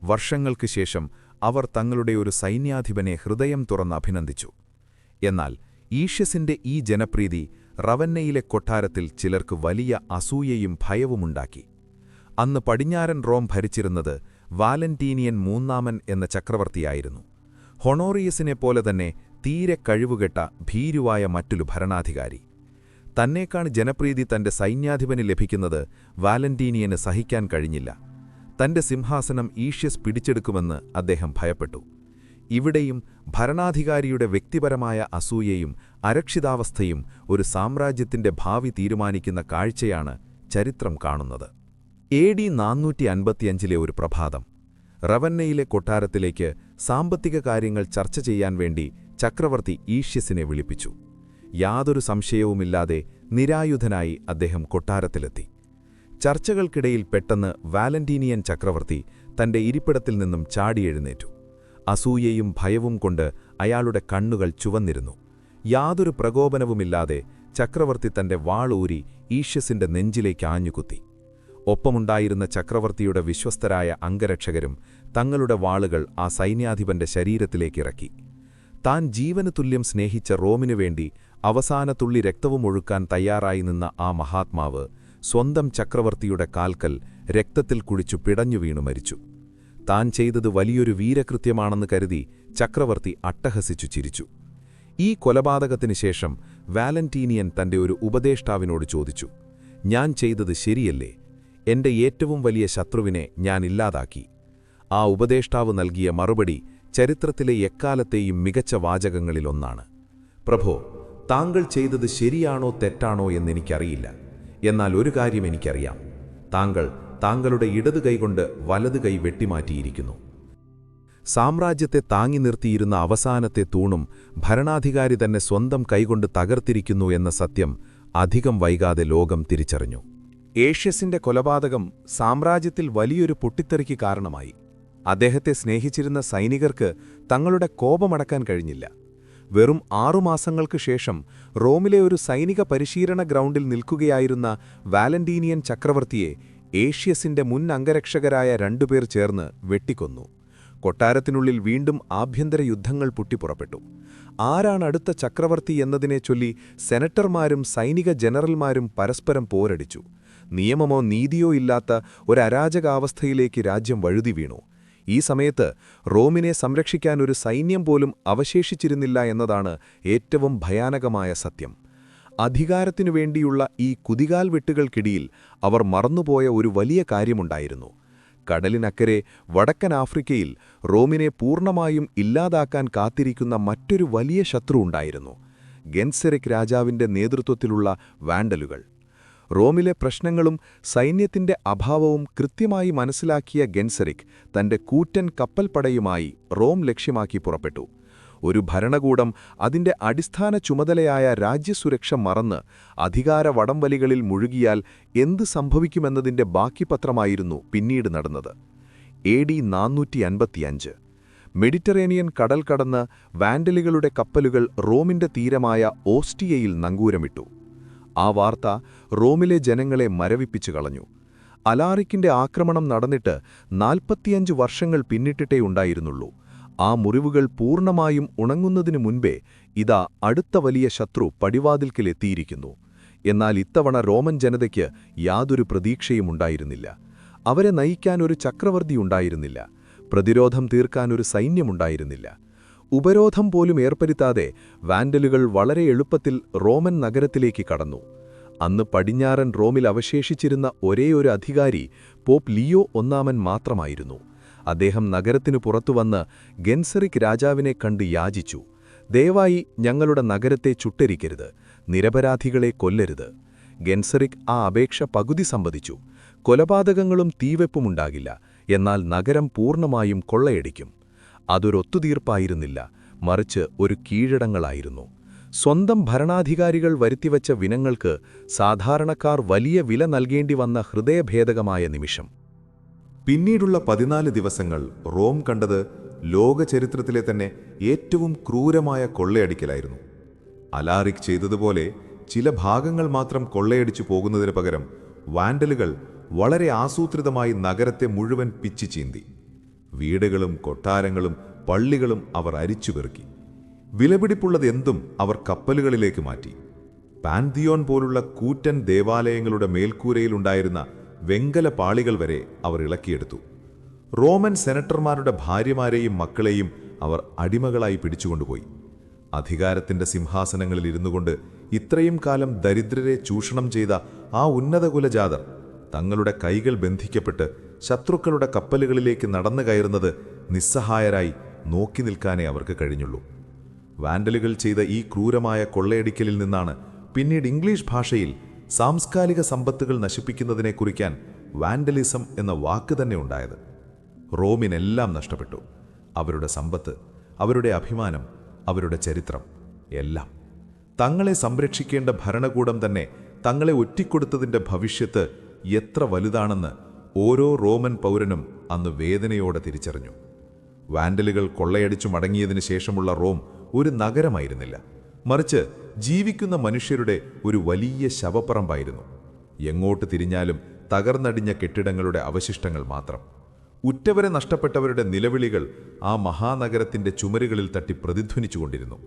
വർഷങ്ങൾക്ക് ശേഷം അവർ തങ്ങളുടെ ഒരു സൈന്യാധിപനെ ഹൃദയം തുറന്ന് അഭിനന്ദിച്ചു. എന്നാൽ ഈഷ്യസിന്റെ ഈ ജനപ്രീതി റവന്നയിലെ കൊട്ടാരത്തിൽ ചിലർക്ക് വലിയ അസൂയയും ഭയവുമുണ്ടാക്കി. അന്ന് പടിഞ്ഞാറൻ റോം ഭരിച്ചിരുന്നത് വാലന്റീനിയൻ മൂന്നാമൻ എന്ന ചക്രവർത്തിയായിരുന്നു. ഹൊണോറിയസിനെപ്പോലെ തന്നെ തീരെ കഴിവുകെട്ട ഭീരുവായ മറ്റൊരു ഭരണാധികാരി. തന്നേക്കാൾ ജനപ്രീതി തന്റെ സൈന്യാധിപന് ലഭിക്കുന്നത് വാലന്റീനിയന് സഹിക്കാൻ കഴിഞ്ഞില്ല. തന്റെ സിംഹാസനം ഈഷ്യസ് പിടിച്ചെടുക്കുമെന്ന് അദ്ദേഹം ഭയപ്പെട്ടു. ഇവിടെയും ഭരണാധികാരിയുടെ വ്യക്തിപരമായ അസൂയയും അരക്ഷിതാവസ്ഥയും ഒരു സാമ്രാജ്യത്തിന്റെ ഭാവി തീരുമാനിക്കുന്ന കാഴ്ചയാണ് ചരിത്രം കാണുന്നത്. AD 455 ഒരു പ്രഭാതം റവന്നയിലെ കൊട്ടാരത്തിലേക്ക് സാമ്പത്തിക കാര്യങ്ങൾ ചർച്ച ചെയ്യാൻ വേണ്ടി ചക്രവർത്തി ഈഷ്യസിനെ വിളിപ്പിച്ചു. യാതൊരു സംശയവുമില്ലാതെ നിരായുധനായി അദ്ദേഹം കൊട്ടാരത്തിലെത്തി. ചർച്ചകൾക്കിടയിൽ പെട്ടെന്ന് വാലന്റീനിയൻ ചക്രവർത്തി തന്റെ ഇരിപ്പിടത്തിൽ നിന്നും ചാടിയെഴുന്നേറ്റു. അസൂയയും ഭയവും കൊണ്ട് അയാളുടെ കണ്ണുകൾ ചുവന്നിരുന്നു. യാതൊരു പ്രകോപനവുമില്ലാതെ ചക്രവർത്തി തന്റെ വാളൂരി ഈഷ്യസിന്റെ നെഞ്ചിലേക്ക് ആഞ്ഞുകുത്തി. ഒപ്പമുണ്ടായിരുന്ന ചക്രവർത്തിയുടെ വിശ്വസ്തരായ അംഗരക്ഷകരും തങ്ങളുടെ വാളുകൾ ആ സൈന്യാധിപന്റെ ശരീരത്തിലേക്കിറക്കി. താൻ ജീവന് തുല്യം സ്നേഹിച്ച റോമിനുവേണ്ടി അവസാന തുള്ളി രക്തവും ഒഴുക്കാൻ തയ്യാറായി നിന്ന ആ മഹാത്മാവ് സ്വന്തം ചക്രവർത്തിയുടെ കാൽക്കൽ രക്തത്തിൽ കുഴിച്ചു പിടഞ്ഞു വീണു മരിച്ചു. താൻ ചെയ്തത് വലിയൊരു വീരകൃത്യമാണെന്ന് കരുതി ചക്രവർത്തി അട്ടഹസിച്ചു ചിരിച്ചു. ഈ കൊലപാതകത്തിനു ശേഷം വാലന്റീനിയൻ തന്റെ ഒരു ഉപദേഷ്ടാവിനോട് ചോദിച്ചു, ഞാൻ ചെയ്തത് ശരിയല്ലേ? എന്റെ ഏറ്റവും വലിയ ശത്രുവിനെ ഞാൻ ഇല്ലാതാക്കി. ആ ഉപദേഷ്ടാവ് നൽകിയ മറുപടി ചരിത്രത്തിലെ എക്കാലത്തെയും മികച്ച വാചകങ്ങളിലൊന്നാണ്. പ്രഭോ, താങ്കൾ ചെയ്തത് ശരിയാണോ തെറ്റാണോ എന്നെനിക്കറിയില്ല. എന്നാൽ ഒരു കാര്യം എനിക്കറിയാം. താങ്കൾ താങ്കളുടെ ഇടതു കൈകൊണ്ട് വലതു കൈ വെട്ടിമാറ്റിയിരിക്കുന്നു. സാമ്രാജ്യത്തെ താങ്ങി നിർത്തിയിരുന്ന അവസാനത്തെ തൂണും ഭരണാധികാരി തന്നെ സ്വന്തം കൈകൊണ്ട് തകർത്തിരിക്കുന്നു എന്ന സത്യം അധികം വൈകാതെ ലോകം തിരിച്ചറിഞ്ഞു. ഏഷ്യസിന്റെ കൊലപാതകം സാമ്രാജ്യത്തിൽ വലിയൊരു പൊട്ടിത്തെറിക്ക് കാരണമായി. അദ്ദേഹത്തെ സ്നേഹിച്ചിരുന്ന സൈനികർക്ക് തങ്ങളുടെ കോപമടക്കാൻ കഴിഞ്ഞില്ല. വെറും 6 മാസങ്ങൾക്ക് ശേഷം റോമിലെ ഒരു സൈനിക പരിശീലന ഗ്രൗണ്ടിൽ നിൽക്കുകയായിരുന്ന വാലന്റീനിയൻ ചക്രവർത്തിയെ ഏഷ്യസിന്റെ മുൻ അംഗരക്ഷകരായ 2 പേർ ചേർന്ന് വെട്ടിക്കൊന്നു. കൊട്ടാരത്തിനുള്ളിൽ വീണ്ടും ആഭ്യന്തര യുദ്ധങ്ങൾ പൊട്ടിപ്പുറപ്പെട്ടു. ആരാണ് അടുത്ത ചക്രവർത്തി എന്നതിനെ ചൊല്ലി സെനറ്റർമാരും സൈനിക ജനറൽമാരും പരസ്പരം പോരടിച്ചു. നിയമമോ നീതിയോ ഇല്ലാത്ത ഒരു അരാജകാവസ്ഥയിലേക്ക് രാജ്യം വഴുതി വീണു. ഈ സമയത്ത് റോമിനെ സംരക്ഷിക്കാൻ ഒരു സൈന്യം പോലും അവശേഷിച്ചിരുന്നില്ല എന്നതാണ് ഏറ്റവും ഭയാനകമായ സത്യം. അധികാരത്തിനു വേണ്ടിയുള്ള ഈ കുതികാൽ വെട്ടുകൾക്കിടയിൽ അവർ മറന്നുപോയ ഒരു വലിയ കാര്യമുണ്ടായിരുന്നു. കടലിനക്കരെ വടക്കൻ ആഫ്രിക്കയിൽ റോമിനെ പൂർണ്ണമായും ഇല്ലാതാക്കാൻ കാത്തിരിക്കുന്ന മറ്റൊരു വലിയ ശത്രു ഉണ്ടായിരുന്നു. ഗെൻസെറിക് രാജാവിന്റെ നേതൃത്വത്തിലുള്ള വാൻഡലുകൾ. റോമിലെ പ്രശ്നങ്ങളും സൈന്യത്തിന്റെ അഭാവവും കൃത്യമായി മനസ്സിലാക്കിയ ഗെൻസെറിക് തന്റെ കൂറ്റൻ കപ്പൽപ്പടയുമായി റോം ലക്ഷ്യമാക്കി പുറപ്പെട്ടു. ഒരു ഭരണകൂടം അതിന്റെ അടിസ്ഥാന ചുമതലയായ രാജ്യസുരക്ഷ മറന്ന് അധികാര വടംവലികളിൽ മുഴുകിയാൽ എന്ത് സംഭവിക്കുമെന്നതിന്റെ ബാക്കിപത്രമായിരുന്നു പിന്നീട് നടന്നത്. AD 455 മെഡിറ്ററേനിയൻ കടൽ കടന്ന് വാൻഡലുകളുടെ കപ്പലുകൾ റോമിന്റെ തീരമായ ഓസ്റ്റിയയിൽ നങ്കൂരമിട്ടു. ആ വാർത്ത റോമിലെ ജനങ്ങളെ മരവിപ്പിച്ചു കളഞ്ഞു. അലാറിക്കിന്റെ ആക്രമണം നടന്നിട്ട് 45 വർഷങ്ങൾ പിന്നിട്ടിട്ടേ ഉണ്ടായിരുന്നുള്ളൂ. ആ മുറിവുകൾ പൂർണ്ണമായും ഉണങ്ങുന്നതിനു മുൻപേ ഇതാ അടുത്ത വലിയ ശത്രു പടിവാതിൽക്കിലെത്തിയിരിക്കുന്നു. എന്നാൽ ഇത്തവണ റോമൻ ജനതയ്ക്ക് യാതൊരു പ്രതീക്ഷയുമുണ്ടായിരുന്നില്ല. അവരെ നയിക്കാൻ ഒരു ചക്രവർത്തിയുണ്ടായിരുന്നില്ല. പ്രതിരോധം തീർക്കാൻ ഒരു സൈന്യമുണ്ടായിരുന്നില്ല. ഉപരോധം പോലും ഏർപ്പെടുത്താതെ വാൻഡലുകൾ വളരെ എളുപ്പത്തിൽ റോമൻ നഗരത്തിലേക്ക് കടന്നു. അന്ന് പടിഞ്ഞാറൻ റോമിൽ അവശേഷിച്ചിരുന്ന ഒരേയൊരു അധികാരി പോപ്പ് ലിയോ ഒന്നാമൻ മാത്രമായിരുന്നു. അദ്ദേഹം നഗരത്തിനു പുറത്തുവന്ന് ഗെൻസെറിക് രാജാവിനെ കണ്ട് യാചിച്ചു, ദയവായി ഞങ്ങളുടെ നഗരത്തെ ചുട്ടരിക്കരുത്, നിരപരാധികളെ കൊല്ലരുത്. ഗെൻസെറിക് ആ അപേക്ഷ പകുതി സമ്മതിച്ചു. കൊലപാതകങ്ങളും തീവെപ്പുമുണ്ടാകില്ല, എന്നാൽ നഗരം പൂർണ്ണമായും കൊള്ളയടിക്കും. അതൊരൊത്തുതീർപ്പായിരുന്നില്ല, മറിച്ച് ഒരു കീഴടങ്ങളായിരുന്നു. സ്വന്തം ഭരണാധികാരികൾ വരുത്തിവച്ച വിനങ്ങൾക്ക് സാധാരണക്കാർ വലിയ വില നൽകേണ്ടി വന്ന ഹൃദയഭേദകമായ നിമിഷം. പിന്നീടുള്ള 14 ദിവസങ്ങൾ റോം കണ്ടത് ലോകചരിത്രത്തിലെ തന്നെ ഏറ്റവും ക്രൂരമായ കൊള്ളയടിക്കലായിരുന്നു. അലാറിക് ചെയ്തതുപോലെ ചില ഭാഗങ്ങൾ മാത്രം കൊള്ളയടിച്ചു പോകുന്നതിന് പകരം വാൻഡലുകൾ വളരെ ആസൂത്രിതമായി നഗരത്തെ മുഴുവൻ പിച്ചു ചീന്തി. വീടുകളും കൊട്ടാരങ്ങളും പള്ളികളും അവർ അരിച്ചുപെറുക്കി. വിലപിടിപ്പുള്ളതെന്തും അവർ കപ്പലുകളിലേക്ക് മാറ്റി. പാൻതിയോൺ പോലുള്ള കൂറ്റൻ ദേവാലയങ്ങളുടെ മേൽക്കൂരയിലുണ്ടായിരുന്ന വെങ്കല പാളികൾ വരെ അവർ ഇളക്കിയെടുത്തു. റോമൻ സെനറ്റർമാരുടെ ഭാര്യമാരെയും മക്കളെയും അവർ അടിമകളായി പിടിച്ചുകൊണ്ടുപോയി. അധികാരത്തിന്റെ സിംഹാസനങ്ങളിൽ ഇരുന്നുകൊണ്ട് ഇത്രയും കാലം ദരിദ്രരെ ചൂഷണം ചെയ്ത ആ ഉന്നത കുലജാതർ തങ്ങളുടെ കൈകൾ ബന്ധിക്കപ്പെട്ട് ശത്രുക്കളുടെ കപ്പലുകളിലേക്ക് നടന്നു കയറുന്നത് നിസ്സഹായരായി നോക്കി നിൽക്കാനേ അവർക്ക് കഴിഞ്ഞുള്ളൂ. വാൻഡലുകൾ ചെയ്ത ഈ ക്രൂരമായ കൊള്ളയടിക്കലിൽ നിന്നാണ് പിന്നീട് ഇംഗ്ലീഷ് ഭാഷയിൽ സാംസ്കാരിക സമ്പത്തുകൾ നശിപ്പിക്കുന്നതിനെ കുറിക്കാൻ വാൻഡലിസം എന്ന വാക്ക് തന്നെ ഉണ്ടായത്. റോമിനെല്ലാം നഷ്ടപ്പെട്ടു. അവരുടെ സമ്പത്ത്, അവരുടെ അഭിമാനം, അവരുടെ ചരിത്രം, എല്ലാം. തങ്ങളെ സംരക്ഷിക്കേണ്ട ഭരണകൂടം തന്നെ തങ്ങളെ ഒറ്റിക്കൊടുത്തതിൻ്റെ ഭവിഷ്യത്ത് എത്ര വലുതാണെന്ന് ഓരോ റോമൻ പൗരനും അന്ന് വേദനയോടെ തിരിച്ചറിഞ്ഞു. വാൻഡലുകൾ കൊള്ളയടിച്ചു മടങ്ങിയതിനു ശേഷമുള്ള റോം ഒരു നഗരമായിരുന്നില്ല, മറിച്ച് ജീവിക്കുന്ന മനുഷ്യരുടെ ഒരു വലിയ ശവപ്പറമ്പായിരുന്നു. എങ്ങോട്ട് തിരിഞ്ഞാലും തകർന്നടിഞ്ഞ കെട്ടിടങ്ങളുടെ അവശിഷ്ടങ്ങൾ മാത്രം. ഉറ്റവരെ നഷ്ടപ്പെട്ടവരുടെ നിലവിളികൾ ആ മഹാനഗരത്തിന്റെ ചുമരുകളിൽ തട്ടി പ്രതിധ്വനിച്ചുകൊണ്ടിരുന്നു.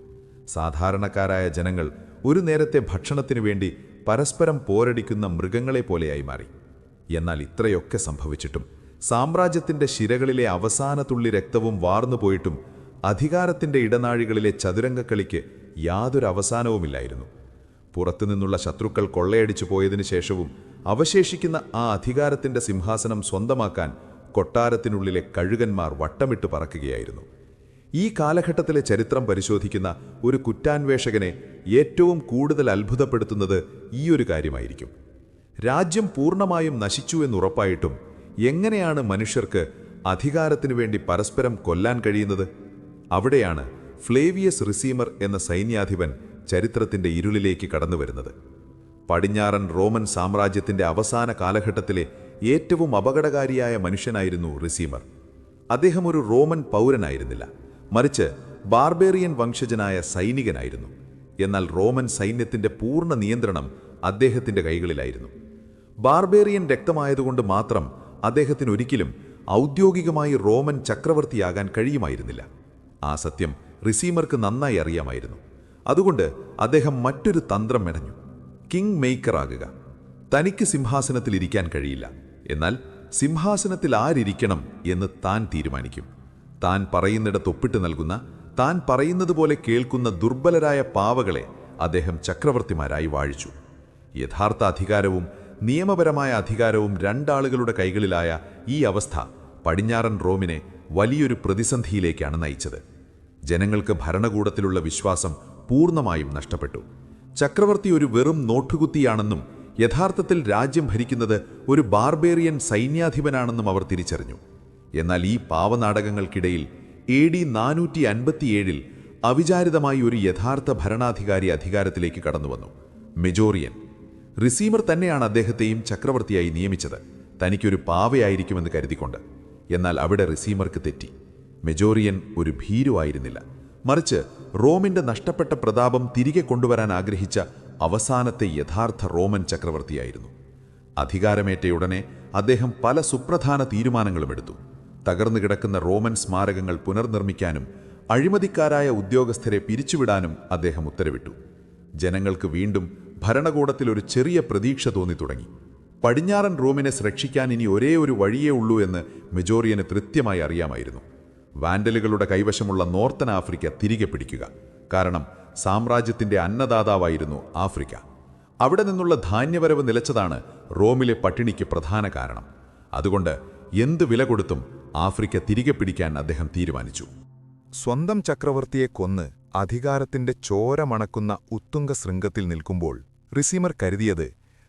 സാധാരണക്കാരായ ജനങ്ങൾ ഒരു നേരത്തെ ഭക്ഷണത്തിനു വേണ്ടി പരസ്പരം പോരടിക്കുന്ന മൃഗങ്ങളെപ്പോലെയായി മാറി. എന്നാൽ ഇത്രയൊക്കെ സംഭവിച്ചിട്ടും സാമ്രാജ്യത്തിന്റെ ശിരകളിലെ അവസാന തുള്ളി രക്തവും വാർന്നുപോയിട്ടും അധികാരത്തിന്റെ ഇടനാഴികളിലെ ചതുരംഗക്കളിക്ക് യാതൊരു അവസാനവുമില്ലായിരുന്നു. പുറത്തുനിന്നുള്ള ശത്രുക്കൾ കൊള്ളയടിച്ചു പോയതിനു ശേഷവും അവശേഷിക്കുന്ന ആ അധികാരത്തിന്റെ സിംഹാസനം സ്വന്തമാക്കാൻ കൊട്ടാരത്തിനുള്ളിലെ കഴുകന്മാർ വട്ടമിട്ട് പറക്കുകയായിരുന്നു. ഈ കാലഘട്ടത്തിലെ ചരിത്രം പരിശോധിക്കുന്ന ഒരു കുറ്റാന്വേഷകനെ ഏറ്റവും കൂടുതൽ അത്ഭുതപ്പെടുത്തുന്നത് ഈയൊരു കാര്യമായിരിക്കും. രാജ്യം പൂർണ്ണമായും നശിച്ചു എന്നുറപ്പായിട്ടും എങ്ങനെയാണ് മനുഷ്യർക്ക് അധികാരത്തിനു വേണ്ടി പരസ്പരം കൊല്ലാൻ കഴിയുന്നത്? അവിടെയാണ് ഫ്ലേവിയസ് റിസീമർ എന്ന സൈന്യാധിപൻ ചരിത്രത്തിന്റെ ഇരുളിലേക്ക് കടന്നുവരുന്നത്. പടിഞ്ഞാറൻ റോമൻ സാമ്രാജ്യത്തിന്റെ അവസാന കാലഘട്ടത്തിലെ ഏറ്റവും അപകടകാരിയായ മനുഷ്യനായിരുന്നു റിസീമർ. അദ്ദേഹം ഒരു റോമൻ പൗരനായിരുന്നില്ല, മറിച്ച് ബാർബേറിയൻ വംശജനായ സൈനികനായിരുന്നു. എന്നാൽ റോമൻ സൈന്യത്തിന്റെ പൂർണ്ണ നിയന്ത്രണം അദ്ദേഹത്തിന്റെ കൈകളിലായിരുന്നു. ബാർബേറിയൻ രക്തമായതുകൊണ്ട് മാത്രം അദ്ദേഹത്തിന് ഒരിക്കലും ഔദ്യോഗികമായി റോമൻ ചക്രവർത്തിയാകാൻ കഴിയുമായിരുന്നില്ല. ആ സത്യം റിസീമർക്ക് നന്നായി അറിയാമായിരുന്നു. അതുകൊണ്ട് അദ്ദേഹം മറ്റൊരു തന്ത്രം മെനഞ്ഞു. കിങ് മേക്കറാകുക. തനിക്ക് സിംഹാസനത്തിൽ ഇരിക്കാൻ കഴിയില്ല, എന്നാൽ സിംഹാസനത്തിൽ ആരിരിക്കണം എന്ന് താൻ തീരുമാനിക്കും. താൻ പറയുന്നിടത്ത് ഒപ്പിട്ട് നൽകുന്ന, താൻ പറയുന്നത് പോലെ കേൾക്കുന്ന ദുർബലരായ പാവകളെ അദ്ദേഹം ചക്രവർത്തിമാരായി വാഴിച്ചു. യഥാർത്ഥ അധികാരവും നിയമപരമായ അധികാരവും രണ്ടാളുകളുടെ കൈകളിലായ ഈ അവസ്ഥ പടിഞ്ഞാറൻ റോമിനെ വലിയൊരു പ്രതിസന്ധിയിലേക്കാണ് നയിച്ചത്. ജനങ്ങൾക്ക് ഭരണകൂടത്തിലുള്ള വിശ്വാസം പൂർണ്ണമായും നഷ്ടപ്പെട്ടു. ചക്രവർത്തി ഒരു വെറും നോട്ടുകുത്തിയാണെന്നും യഥാർത്ഥത്തിൽ രാജ്യം ഭരിക്കുന്നത് ഒരു ബാർബേറിയൻ സൈന്യാധിപനാണെന്നും അവർ തിരിച്ചറിഞ്ഞു. എന്നാൽ ഈ പാവനാടകങ്ങൾക്കിടയിൽ AD 457 അവിചാരിതമായി ഒരു യഥാർത്ഥ ഭരണാധികാരി അധികാരത്തിലേക്ക് കടന്നുവന്നു. മെജോറിയൻ. റിസീമർ തന്നെയാണ് അദ്ദേഹത്തെയും ചക്രവർത്തിയായി നിയമിച്ചത്, തനിക്കൊരു പാവയായിരിക്കുമെന്ന് കരുതിക്കൊണ്ട്. എന്നാൽ അവിടെ റിസീമർക്ക് തെറ്റി. മെജോറിയൻ ഒരു ഭീരുവായിരുന്നില്ല, മറിച്ച് റോമിന്റെ നഷ്ടപ്പെട്ട പ്രതാപം തിരികെ കൊണ്ടുവരാൻ ആഗ്രഹിച്ച അവസാനത്തെ യഥാർത്ഥ റോമൻ ചക്രവർത്തിയായിരുന്നു. അധികാരമേറ്റയുടനെ അദ്ദേഹം പല സുപ്രധാന തീരുമാനങ്ങളും എടുത്തു. തകർന്നു കിടക്കുന്ന റോമൻ സ്മാരകങ്ങൾ പുനർനിർമ്മിക്കാനും അഴിമതിക്കാരായ ഉദ്യോഗസ്ഥരെ പിരിച്ചുവിടാനും അദ്ദേഹം ഉത്തരവിട്ടു. ജനങ്ങൾക്ക് വീണ്ടും ഭരണകൂടത്തിൽ ഒരു ചെറിയ പ്രതീക്ഷ തോന്നിത്തുടങ്ങി. പടിഞ്ഞാറൻ റോമിനെ രക്ഷിക്കാൻ ഇനി ഒരേ ഒരു വഴിയേ ഉള്ളൂ എന്ന് മെജോറിയന് കൃത്യമായി അറിയാമായിരുന്നു. വാൻഡലുകളുടെ കൈവശമുള്ള നോർത്തൻ ആഫ്രിക്ക തിരികെ പിടിക്കുക. കാരണം സാമ്രാജ്യത്തിന്റെ അന്നദാതാവായിരുന്നു ആഫ്രിക്ക. അവിടെ നിന്നുള്ള ധാന്യവരവ് നിലച്ചതാണ് റോമിലെ പട്ടിണിക്ക് പ്രധാന കാരണം. അതുകൊണ്ട് എന്ത് വില കൊടുത്തും ആഫ്രിക്ക തിരികെ പിടിക്കാൻ അദ്ദേഹം തീരുമാനിച്ചു. സ്വന്തം ചക്രവർത്തിയെ കൊന്ന് അധികാരത്തിന്റെ ചോര മണക്കുന്ന ഉത്തുംഗ ശൃംഗത്തിൽ നിൽക്കുമ്പോൾ റിസീമർ കരുതിയത്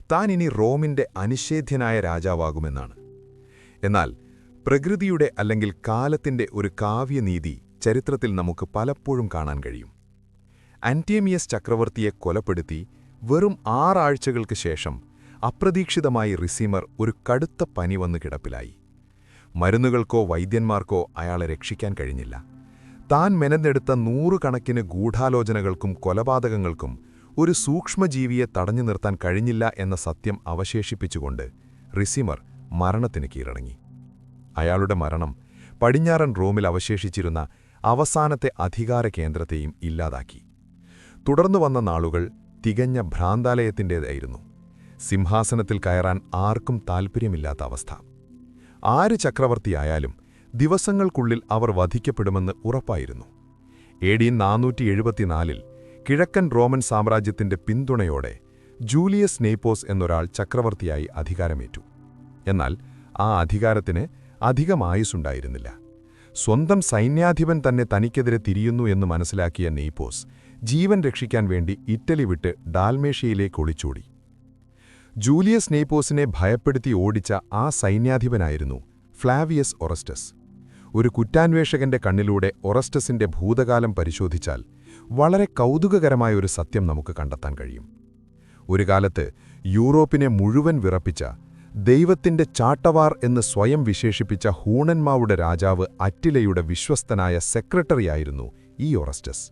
താൻ ഇനി റോമിന്റെ അനിഷേധ്യനായ രാജാവാകുമെന്നാണ്. എന്നാൽ പ്രകൃതിയുടെ അല്ലെങ്കിൽ കാലത്തിന്റെ ഒരു കാവ്യനീതി ചരിത്രത്തിൽ നമുക്ക് പലപ്പോഴും കാണാൻ കഴിയും. ആന്റിയമിയസ് ചക്രവർത്തിയെ കൊലപ്പെടുത്തി വെറും 6 ആഴ്ചകൾക്ക് ശേഷം അപ്രതീക്ഷിതമായി റിസീമർ ഒരു കടുത്ത പനി വന്ന് കിടപ്പിലായി. മരുന്നുകൾക്കോ വൈദ്യന്മാർക്കോ അയാളെ രക്ഷിക്കാൻ കഴിഞ്ഞില്ല. താൻ മെനഞ്ഞെടുത്ത 100 കണക്കിന് ഗൂഢാലോചനകൾക്കും കൊലപാതകങ്ങൾക്കും ഒരു സൂക്ഷ്മജീവിയെ തടഞ്ഞു നിർത്താൻ കഴിഞ്ഞില്ല എന്ന സത്യം അവശേഷിപ്പിച്ചുകൊണ്ട് റിസീമർ മരണത്തിന് കീഴടങ്ങി. അയാളുടെ മരണം പടിഞ്ഞാറൻ റോമിൽ അവശേഷിച്ചിരുന്ന അവസാനത്തെ അധികാര കേന്ദ്രത്തെയും ഇല്ലാതാക്കി. തുടർന്നു വന്ന നാളുകൾ തികഞ്ഞ ഭ്രാന്താലയത്തിൻ്റേതായിരുന്നു. സിംഹാസനത്തിൽ കയറാൻ ആർക്കും താൽപ്പര്യമില്ലാത്ത അവസ്ഥ. ആര് ചക്രവർത്തിയായാലും ദിവസങ്ങൾക്കുള്ളിൽ അവർ വധിക്കപ്പെടുമെന്ന് ഉറപ്പായിരുന്നു. AD 474 കിഴക്കൻ റോമൻ സാമ്രാജ്യത്തിന്റെ പിന്തുണയോടെ ജൂലിയസ് നെയ്പോസ് എന്നൊരാൾ ചക്രവർത്തിയായി അധികാരമേറ്റു. എന്നാൽ ആ അധികാരത്തിന് അധികം ആയുസ്സുണ്ടായിരുന്നില്ല. സ്വന്തം സൈന്യാധിപൻ തന്നെ തനിക്കെതിരെ തിരിയുന്നു എന്ന് മനസ്സിലാക്കിയ നെയ്പോസ് ജീവൻ രക്ഷിക്കാൻ വേണ്ടി ഇറ്റലി വിട്ട് ഡാൽമേഷ്യയിലേക്ക് ഒളിച്ചോടി. ജൂലിയസ് നെയ്പോസിനെ ഭയപ്പെടുത്തി ഓടിച്ച ആ സൈന്യാധിപനായിരുന്നു ഫ്ലാവിയസ് ഒറസ്റ്റസ്. ഒരു കുറ്റാന്വേഷകന്റെ കണ്ണിലൂടെ ഒറസ്റ്റസിന്റെ ഭൂതകാലം പരിശോധിച്ചാൽ വളരെ കൗതുകകരമായ ഒരു സത്യം നമുക്ക് കണ്ടെത്താൻ കഴിയും. ഒരു കാലത്ത് യൂറോപ്പിനെ മുഴുവൻ വിറപ്പിച്ച, ദൈവത്തിന്റെ ചാട്ടവാർ എന്ന് സ്വയം വിശേഷിപ്പിച്ച ഹൂണന്മാരുടെ രാജാവ് അറ്റിലയുടെ വിശ്വസ്തനായ സെക്രട്ടറിയായിരുന്നു ഈ ഒറസ്റ്റസ്.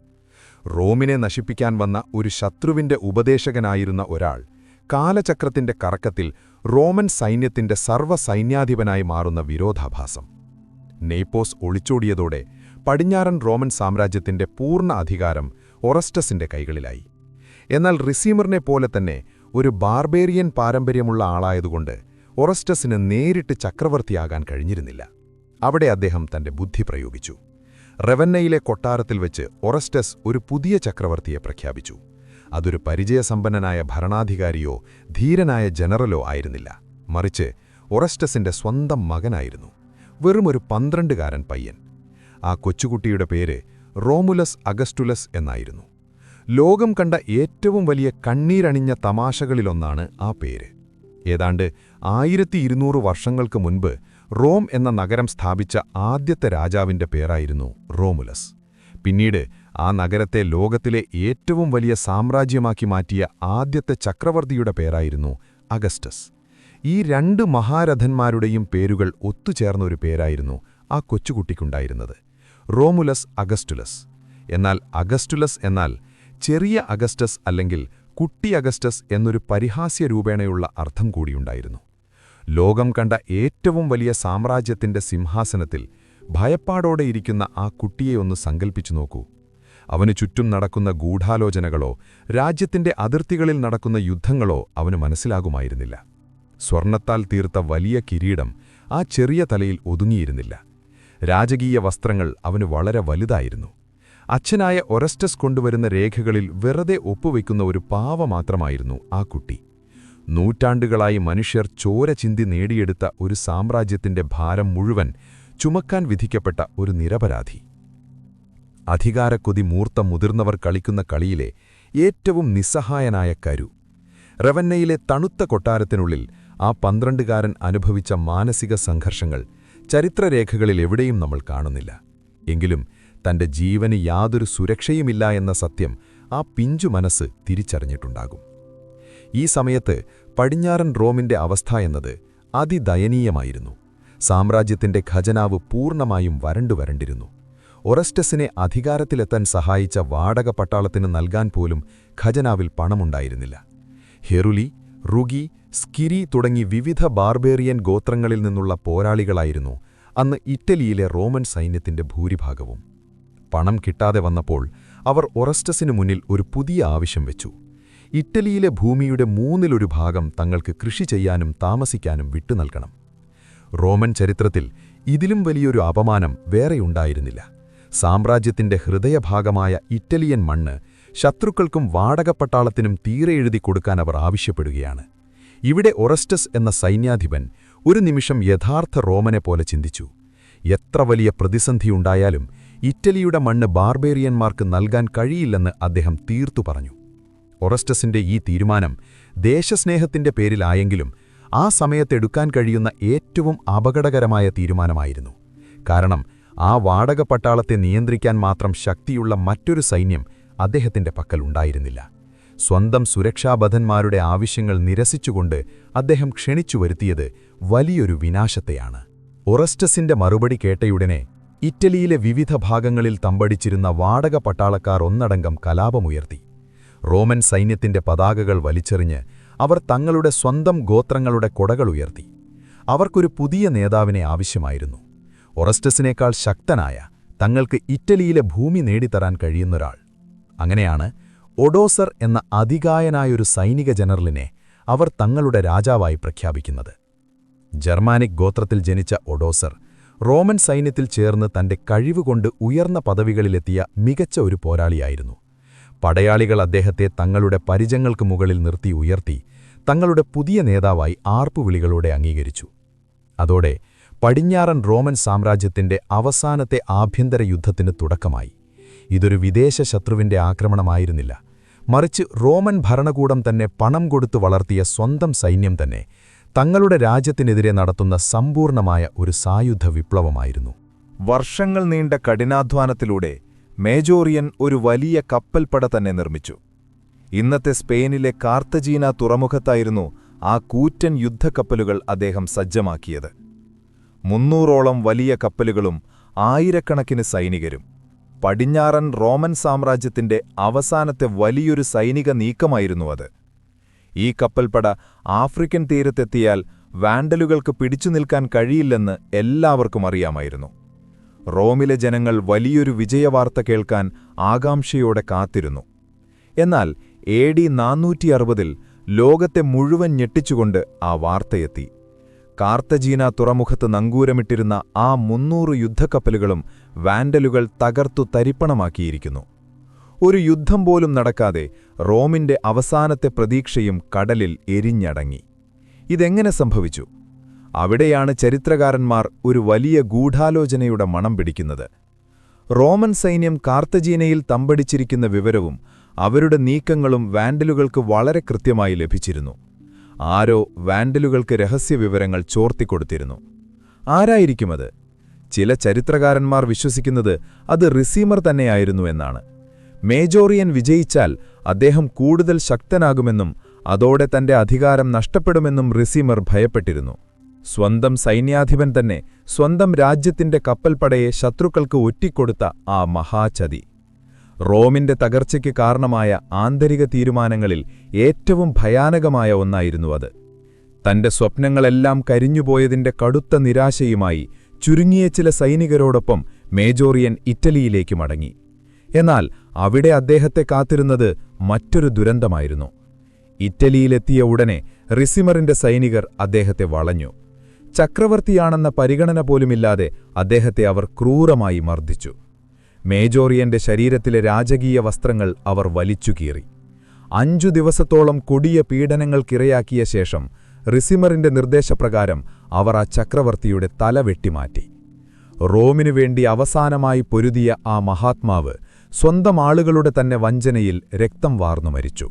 റോമിനെ നശിപ്പിക്കാൻ വന്ന ഒരു ശത്രുവിന്റെ ഉപദേശകനായിരുന്ന ഒരാൾ കാലചക്രത്തിന്റെ കറക്കത്തിൽ റോമൻ സൈന്യത്തിന്റെ സർവ്വസൈന്യാധിപനായി മാറുന്ന വിരോധാഭാസം. നെയ്പോസ് ഒളിച്ചോടിയതോടെ പടിഞ്ഞാറൻ റോമൻ സാമ്രാജ്യത്തിന്റെ പൂർണ്ണ അധികാരം ഒറസ്റ്റസിന്റെ കൈകളിലായി. എന്നാൽ റിസീമറിനെ പോലെ തന്നെ ഒരു ബാർബേറിയൻ പാരമ്പര്യമുള്ള ആളായതുകൊണ്ട് ഒറസ്റ്റസിന് നേരിട്ട് ചക്രവർത്തിയാകാൻ കഴിഞ്ഞിരുന്നില്ല. അവിടെ അദ്ദേഹം തന്റെ ബുദ്ധി പ്രയോഗിച്ചു. റെവന്നയിലെ കൊട്ടാരത്തിൽ വെച്ച് ഒറസ്റ്റസ് ഒരു പുതിയ ചക്രവർത്തിയെ പ്രഖ്യാപിച്ചു. അതൊരു പരിചയസമ്പന്നനായ ഭരണാധികാരിയോ ധീരനായ ജനറലോ ആയിരുന്നില്ല, മറിച്ച് ഒറസ്റ്റസിന്റെ സ്വന്തം മകനായിരുന്നു. വെറുമൊരു 12കാരൻ പയ്യൻ. ആ കൊച്ചുകുട്ടിയുടെ പേര് റോമുലസ് അഗസ്റ്റുലസ് എന്നായിരുന്നു. ലോകം കണ്ട ഏറ്റവും വലിയ കണ്ണീരണിഞ്ഞ തമാശകളിലൊന്നാണ് ആ പേര്. ഏതാണ്ട് 1200 വർഷങ്ങൾക്ക് മുൻപ് റോം എന്ന നഗരം സ്ഥാപിച്ച ആദ്യത്തെ രാജാവിന്റെ പേരായിരുന്നു റോമുലസ്. പിന്നീട് ആ നഗരത്തെ ലോകത്തിലെ ഏറ്റവും വലിയ സാമ്രാജ്യമാക്കി മാറ്റിയ ആദ്യത്തെ ചക്രവർത്തിയുടെ പേരായിരുന്നു അഗസ്റ്റസ്. ഈ 2 മഹാരഥന്മാരുടെയും പേരുകൾ ഒത്തുചേർന്ന ഒരു പേരായിരുന്നു ആ കൊച്ചുകുട്ടിക്കുണ്ടായിരുന്നത്, റോമുലസ് അഗസ്റ്റുലസ്. എന്നാൽ അഗസ്റ്റുലസ് എന്നാൽ ചെറിയ അഗസ്റ്റസ് അല്ലെങ്കിൽ കുട്ടി അഗസ്റ്റസ് എന്നൊരു പരിഹാസ്യ രൂപേണയുള്ള അർത്ഥം കൂടിയുണ്ടായിരുന്നു. ലോകം കണ്ട ഏറ്റവും വലിയ സാമ്രാജ്യത്തിന്റെ സിംഹാസനത്തിൽ ഭയപ്പാടോടെ ഇരിക്കുന്ന ആ കുട്ടിയെ ഒന്ന് സങ്കൽപ്പിച്ചു നോക്കൂ. അവനു ചുറ്റും നടക്കുന്ന ഗൂഢാലോചനകളോ രാജ്യത്തിന്റെ അതിർത്തികളിൽ നടക്കുന്ന യുദ്ധങ്ങളോ അവന് മനസ്സിലാകുമായിരുന്നില്ല. സ്വർണത്താൽ തീർത്ത വലിയ കിരീടം ആ ചെറിയ തലയിൽ ഒതുങ്ങിയിരുന്നില്ല. രാജകീയ വസ്ത്രങ്ങൾ അവന് വളരെ വലുതായിരുന്നു. അച്ഛനായ ഒറസ്റ്റസ് കൊണ്ടുവരുന്ന രേഖകളിൽ വെറുതെ ഒപ്പുവെക്കുന്ന ഒരു പാവ മാത്രമായിരുന്നു ആ കുട്ടി. നൂറ്റാണ്ടുകളായി മനുഷ്യർ ചോര ചിന്തി നേടിയെടുത്ത ഒരു സാമ്രാജ്യത്തിന്റെ ഭാരം മുഴുവൻ ചുമക്കാൻ വിധിക്കപ്പെട്ട ഒരു നിരപരാധി. അധികാരക്കൊതി മൂർത്ത മുതിർന്നവർ കളിക്കുന്ന കളിയിലെ ഏറ്റവും നിസ്സഹായനായ കരു. റെവന്നയിലെ തണുത്ത കൊട്ടാരത്തിനുള്ളിൽ ആ 12കാരൻ അനുഭവിച്ച മാനസിക സംഘർഷങ്ങൾ ചരിത്രരേഖകളിൽ എവിടെയും നമ്മൾ കാണുന്നില്ല. എങ്കിലും തന്റെ ജീവന് യാതൊരു സുരക്ഷയുമില്ല എന്ന സത്യം ആ പിഞ്ചു മനസ്സ് തിരിച്ചറിഞ്ഞിട്ടുണ്ടാകും. ഈ സമയത്ത് പടിഞ്ഞാറൻ റോമിന്റെ അവസ്ഥ എന്നത് അതിദയനീയമായിരുന്നു. സാമ്രാജ്യത്തിന്റെ ഖജനാവ് പൂർണ്ണമായും വരണ്ടിരുന്നു. ഒറസ്റ്റസിനെ അധികാരത്തിലെത്താൻ സഹായിച്ച വാടക പട്ടാളത്തിന് നൽകാൻ പോലും ഖജനാവിൽ പണമുണ്ടായിരുന്നില്ല. ഹെറുലി, റുഗി, സ്കിരി തുടങ്ങി വിവിധ ബാർബേറിയൻ ഗോത്രങ്ങളിൽ നിന്നുള്ള പോരാളികളായിരുന്നു അന്ന് ഇറ്റലിയിലെ റോമൻ സൈന്യത്തിന്റെ ഭൂരിഭാഗവും. പണം കിട്ടാതെ വന്നപ്പോൾ അവർ ഒറസ്റ്റസിനു മുന്നിൽ ഒരു പുതിയ ആവശ്യം വെച്ചു. ഇറ്റലിയിലെ ഭൂമിയുടെ 1/3 ഭാഗം തങ്ങൾക്ക് കൃഷി ചെയ്യാനും താമസിക്കാനും വിട്ടുനൽകണം. റോമൻ ചരിത്രത്തിൽ ഇതിലും വലിയൊരു അപമാനം വേറെയുണ്ടായിരുന്നില്ല. സാമ്രാജ്യത്തിന്റെ ഹൃദയഭാഗമായ ഇറ്റലിയൻ മണ്ണ് ശത്രുക്കൾക്കും വാടകപ്പട്ടാളത്തിനും തീരെ എഴുതി കൊടുക്കാൻ അവർ ആവശ്യപ്പെടുകയാണ്. ഇവിടെ ഒറസ്റ്റസ് എന്ന സൈന്യാധിപൻ ഒരു നിമിഷം യഥാർത്ഥ റോമനെ പോലെ ചിന്തിച്ചു. എത്ര വലിയ പ്രതിസന്ധിയുണ്ടായാലും ഇറ്റലിയുടെ മണ്ണ് ബാർബേറിയന്മാർക്ക് നൽകാൻ കഴിയില്ലെന്ന് അദ്ദേഹം തീർത്തു പറഞ്ഞു. ഒറസ്റ്റസിന്റെ ഈ തീരുമാനം ദേശസ്നേഹത്തിന്റെ പേരിലായെങ്കിലും ആ സമയത്തെടുക്കാൻ കഴിയുന്ന ഏറ്റവും അപകടകരമായ തീരുമാനമായിരുന്നു. കാരണം ആ വാടക പട്ടാളത്തെ നിയന്ത്രിക്കാൻ മാത്രം ശക്തിയുള്ള മറ്റൊരു സൈന്യം അദ്ദേഹത്തിന്റെ പക്കലുണ്ടായിരുന്നില്ല. സ്വന്തം സുരക്ഷാബദ്ധന്മാരുടെ ആവശ്യങ്ങൾ നിരസിച്ചുകൊണ്ട് അദ്ദേഹം ക്ഷണിച്ചു വരുത്തിയത് വലിയൊരു വിനാശത്തെയാണ്. ഒറസ്റ്റസിന്റെ മറുപടി കേട്ടയുടനെ ഇറ്റലിയിലെ വിവിധ ഭാഗങ്ങളിൽ തമ്പടിച്ചിരുന്ന വാടക പട്ടാളക്കാർ ഒന്നടങ്കം കലാപമുയർത്തി. റോമൻ സൈന്യത്തിന്റെ പതാകകൾ വലിച്ചെറിഞ്ഞ് അവർ തങ്ങളുടെ സ്വന്തം ഗോത്രങ്ങളുടെ കൊടകളുയർത്തി. അവർക്കൊരു പുതിയ നേതാവിനെ ആവശ്യമായിരുന്നു. ഒറസ്റ്റസിനേക്കാൾ ശക്തനായ, തങ്ങൾക്ക് ഇറ്റലിയിലെ ഭൂമി നേടിത്തരാൻ കഴിയുന്നൊരാൾ. അങ്ങനെയാണ് ഒഡോസർ എന്ന അതികായനായൊരു സൈനിക ജനറലിനെ അവർ തങ്ങളുടെ രാജാവായി പ്രഖ്യാപിക്കുന്നത്. ജർമാനിക് ഗോത്രത്തിൽ ജനിച്ച ഒഡോസർ റോമൻ സൈന്യത്തിൽ ചേർന്ന് തന്റെ കഴിവുകൊണ്ട് ഉയർന്ന പദവികളിലെത്തിയ മികച്ച ഒരു പോരാളിയായിരുന്നു. പടയാളികൾ അദ്ദേഹത്തെ തങ്ങളുടെ പരിചങ്ങൾക്ക് മുകളിൽ നിർത്തി ഉയർത്തി തങ്ങളുടെ പുതിയ നേതാവായി ആർപ്പുവിളികളോടെ അംഗീകരിച്ചു. അതോടെ പടിഞ്ഞാറൻ റോമൻ സാമ്രാജ്യത്തിന്റെ അവസാനത്തെ ആഭ്യന്തര യുദ്ധത്തിന് തുടക്കമായി. ഇതൊരു വിദേശ ശത്രുവിന്റെ ആക്രമണമായിരുന്നില്ല, മറിച്ച് റോമൻ ഭരണകൂടം തന്നെ പണം കൊടുത്തു വളർത്തിയ സ്വന്തം സൈന്യം തന്നെ തങ്ങളുടെ രാജ്യത്തിനെതിരെ നടത്തുന്ന സമ്പൂർണമായ ഒരു സായുധ വിപ്ലവമായിരുന്നു. വർഷങ്ങൾ നീണ്ട കഠിനാധ്വാനത്തിലൂടെ മേജോറിയൻ ഒരു വലിയ കപ്പൽപ്പട തന്നെ നിർമ്മിച്ചു. ഇന്നത്തെ സ്പെയിനിലെ കാർത്തജീന തുറമുഖത്തായിരുന്നു ആ കൂറ്റൻ യുദ്ധക്കപ്പലുകൾ അദ്ദേഹം സജ്ജമാക്കിയത്. 300ഓളം വലിയ കപ്പലുകളും ആയിരക്കണക്കിന് സൈനികരും. പടിഞ്ഞാറൻ റോമൻ സാമ്രാജ്യത്തിന്റെ അവസാനത്തെ വലിയൊരു സൈനിക നീക്കമായിരുന്നു അത്. ഈ കപ്പൽപ്പട ആഫ്രിക്കൻ തീരത്തെത്തിയാൽ വാൻഡലുകൾക്ക് പിടിച്ചു നിൽക്കാൻ കഴിയില്ലെന്ന് എല്ലാവർക്കും അറിയാമായിരുന്നു. റോമിലെ ജനങ്ങൾ വലിയൊരു വിജയവാർത്ത കേൾക്കാൻ ആകാംക്ഷയോടെ കാത്തിരുന്നു. എന്നാൽ AD 460-ൽ ലോകത്തെ മുഴുവൻ ഞെട്ടിച്ചുകൊണ്ട് ആ വാർത്തയെത്തി. കാർത്തജീന തുറമുഖത്ത് നങ്കൂരമിട്ടിരുന്ന ആ 300 യുദ്ധക്കപ്പലുകളും വാൻഡലുകൾ തകർത്തു തരിപ്പണമാക്കിയിരിക്കുന്നു. ഒരു യുദ്ധം പോലും നടക്കാതെ റോമിന്റെ അവസാനത്തെ പ്രതീക്ഷയും കടലിൽ എരിഞ്ഞടങ്ങി. ഇതെങ്ങനെ സംഭവിച്ചു? അവിടെയാണ് ചരിത്രകാരന്മാർ ഒരു വലിയ ഗൂഢാലോചനയുടെ മണം പിടിക്കുന്നത്. റോമൻ സൈന്യം കാർത്തജീനയിൽ തമ്പടിച്ചിരിക്കുന്ന വിവരവും അവരുടെ നീക്കങ്ങളും വാൻഡലുകൾക്ക് വളരെ കൃത്യമായി ലഭിച്ചിരുന്നു. ആരോ വാൻഡലുകൾക്ക് രഹസ്യവിവരങ്ങൾ ചോർത്തിക്കൊടുത്തിരുന്നു. ആരായിരിക്കുമത്? ചില ചരിത്രകാരന്മാർ വിശ്വസിക്കുന്നത് അത് റിസീമർ തന്നെയായിരുന്നു എന്നാണ്. മേജോറിയൻ വിജയിച്ചാൽ അദ്ദേഹം കൂടുതൽ ശക്തനാകുമെന്നും അതോടെ തന്റെ അധികാരം നഷ്ടപ്പെടുമെന്നും റിസീമർ ഭയപ്പെട്ടിരുന്നു. സ്വന്തം സൈന്യാധിപൻ തന്നെ സ്വന്തം രാജ്യത്തിന്റെ കപ്പൽപ്പടയെ ശത്രുക്കൾക്ക് ഒറ്റിക്കൊടുത്ത ആ മഹാചതി. റോമിന്റെ തകർച്ചയ്ക്ക് കാരണമായ ആന്തരിക തീരുമാനങ്ങളിൽ ഏറ്റവും ഭയാനകമായ ഒന്നായിരുന്നു അത്. തന്റെ സ്വപ്നങ്ങളെല്ലാം കരിഞ്ഞുപോയതിന്റെ കടുത്ത നിരാശയുമായി ചുരുങ്ങിയ ചില സൈനികരോടൊപ്പം മേജോറിയൻ ഇറ്റലിയിലേക്ക് മടങ്ങി. എന്നാൽ അവിടെ അദ്ദേഹത്തെ കാത്തിരുന്നത് മറ്റൊരു ദുരന്തമായിരുന്നു. ഇറ്റലിയിലെത്തിയ ഉടനെ റിസിമറിന്റെ സൈനികർ അദ്ദേഹത്തെ വളഞ്ഞു. ചക്രവർത്തിയാണെന്ന പരിഗണന പോലുമില്ലാതെ അദ്ദേഹത്തെ അവർ ക്രൂരമായി മർദ്ദിച്ചു. മേജോറിയന്റെ ശരീരത്തിലെ രാജകീയ വസ്ത്രങ്ങൾ അവർ വലിച്ചുകീറി. 5 ദിവസത്തോളം കൊടിയ പീഡനങ്ങൾക്കിരയാക്കിയ ശേഷം റിസിമറിന്റെ നിർദ്ദേശപ്രകാരം അവർ ആ ചക്രവർത്തിയുടെ തല വെട്ടിമാറ്റി. റോമിനു വേണ്ടി അവസാനമായി പൊരുതിയ ആ മഹാത്മാവ് സ്വന്തം ആളുകളുടെ തന്നെ വഞ്ചനയിൽ രക്തം വാർന്നു മരിച്ചു.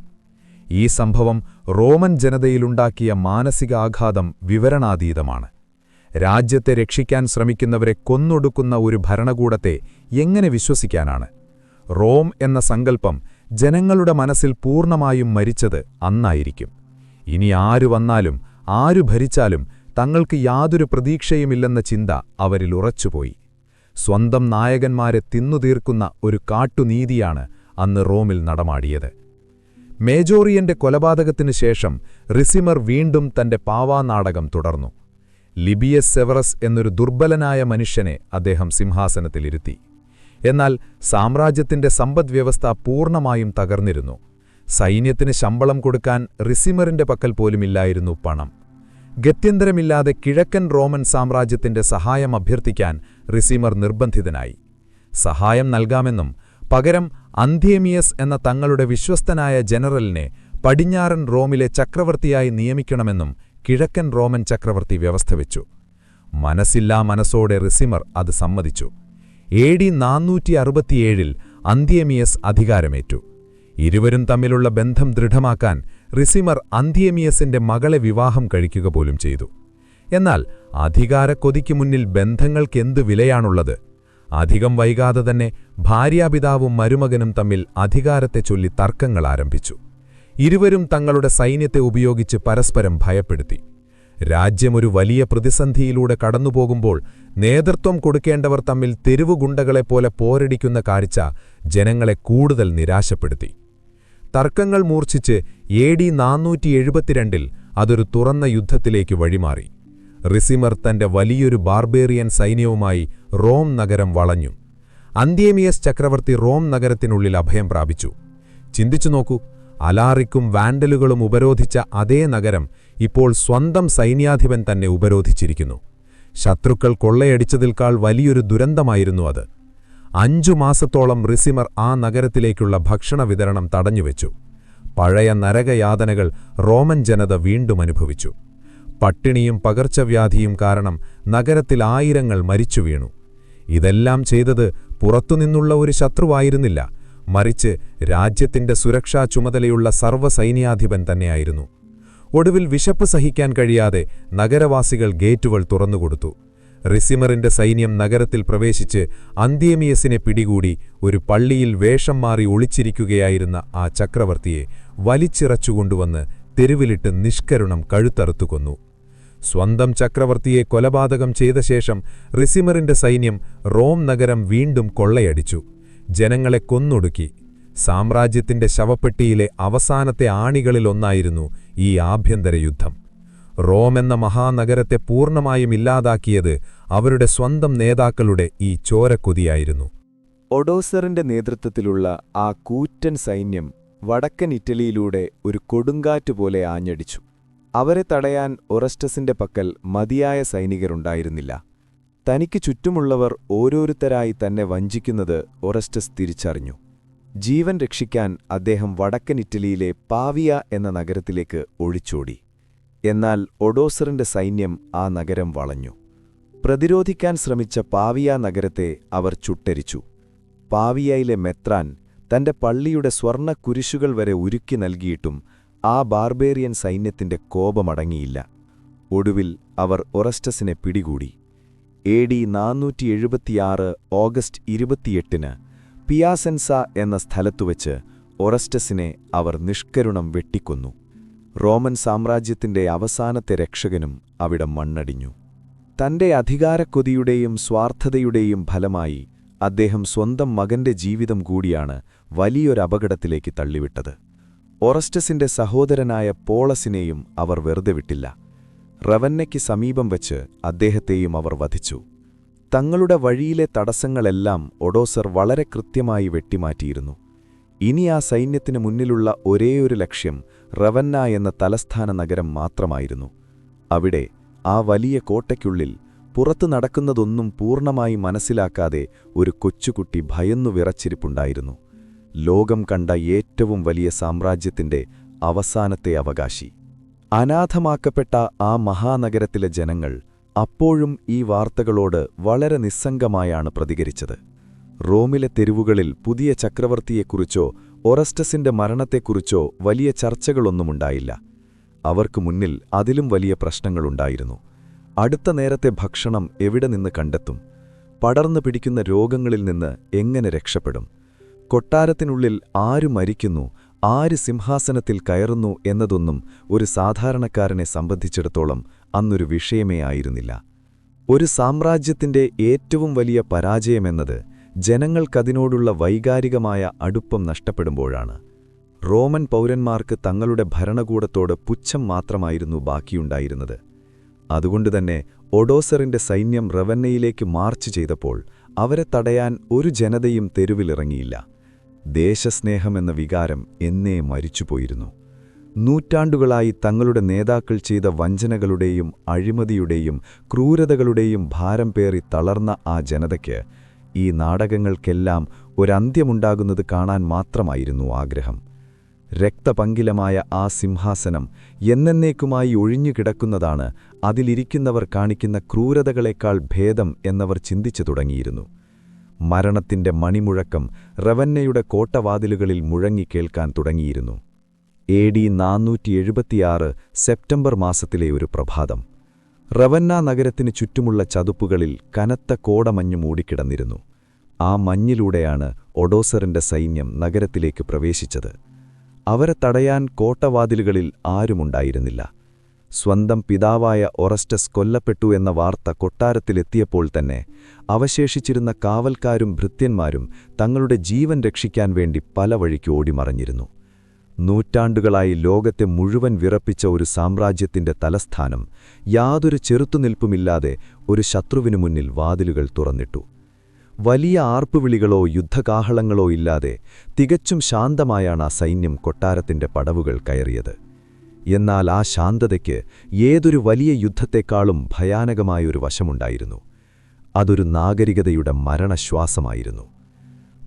ഈ സംഭവം റോമൻ ജനതയിലുണ്ടാക്കിയ മാനസികാഘാതം വിവരണാതീതമാണ്. രാജ്യത്തെ രക്ഷിക്കാൻ ശ്രമിക്കുന്നവരെ കൊന്നൊടുക്കുന്ന ഒരു ഭരണകൂടത്തെ എങ്ങനെ വിശ്വസിക്കാനാണ്? റോം എന്ന സങ്കല്പം ജനങ്ങളുടെ മനസ്സിൽ പൂർണ്ണമായും മരിച്ചത് അന്നായിരിക്കും. ഇനി ആരു വന്നാലും ആരു ഭരിച്ചാലും തങ്ങൾക്ക് യാതൊരു പ്രതീക്ഷയുമില്ലെന്ന ചിന്ത അവരിൽ ഉറച്ചുപോയി. സ്വന്തം നായകന്മാരെ തിന്നുതീർക്കുന്ന ഒരു കാട്ടുനീതിയാണ് അന്ന് റോമിൽ നടമാടിയത്. മേജോറിയന്റെ കൊലപാതകത്തിനു ശേഷം റിസിമർ വീണ്ടും തന്റെ പാവാനാടകം തുടർന്നു. ലിബിയസ് സെവറസ് എന്നൊരു ദുർബലനായ മനുഷ്യനെ അദ്ദേഹം സിംഹാസനത്തിലിരുത്തി. എന്നാൽ സാമ്രാജ്യത്തിന്റെ സമ്പദ്വ്യവസ്ഥ പൂർണ്ണമായും തകർന്നിരുന്നു. സൈന്യത്തിന് ശമ്പളം കൊടുക്കാൻ റിസിമറിന്റെ പക്കൽ പോലുമില്ലായിരുന്നു പണം. ഗത്യന്തരമില്ലാതെ കിഴക്കൻ റോമൻ സാമ്രാജ്യത്തിന്റെ സഹായം അഭ്യർത്ഥിക്കാൻ റിസിമർ നിർബന്ധിതനായി. സഹായം നൽകാമെന്നും പകരം അന്ത്യേമിയസ് എന്ന തങ്ങളുടെ വിശ്വസ്തനായ ജനറലിനെ പടിഞ്ഞാറൻ റോമിലെ ചക്രവർത്തിയായി നിയമിക്കണമെന്നും കിഴക്കൻ റോമൻ ചക്രവർത്തി വ്യവസ്ഥവെച്ചു. മനസ്സില്ലാ മനസ്സോടെ റിസിമർ അത് സമ്മതിച്ചു. AD 467-ൽ അന്ത്യേമിയസ് അധികാരമേറ്റു. ഇരുവരും തമ്മിലുള്ള ബന്ധം ദൃഢമാക്കാൻ റിസിമർ അന്ത്യേമിയസിന്റെ മകളെ വിവാഹം കഴിക്കുക പോലും ചെയ്തു. എന്നാൽ അധികാരക്കൊതിക്കു മുന്നിൽ ബന്ധങ്ങൾക്കെന്തു വിലയാണുള്ളത്? അധികം വൈകാതെ തന്നെ ഭാര്യാപിതാവും മരുമകനും തമ്മിൽ അധികാരത്തെ ചൊല്ലി തർക്കങ്ങൾ ആരംഭിച്ചു. ഇരുവരും തങ്ങളുടെ സൈന്യത്തെ ഉപയോഗിച്ച് പരസ്പരം ഭയപ്പെടുത്തി. രാജ്യമൊരു വലിയ പ്രതിസന്ധിയിലൂടെ കടന്നുപോകുമ്പോൾ നേതൃത്വം കൊടുക്കേണ്ടവർ തമ്മിൽ തെരുവുഗുണ്ടകളെപ്പോലെ പോരടിക്കുന്ന കാഴ്ച ജനങ്ങളെ കൂടുതൽ നിരാശപ്പെടുത്തി. തർക്കങ്ങൾ മൂർച്ഛിച്ച് AD 472-ൽ അതൊരു തുറന്ന യുദ്ധത്തിലേക്ക് വഴിമാറി. റിസിമർ തന്റെ വലിയൊരു ബാർബേറിയൻ സൈന്യവുമായി റോം നഗരം വളഞ്ഞു. അന്ത്യേമിയസ് ചക്രവർത്തി റോം നഗരത്തിനുള്ളിൽ അഭയം പ്രാപിച്ചു. ചിന്തിച്ചു നോക്കൂ, അലാറിക്കും വാൻഡലുകളും ഉപരോധിച്ച അതേ നഗരം ഇപ്പോൾ സ്വന്തം സൈന്യാധിപൻ തന്നെ ഉപരോധിച്ചിരിക്കുന്നു. ശത്രുക്കൾ കൊള്ളയടിച്ചതിൽക്കാൾ വലിയൊരു ദുരന്തമായിരുന്നു അത്. 5 മാസത്തോളം റിസിമർ ആ നഗരത്തിലേക്കുള്ള ഭക്ഷണ വിതരണം തടഞ്ഞുവെച്ചു. പഴയ നരകയാതനകൾ റോമൻ ജനത വീണ്ടും അനുഭവിച്ചു. പട്ടിണിയും പകർച്ചവ്യാധിയും കാരണം നഗരത്തിൽ ആയിരങ്ങൾ മരിച്ചു വീണു. ഇതെല്ലാം ചെയ്തത് പുറത്തുനിന്നുള്ള ഒരു ശത്രുവായിരുന്നില്ല, മറിച്ച് രാജ്യത്തിന്റെ സുരക്ഷാ ചുമതലയുള്ള സർവ്വസൈന്യാധിപൻ തന്നെയായിരുന്നു. ഒടുവിൽ വിശപ്പ് സഹിക്കാൻ കഴിയാതെ നഗരവാസികൾ ഗേറ്റുകൾ തുറന്നുകൊടുത്തു. റിസിമറിന്റെ സൈന്യം നഗരത്തിൽ പ്രവേശിച്ച് അന്ത്യേമിയസിനെ പിടികൂടി ഒരു പള്ളിയിൽ വേഷം മാറി ഒളിച്ചിരിക്കുകയായിരുന്ന ആ ചക്രവർത്തിയെ വലിച്ചിറച്ചുകൊണ്ടുവന്ന് തെരുവിലിട്ട് നിഷ്കരുണം കഴുത്തറുത്തു കൊന്നു. സ്വന്തം ചക്രവർത്തിയെ കൊലപാതകം ചെയ്ത ശേഷം റിസിമറിന്റെ സൈന്യം റോം നഗരം വീണ്ടും കൊള്ളയടിച്ചു, ജനങ്ങളെ കൊന്നൊടുക്കി. സാമ്രാജ്യത്തിന്റെ ശവപ്പെട്ടിയിലെ അവസാനത്തെ ആണികളിലൊന്നായിരുന്നു ഈ ആഭ്യന്തര യുദ്ധം. റോം എന്ന മഹാനഗരത്തെ പൂർണ്ണമായും ഇല്ലാതാക്കിയത് അവരുടെ സ്വന്തം നേതാക്കളുടെ ഈ ചോരക്കൊതിയായിരുന്നു. ഒഡോസറിന്റെ നേതൃത്വത്തിലുള്ള ആ കൂറ്റൻ സൈന്യം വടക്കൻ ഇറ്റലിയിലൂടെ ഒരു കൊടുങ്കാറ്റുപോലെ ആഞ്ഞടിച്ചു. അവരെ തടയാൻ ഒറസ്റ്റസിന്റെ പക്കൽ മതിയായ സൈനികരുണ്ടായിരുന്നില്ല. തനിക്ക് ചുറ്റുമുള്ളവർ ഓരോരുത്തരായി തന്നെ വഞ്ചിക്കുന്നത് ഒറസ്റ്റസ് തിരിച്ചറിഞ്ഞു. ജീവൻ രക്ഷിക്കാൻ അദ്ദേഹം വടക്കൻ ഇറ്റലിയിലെ പാവിയ എന്ന നഗരത്തിലേക്ക് ഒളിച്ചോടി. എന്നാൽ ഒഡോസറിന്റെ സൈന്യം ആ നഗരം വളഞ്ഞു. പ്രതിരോധിക്കാൻ ശ്രമിച്ച പാവിയ നഗരത്തെ അവർ ചുട്ടരിച്ചു. പാവിയയിലെ മെത്രാൻ തന്റെ പള്ളിയുടെ സ്വർണ്ണ കുരിശുകൾ വരെ ഉരുക്കി നൽകിയിട്ടും ആ ബാർബേറിയൻ സൈന്യത്തിന്റെ കോപമടങ്ങിയില്ല. ഒടുവിൽ അവർ ഒറസ്റ്റസിനെ പിടികൂടി. AD 476 ഓഗസ്റ്റ് 28 പിയാസെൻസ എന്ന സ്ഥലത്തുവച്ച് ഒറസ്റ്റസിനെ അവർ നിഷ്കരുണം വെട്ടിക്കൊന്നു. റോമൻ സാമ്രാജ്യത്തിന്റെ അവസാനത്തെ രക്ഷകനും അവിടെ മണ്ണടിഞ്ഞു. തന്റെ അധികാരക്കൊതിയുടെയും സ്വാർത്ഥതയുടെയും ഫലമായി അദ്ദേഹം സ്വന്തം മകന്റെ ജീവിതം കൂടിയാണ് വലിയൊരപകടത്തിലേക്ക് തള്ളിവിട്ടത്. ഒറസ്റ്റസിന്റെ സഹോദരനായ പോളസിനെയും അവർ വെറുതെ വിട്ടില്ല. റവന്നയ്ക്ക് സമീപം വച്ച് അദ്ദേഹത്തെയും അവർ വധിച്ചു. തങ്ങളുടെ വഴിയിലെ തടസ്സങ്ങളെല്ലാം ഒഡോസർ വളരെ കൃത്യമായി വെട്ടിമാറ്റിയിരുന്നു. ഇനി ആ സൈന്യത്തിന് മുന്നിലുള്ള ഒരേയൊരു ലക്ഷ്യം റവന്ന എന്ന തലസ്ഥാന നഗരം മാത്രമായിരുന്നു. അവിടെ ആ വലിയ കോട്ടയ്ക്കുള്ളിൽ പുറത്തു നടക്കുന്നതൊന്നും പൂർണ്ണമായി മനസ്സിലാക്കാതെ ഒരു കൊച്ചുകുട്ടി ഭയന്നു വിറച്ചിരിപ്പുണ്ടായിരുന്നു. ലോകം കണ്ട ഏറ്റവും വലിയ സാമ്രാജ്യത്തിന്റെ അവസാനത്തെ അവകാശി. അനാഥമാക്കപ്പെട്ട ആ മഹാനഗരത്തിലെ ജനങ്ങൾ അപ്പോഴും ഈ വാർത്തകളോട് വളരെ നിസ്സംഗമായാണ് പ്രതികരിച്ചത്. റോമിലെ തെരുവുകളിൽ പുതിയ ചക്രവർത്തിയെക്കുറിച്ചോ ഒറസ്റ്റസിന്റെ മരണത്തെക്കുറിച്ചോ വലിയ ചർച്ചകളൊന്നുമുണ്ടായില്ല. അവർക്ക് മുന്നിൽ അതിലും വലിയ പ്രശ്നങ്ങളുണ്ടായിരുന്നു. അടുത്ത നേരത്തെ ഭക്ഷണം എവിടെ നിന്ന് കണ്ടെത്തും? പടർന്നു പിടിക്കുന്ന രോഗങ്ങളിൽ നിന്ന് എങ്ങനെ രക്ഷപ്പെടും? കൊട്ടാരത്തിനുള്ളിൽ ആരു മരിക്കുന്നു, ആര് സിംഹാസനത്തിൽ കയറുന്നു എന്നതൊന്നും ഒരു സാധാരണക്കാരനെ സംബന്ധിച്ചിടത്തോളം അന്നൊരു വിഷയമേ ആയിരുന്നില്ല. ഒരു സാമ്രാജ്യത്തിന്റെ ഏറ്റവും വലിയ പരാജയമെന്നത് ജനങ്ങൾക്കതിനോടുള്ള വൈകാരികമായ അടുപ്പം നഷ്ടപ്പെടുമ്പോഴാണ്. റോമൻ പൗരന്മാർക്ക് തങ്ങളുടെ ഭരണകൂടത്തോട് പുച്ഛം മാത്രമായിരുന്നു ബാക്കിയുണ്ടായിരുന്നത്. അതുകൊണ്ടുതന്നെ ഒഡോസറിന്റെ സൈന്യം റവന്നയിലേക്ക് മാർച്ച് ചെയ്തപ്പോൾ അവരെ തടയാൻ ഒരു ജനതയും തെരുവിലിറങ്ങിയില്ല. ദേശസ്നേഹമെന്ന വികാരം എന്നേ മരിച്ചുപോയിരുന്നു. നൂറ്റാണ്ടുകളായി തങ്ങളുടെ നേതാക്കൾ ചെയ്ത വഞ്ചനകളുടെയും അഴിമതിയുടെയും ക്രൂരതകളുടെയും ഭാരം പേറി തളർന്ന ആ ജനതയ്ക്ക് ഈ നാടകങ്ങൾക്കെല്ലാം ഒരന്ത്യമുണ്ടാകുന്നത് കാണാൻ മാത്രമായിരുന്നു ആഗ്രഹം. രക്തപങ്കിലമായ ആ സിംഹാസനം എന്നേക്കുമായി ഒഴിഞ്ഞുകിടക്കുന്നതാണ് അതിലിരിക്കുന്നവർ കാണിക്കുന്ന ക്രൂരതകളെക്കാൾ ഭേദം എന്നവർ ചിന്തിച്ചു തുടങ്ങിയിരുന്നു. മരണത്തിന്റെ മണിമുഴക്കം റവന്നയുടെ കോട്ടവാതിലുകളിൽ മുഴങ്ങിക്കേൾക്കാൻ തുടങ്ങിയിരുന്നു. AD 476 സെപ്റ്റംബർ മാസത്തിലെ ഒരു പ്രഭാതം. റവന്ന നഗരത്തിനു ചുറ്റുമുള്ള ചതുപ്പുകളിൽ കനത്ത കോടമഞ്ഞു മൂടിക്കിടന്നിരുന്നു. ആ മഞ്ഞിലൂടെയാണ് ഒഡോസറിന്റെ സൈന്യം നഗരത്തിലേക്ക് പ്രവേശിച്ചത്. അവരെ തടയാൻ കോട്ടവാതിലുകളിൽ ആരുമുണ്ടായിരുന്നില്ല. സ്വന്തം പിതാവായ ഒറസ്റ്റസ് കൊല്ലപ്പെട്ടു എന്ന വാർത്ത കൊട്ടാരത്തിലെത്തിയപ്പോൾ തന്നെ അവശേഷിച്ചിരുന്ന കാവൽക്കാരും ഭൃത്യന്മാരും തങ്ങളുടെ ജീവൻ രക്ഷിക്കാൻ വേണ്ടി പല വഴിക്ക് ഓടിമറഞ്ഞിരുന്നു. നൂറ്റാണ്ടുകളായി ലോകത്തെ മുഴുവൻ വിറപ്പിച്ച ഒരു സാമ്രാജ്യത്തിന്റെ തലസ്ഥാനം യാതൊരു ചെറുത്തുനിൽപ്പുമില്ലാതെ ഒരു ശത്രുവിനു മുന്നിൽ വാതിലുകൾ തുറന്നിട്ടു. വലിയ ആർപ്പുവിളികളോ യുദ്ധകാഹളങ്ങളോ ഇല്ലാതെ തികച്ചും ശാന്തമായാണ് ആ സൈന്യം കൊട്ടാരത്തിന്റെ പടവുകൾ കയറിയത്. എന്നാൽ ആ ശാന്തതയ്ക്ക് ഏതൊരു വലിയ യുദ്ധത്തെക്കാളും ഭയാനകമായൊരു വശമുണ്ടായിരുന്നു. അതൊരു നാഗരികതയുടെ മരണശ്വാസമായിരുന്നു.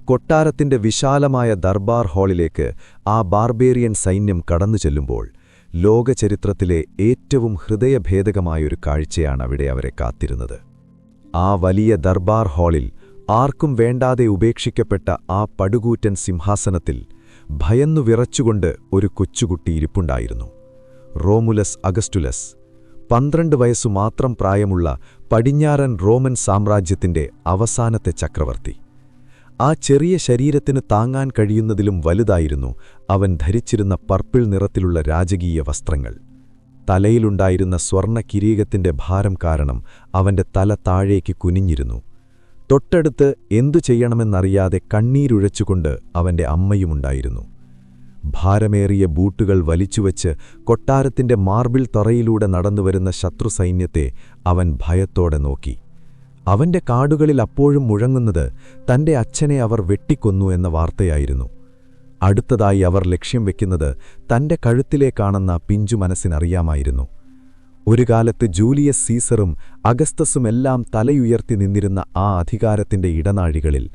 കൊട്ടാരത്തിന്റെ വിശാലമായ ദർബാർ ഹാളിലേക്ക് ആ ബാർബേറിയൻ സൈന്യം കടന്നു ചെല്ലുമ്പോൾ ലോകചരിത്രത്തിലെ ഏറ്റവും ഹൃദയഭേദകമായൊരു കാഴ്ചയാണ് അവിടെ അവരെ കാത്തിരുന്നത്. ആ വലിയ ദർബാർ ഹാളിൽ ആർക്കും വേണ്ടാതെ ഉപേക്ഷിക്കപ്പെട്ട ആ പടുകൂറ്റൻ സിംഹാസനത്തിൽ ഭയന്നു വിറച്ചുകൊണ്ട് ഒരു കൊച്ചുകുട്ടി ഇരിപ്പുണ്ടായിരുന്നു. റോമുലസ് അഗസ്റ്റുലസ്, 12 വയസ്സു മാത്രം പ്രായമുള്ള പടിഞ്ഞാറൻ റോമൻ സാമ്രാജ്യത്തിന്റെ അവസാനത്തെ ചക്രവർത്തി. ആ ചെറിയ ശരീരത്തിന് താങ്ങാൻ കഴിയുന്നതിലും വലുതായിരുന്നു അവൻ ധരിച്ചിരുന്ന പർപ്പിൾ നിറത്തിലുള്ള രാജകീയ വസ്ത്രങ്ങൾ. തലയിലുണ്ടായിരുന്ന സ്വർണ്ണ കിരീടത്തിന്റെ ഭാരം കാരണം അവന്റെ തല താഴേക്ക് കുനിഞ്ഞിരുന്നു. തൊട്ടടുത്ത് എന്തു ചെയ്യണമെന്നറിയാതെ കണ്ണീരുഴച്ചുകൊണ്ട് അവന്റെ അമ്മയുമുണ്ടായിരുന്നു. ഭാരമേറിയ ബൂട്ടുകൾ വലിച്ചുവച്ച് കൊട്ടാരത്തിന്റെ മാർബിൾ തറയിലൂടെ നടന്നുവരുന്ന ശത്രുസൈന്യത്തെ അവൻ ഭയത്തോടെ നോക്കി. അവന്റെ കാടുകളിൽ അപ്പോഴും മുഴങ്ങുന്നത് തന്റെ അച്ഛനെ അവർ വെട്ടിക്കൊന്നു എന്ന വാർത്തയായിരുന്നു. അടുത്തതായി അവർ ലക്ഷ്യം വെക്കുന്നത് തന്റെ കഴുത്തിലേക്കാണെന്ന പിഞ്ചു മനസ്സിനറിയാമായിരുന്നു. ഒരു കാലത്ത് ജൂലിയസ് സീസറും അഗസ്തസുമെല്ലാം തലയുയർത്തി നിന്നിരുന്ന ആ അധികാരത്തിന്റെ ഇടനാഴികളിൽ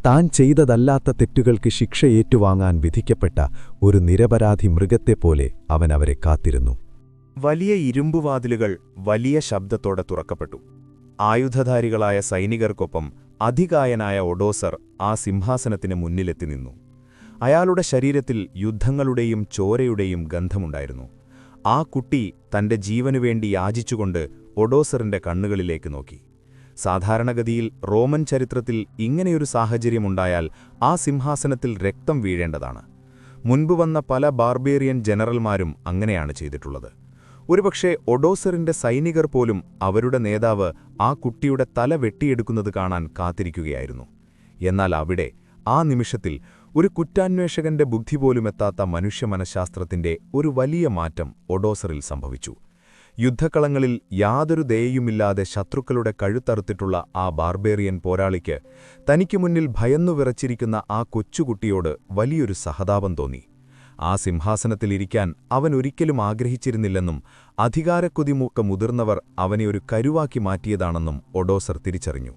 താൻ ചെയ്തതല്ലാത്ത തെറ്റുകൾക്ക് ശിക്ഷ ഏറ്റുവാങ്ങാൻ വിധിക്കപ്പെട്ട ഒരു നിരപരാധി മൃഗത്തെപ്പോലെ അവൻ അവരെ കാത്തിരുന്നു. വലിയ ഇരുമ്പുവാതിലുകൾ വലിയ ശബ്ദത്തോടെ തുറക്കപ്പെട്ടു. ആയുധധാരികളായ സൈനികർക്കൊപ്പം അധികായനായ ഒഡോസർ ആ സിംഹാസനത്തിന് മുന്നിലെത്തി നിന്നു. അയാളുടെ ശരീരത്തിൽ യുദ്ധങ്ങളുടെയും ചോരയുടെയും ഗന്ധമുണ്ടായിരുന്നു. ആ കുട്ടി തന്റെ ജീവനുവേണ്ടി യാചിച്ചുകൊണ്ട് ഒഡോസറിന്റെ കണ്ണുകളിലേക്ക് നോക്കി. സാധാരണഗതിയിൽ റോമൻ ചരിത്രത്തിൽ ഇങ്ങനെയൊരു സാഹചര്യമുണ്ടായാൽ ആ സിംഹാസനത്തിൽ രക്തം വീഴേണ്ടതാണ്. മുൻപ് വന്ന പല ബാർബേറിയൻ ജനറൽമാരും അങ്ങനെയാണ് ചെയ്തിട്ടുള്ളത്. ഒരുപക്ഷെ ഒഡോസറിന്റെ സൈനികർ പോലും അവരുടെ നേതാവ് ആ കുട്ടിയുടെ തല വെട്ടിയെടുക്കുന്നത് കാണാൻ കാത്തിരിക്കുകയായിരുന്നു. എന്നാൽ അവിടെ ആ നിമിഷത്തിൽ ഒരു കുറ്റാന്വേഷകന്റെ ബുദ്ധി പോലുമെത്താത്ത മനുഷ്യമനഃശാസ്ത്രത്തിന്റെ ഒരു വലിയ മാറ്റം ഒഡോസറിൽ സംഭവിച്ചു. യുദ്ധക്കളങ്ങളിൽ യാതൊരു ദയയുമില്ലാതെ ശത്രുക്കളുടെ കഴുത്തറുത്തിട്ടുള്ള ആ ബാർബേറിയൻ പോരാളിക്ക് തനിക്ക് മുന്നിൽ ഭയന്നു വിറച്ചിരിക്കുന്ന ആ കൊച്ചുകുട്ടിയോട് വലിയൊരു സഹതാപം തോന്നി. ആ സിംഹാസനത്തിലിരിക്കാൻ അവൻ ഒരിക്കലും ആഗ്രഹിച്ചിരുന്നില്ലെന്നും അധികാരക്കൊതിമൂക്ക മുതിർന്നവർ അവനെ ഒരു കരുവാക്കി മാറ്റിയതാണെന്നും ഒഡോസർ തിരിച്ചറിഞ്ഞു.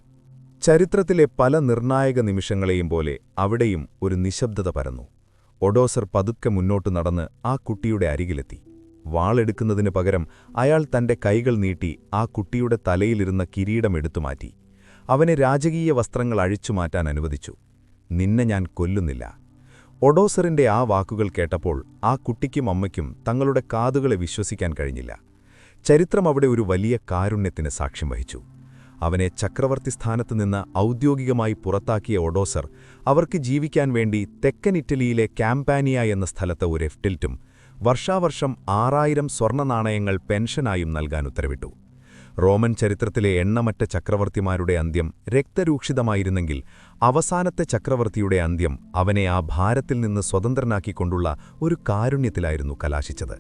ചരിത്രത്തിലെ പല നിർണായക നിമിഷങ്ങളെയും പോലെ അവിടെയും ഒരു നിശബ്ദത പരന്നു. ഒഡോസർ പതുക്കെ മുന്നോട്ടു നടന്ന് ആ കുട്ടിയുടെ അരികിലെത്തി. വാളെടുക്കുന്നതിനു പകരം അയാൾ തന്റെ കൈകൾ നീട്ടി ആ കുട്ടിയുടെ തലയിലിരുന്ന കിരീടം എടുത്തുമാറ്റി. അവനെ രാജകീയ വസ്ത്രങ്ങൾ അഴിച്ചുമാറ്റാൻ അനുവദിച്ചു. നിന്നെ ഞാൻ കൊല്ലുന്നില്ല. ഒഡോസറിന്റെ ആ വാക്കുകൾ കേട്ടപ്പോൾ ആ കുട്ടിക്കും അമ്മയ്ക്കും തങ്ങളുടെ കാതുകളെ വിശ്വസിക്കാൻ കഴിഞ്ഞില്ല. ചരിത്രം അവിടെ ഒരു വലിയ കാരുണ്യത്തിന് സാക്ഷ്യം വഹിച്ചു. അവനെ ചക്രവർത്തി സ്ഥാനത്ത് നിന്ന് ഔദ്യോഗികമായി പുറത്താക്കിയ ഒഡോസർ അവർക്ക് ജീവിക്കാൻ വേണ്ടി തെക്കൻ ഇറ്റലിയിലെ ക്യാമ്പാനിയ എന്ന സ്ഥലത്ത് ഒരു എഫ്റ്റിൽറ്റും വർഷാവർഷം 6000 സ്വർണ്ണനാണയങ്ങൾ പെൻഷനായും നൽകാൻ ഉത്തരവിട്ടു. റോമൻ ചരിത്രത്തിലെ എണ്ണമറ്റ ചക്രവർത്തിമാരുടെ അന്ത്യം രക്തരൂക്ഷിതമായിരുന്നെങ്കിൽ അവസാനത്തെ ചക്രവർത്തിയുടെ അന്ത്യം അവനെ ആ ഭാരത്തിൽ നിന്ന് സ്വതന്ത്രനാക്കിക്കൊണ്ടുള്ള ഒരു കാരുണ്യത്തിലായിരുന്നു കലാശിച്ചത്.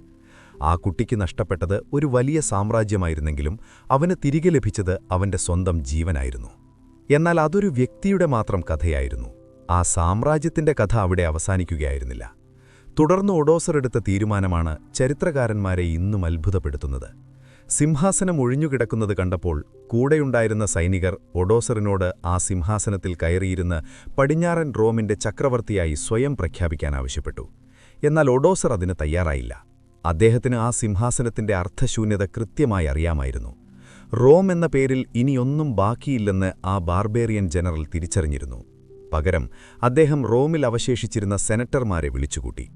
ആ കുട്ടിക്ക് നഷ്ടപ്പെട്ടത് ഒരു വലിയ സാമ്രാജ്യമായിരുന്നെങ്കിലും അവന് തിരികെ ലഭിച്ചത് അവന്റെ സ്വന്തം ജീവനായിരുന്നു. എന്നാൽ അതൊരു വ്യക്തിയുടെ മാത്രം കഥയായിരുന്നു. ആ സാമ്രാജ്യത്തിന്റെ കഥ അവിടെ അവസാനിക്കുകയായിരുന്നില്ല. തുടർന്ന് ഒഡോസർ എടുത്ത തീരുമാനമാണ് ചരിത്രകാരന്മാരെ ഇന്നും അത്ഭുതപ്പെടുത്തുന്നത്. സിംഹാസനം ഒഴിഞ്ഞുകിടക്കുന്നത് കണ്ടപ്പോൾ കൂടെയുണ്ടായിരുന്ന സൈനികർ ഒഡോസറിനോട് ആ സിംഹാസനത്തിൽ കയറിയിരുന്ന് പടിഞ്ഞാറൻ റോമിന്റെ ചക്രവർത്തിയായി സ്വയം പ്രഖ്യാപിക്കാൻ ആവശ്യപ്പെട്ടു. എന്നാൽ ഒഡോസർ അതിന് തയ്യാറായില്ല. അദ്ദേഹത്തിന് ആ സിംഹാസനത്തിന്റെ അർത്ഥശൂന്യത കൃത്യമായി അറിയാമായിരുന്നു. റോം എന്ന പേരിൽ ഇനിയൊന്നും ബാക്കിയില്ലെന്ന് ആ ബാർബേറിയൻ ജനറൽ തിരിച്ചറിഞ്ഞിരുന്നു. പകരം അദ്ദേഹം റോമിൽ അവശേഷിച്ചിരുന്ന സെനറ്റർമാരെ വിളിച്ചുകൂട്ടി.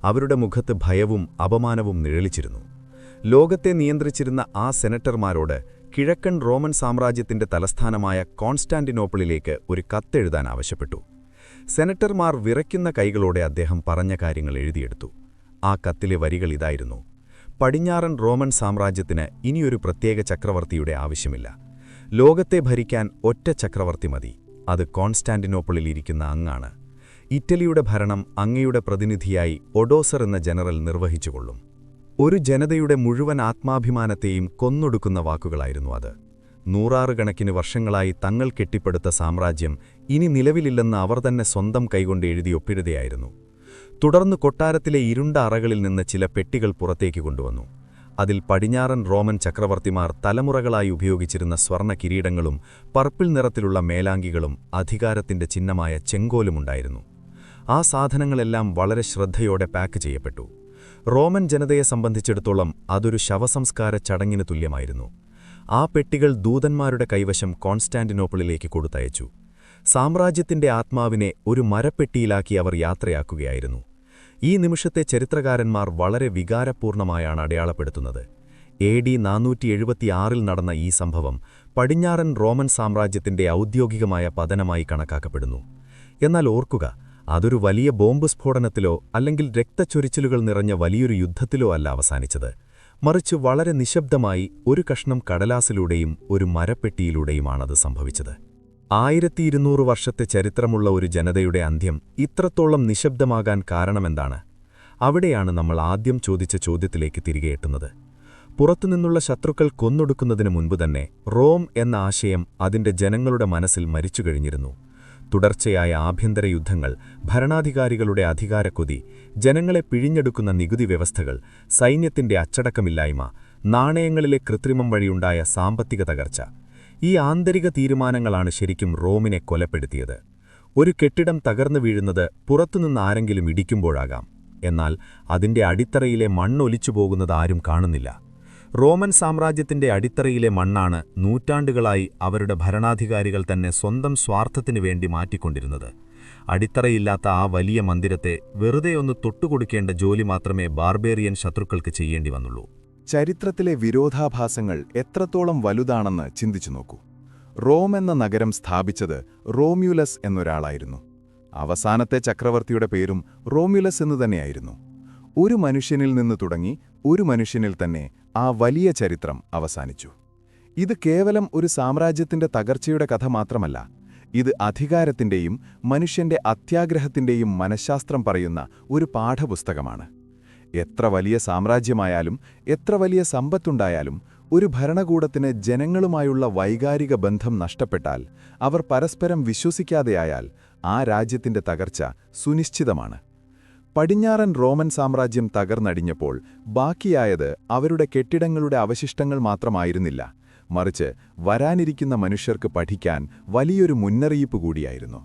അവരുടെ മുഖത്ത് ഭയവും അപമാനവും നിഴലിച്ചിരുന്നു. ലോകത്തെ നിയന്ത്രിച്ചിരുന്ന ആ സെനറ്റർമാരോട് കിഴക്കൻ റോമൻ സാമ്രാജ്യത്തിന്റെ തലസ്ഥാനമായ കോൺസ്റ്റാന്റിനോപ്പിളിലേക്ക് ഒരു കത്തെഴുതാൻ ആവശ്യപ്പെട്ടു. സെനറ്റർമാർ വിറയ്ക്കുന്ന കൈകളോടെ അദ്ദേഹം പറഞ്ഞ കാര്യങ്ങൾ എഴുതിയെടുത്തു. ആ കത്തിലെ വരികൾ ഇതായിരുന്നു: പടിഞ്ഞാറൻ റോമൻ സാമ്രാജ്യത്തിന് ഇനിയൊരു പ്രത്യേക ചക്രവർത്തിയുടെ ആവശ്യമില്ല. ലോകത്തെ ഭരിക്കാൻ ഒറ്റ ചക്രവർത്തി മതി. അത് കോൺസ്റ്റാന്റിനോപ്പിളിൽ ഇരിക്കുന്ന അങ്ങാണ്. ഇറ്റലിയുടെ ഭരണം അങ്ങയുടെ പ്രതിനിധിയായി ഒഡോസർ എന്ന ജനറൽ നിർവഹിച്ചുകൊള്ളും. ഒരു ജനതയുടെ മുഴുവൻ ആത്മാഭിമാനത്തെയും കൊന്നൊടുക്കുന്ന വാക്കുകളായിരുന്നു അത്. നൂറാറുകണക്കിന് വർഷങ്ങളായി തങ്ങൾ കെട്ടിപ്പടുത്ത സാമ്രാജ്യം ഇനി നിലവിലില്ലെന്ന് അവർ തന്നെ സ്വന്തം കൈകൊണ്ട് എഴുതി ഒപ്പിടുകയായിരുന്നു. തുടർന്ന് കൊട്ടാരത്തിലെ ഇരുണ്ട അറകളിൽ നിന്ന് ചില പെട്ടികൾ പുറത്തേക്ക് കൊണ്ടുവന്നു. അതിൽ പടിഞ്ഞാറൻ റോമൻ ചക്രവർത്തിമാർ തലമുറകളായി ഉപയോഗിച്ചിരുന്ന സ്വർണ്ണ കിരീടങ്ങളും പർപ്പിൾ നിറത്തിലുള്ള മേലാങ്കികളും അധികാരത്തിന്റെ ചിഹ്നമായ ചെങ്കോലുമുണ്ടായിരുന്നു. ആ സാധനങ്ങളെല്ലാം വളരെ ശ്രദ്ധയോടെ പാക്ക് ചെയ്യപ്പെട്ടു. റോമൻ ജനതയെ സംബന്ധിച്ചിടത്തോളം അതൊരു ശവസംസ്കാര ചടങ്ങിന് തുല്യമായിരുന്നു. ആ പെട്ടികൾ ദൂതന്മാരുടെ കൈവശം കോൺസ്റ്റാന്റിനോപ്പിളിലേക്ക് കൊടുത്തയച്ചു. സാമ്രാജ്യത്തിന്റെ ആത്മാവിനെ ഒരു മരപ്പെട്ടിയിലാക്കി അവർ യാത്രയാക്കുകയായിരുന്നു. ഈ നിമിഷത്തെ ചരിത്രകാരന്മാർ വളരെ വികാരപൂർണമായാണ് അടയാളപ്പെടുത്തുന്നത്. AD 476 നടന്ന ഈ സംഭവം പടിഞ്ഞാറൻ റോമൻ സാമ്രാജ്യത്തിന്റെ ഔദ്യോഗികമായ പതനമായി കണക്കാക്കപ്പെടുന്നു. എന്നാൽ ഓർക്കുക, അതൊരു വലിയ ബോംബ് സ്ഫോടനത്തിലോ അല്ലെങ്കിൽ രക്തച്ചൊരിച്ചിലുകൾ നിറഞ്ഞ വലിയൊരു യുദ്ധത്തിലോ അല്ല അവസാനിച്ചത്. മറിച്ച് വളരെ നിശബ്ദമായി ഒരു കഷ്ണം കടലാസിലൂടെയും ഒരു മരപ്പെട്ടിയിലൂടെയുമാണത് സംഭവിച്ചത്. 1200 വർഷത്തെ ചരിത്രമുള്ള ഒരു ജനതയുടെ അന്ത്യം ഇത്രത്തോളം നിശബ്ദമാകാൻ കാരണമെന്താണ്? അവിടെയാണ് നമ്മൾ ആദ്യം ചോദിച്ച ചോദ്യത്തിലേക്ക് തിരികെ എത്തുന്നത്. പുറത്തുനിന്നുള്ള ശത്രുക്കൾ കൊന്നൊടുക്കുന്നതിനു മുൻപുതന്നെ റോം എന്ന ആശയം അതിന്റെ ജനങ്ങളുടെ മനസ്സിൽ മരിച്ചുകഴിഞ്ഞിരുന്നു. തുടർച്ചയായ ആഭ്യന്തര യുദ്ധങ്ങൾ, ഭരണാധികാരികളുടെ അധികാരക്കൊതി, ജനങ്ങളെ പിഴിഞ്ഞെടുക്കുന്ന നികുതി വ്യവസ്ഥകൾ, സൈന്യത്തിന്റെ അച്ചടക്കമില്ലായ്മ, നാണയങ്ങളിലെ കൃത്രിമം വഴിയുണ്ടായ സാമ്പത്തിക തകർച്ച, ഈ ആന്തരിക തീരുമാനങ്ങളാണ് ശരിക്കും റോമിനെ കൊലപ്പെടുത്തിയത്. ഒരു കെട്ടിടം തകർന്നു വീഴുന്നത് പുറത്തുനിന്ന് ആരെങ്കിലും ഇടിക്കുമ്പോഴാകാം, എന്നാൽ അതിന്റെ അടിത്തറയിലെ മണ്ണൊലിച്ചു പോകുന്നത് ആരും കാണുന്നില്ല. റോമൻ സാമ്രാജ്യത്തിന്റെ അടിത്തറയിലെ മണ്ണാണ് നൂറ്റാണ്ടുകളായി അവരുടെ ഭരണാധികാരികൾ തന്നെ സ്വന്തം സ്വാർത്ഥത്തിനു വേണ്ടി മാറ്റിക്കൊണ്ടിരുന്നത്. അടിത്തറയില്ലാത്ത ആ വലിയ മന്ദിരത്തെ വെറുതെ ഒന്ന് തൊട്ടുകൊടുക്കേണ്ട ജോലി മാത്രമേ ബാർബേറിയൻ ശത്രുക്കൾക്ക് ചെയ്യേണ്ടി വന്നുള്ളൂ. ചരിത്രത്തിലെ വിരോധാഭാസങ്ങൾ എത്രത്തോളം വലുതാണെന്ന് ചിന്തിച്ചു നോക്കൂ. റോം എന്ന നഗരം സ്ഥാപിച്ചത് റോമ്യുലസ് എന്നൊരാളായിരുന്നു. അവസാനത്തെ ചക്രവർത്തിയുടെ പേരും റോമ്യുലസ് എന്നു തന്നെയായിരുന്നു. ഒരു മനുഷ്യനിൽ നിന്ന് തുടങ്ങി ഒരു മനുഷ്യനിൽ തന്നെ ആ വലിയ ചരിത്രം അവസാനിച്ചു. ഇത് കേവലം ഒരു സാമ്രാജ്യത്തിന്റെ തകർച്ചയുടെ കഥ മാത്രമല്ല, ഇത് അധികാരത്തിന്റെയും മനുഷ്യന്റെ അത്യാഗ്രഹത്തിന്റെയും മനഃശാസ്ത്രം പറയുന്ന ഒരു പാഠപുസ്തകമാണ്. എത്ര വലിയ സാമ്രാജ്യമായാലും എത്ര വലിയ സമ്പത്തുണ്ടായാലും ഒരു ഭരണകൂടത്തിന് ജനങ്ങളുമായുള്ള വൈകാരിക ബന്ധം നഷ്ടപ്പെട്ടാൽ, അവർ പരസ്പരം വിശ്വസിക്കാതെയായാൽ ആ രാജ്യത്തിന്റെ തകർച്ച സുനിശ്ചിതമാണ്. പടിഞ്ഞാറൻ റോമൻ സാമ്രാജ്യം തകർന്നടിഞ്ഞപ്പോൾ ബാക്കിയായത് അവരുടെ കെട്ടിടങ്ങളുടെ അവശിഷ്ടങ്ങൾ മാത്രമായിരുന്നില്ല, മറിച്ച് വരാനിരിക്കുന്ന മനുഷ്യർക്ക് പഠിക്കാൻ വലിയൊരു മുന്നറിയിപ്പ് കൂടിയായിരുന്നു.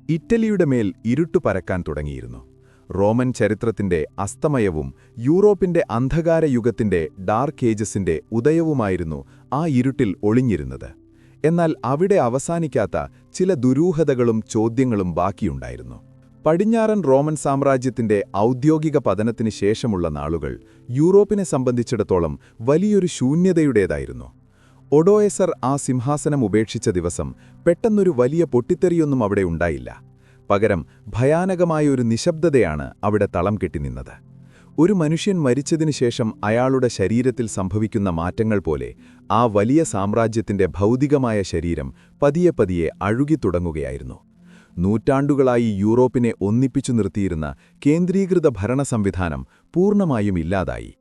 ഇറ്റലിയുടെ മേൽ ഇരുട്ടു പരക്കാൻ തുടങ്ങിയിരുന്നു. റോമൻ ചരിത്രത്തിന്റെ അസ്തമയവും യൂറോപ്പിന്റെ അന്ധകാരയുഗത്തിന്റെ ഡാർക്ക് ഏജസിന്റെ ഉദയവുമായിരുന്നു ആ ഇരുട്ടിൽ ഒളിഞ്ഞിരുന്നത്. എന്നാൽ അവിടെ അവസാനിക്കാത്ത ചില ദുരൂഹതകളും ചോദ്യങ്ങളും ബാക്കിയുണ്ടായിരുന്നു. പടിഞ്ഞാറൻ റോമൻ സാമ്രാജ്യത്തിന്റെ ഔദ്യോഗിക പതനത്തിന് ശേഷമുള്ള നാളുകൾ യൂറോപ്പിനെ സംബന്ധിച്ചിടത്തോളം വലിയൊരു ശൂന്യതയുടേതായിരുന്നു. ഒഡോയസർ ആ സിംഹാസനം ഉപേക്ഷിച്ച ദിവസം പെട്ടെന്നൊരു വലിയ പൊട്ടിത്തെറിയൊന്നും അവിടെ ഉണ്ടായില്ല. പകരം ഭയാനകമായൊരു നിശബ്ദതയാണ് അവിടെ തളം കെട്ടിനിന്നത്. ഒരു മനുഷ്യൻ മരിച്ചതിനു ശേഷം അയാളുടെ ശരീരത്തിൽ സംഭവിക്കുന്ന മാറ്റങ്ങൾ പോലെ ആ വലിയ സാമ്രാജ്യത്തിന്റെ ഭൗതികമായ ശരീരം പതിയെ പതിയെ അഴുകിത്തുടങ്ങുകയായിരുന്നു. നൂറ്റാണ്ടുകളായി യൂറോപ്പിനെ ഒന്നിപ്പിച്ചു നിർത്തിയിരുന്ന കേന്ദ്രീകൃത ഭരണ സംവിധാനം പൂർണ്ണമായും ഇല്ലാതായി.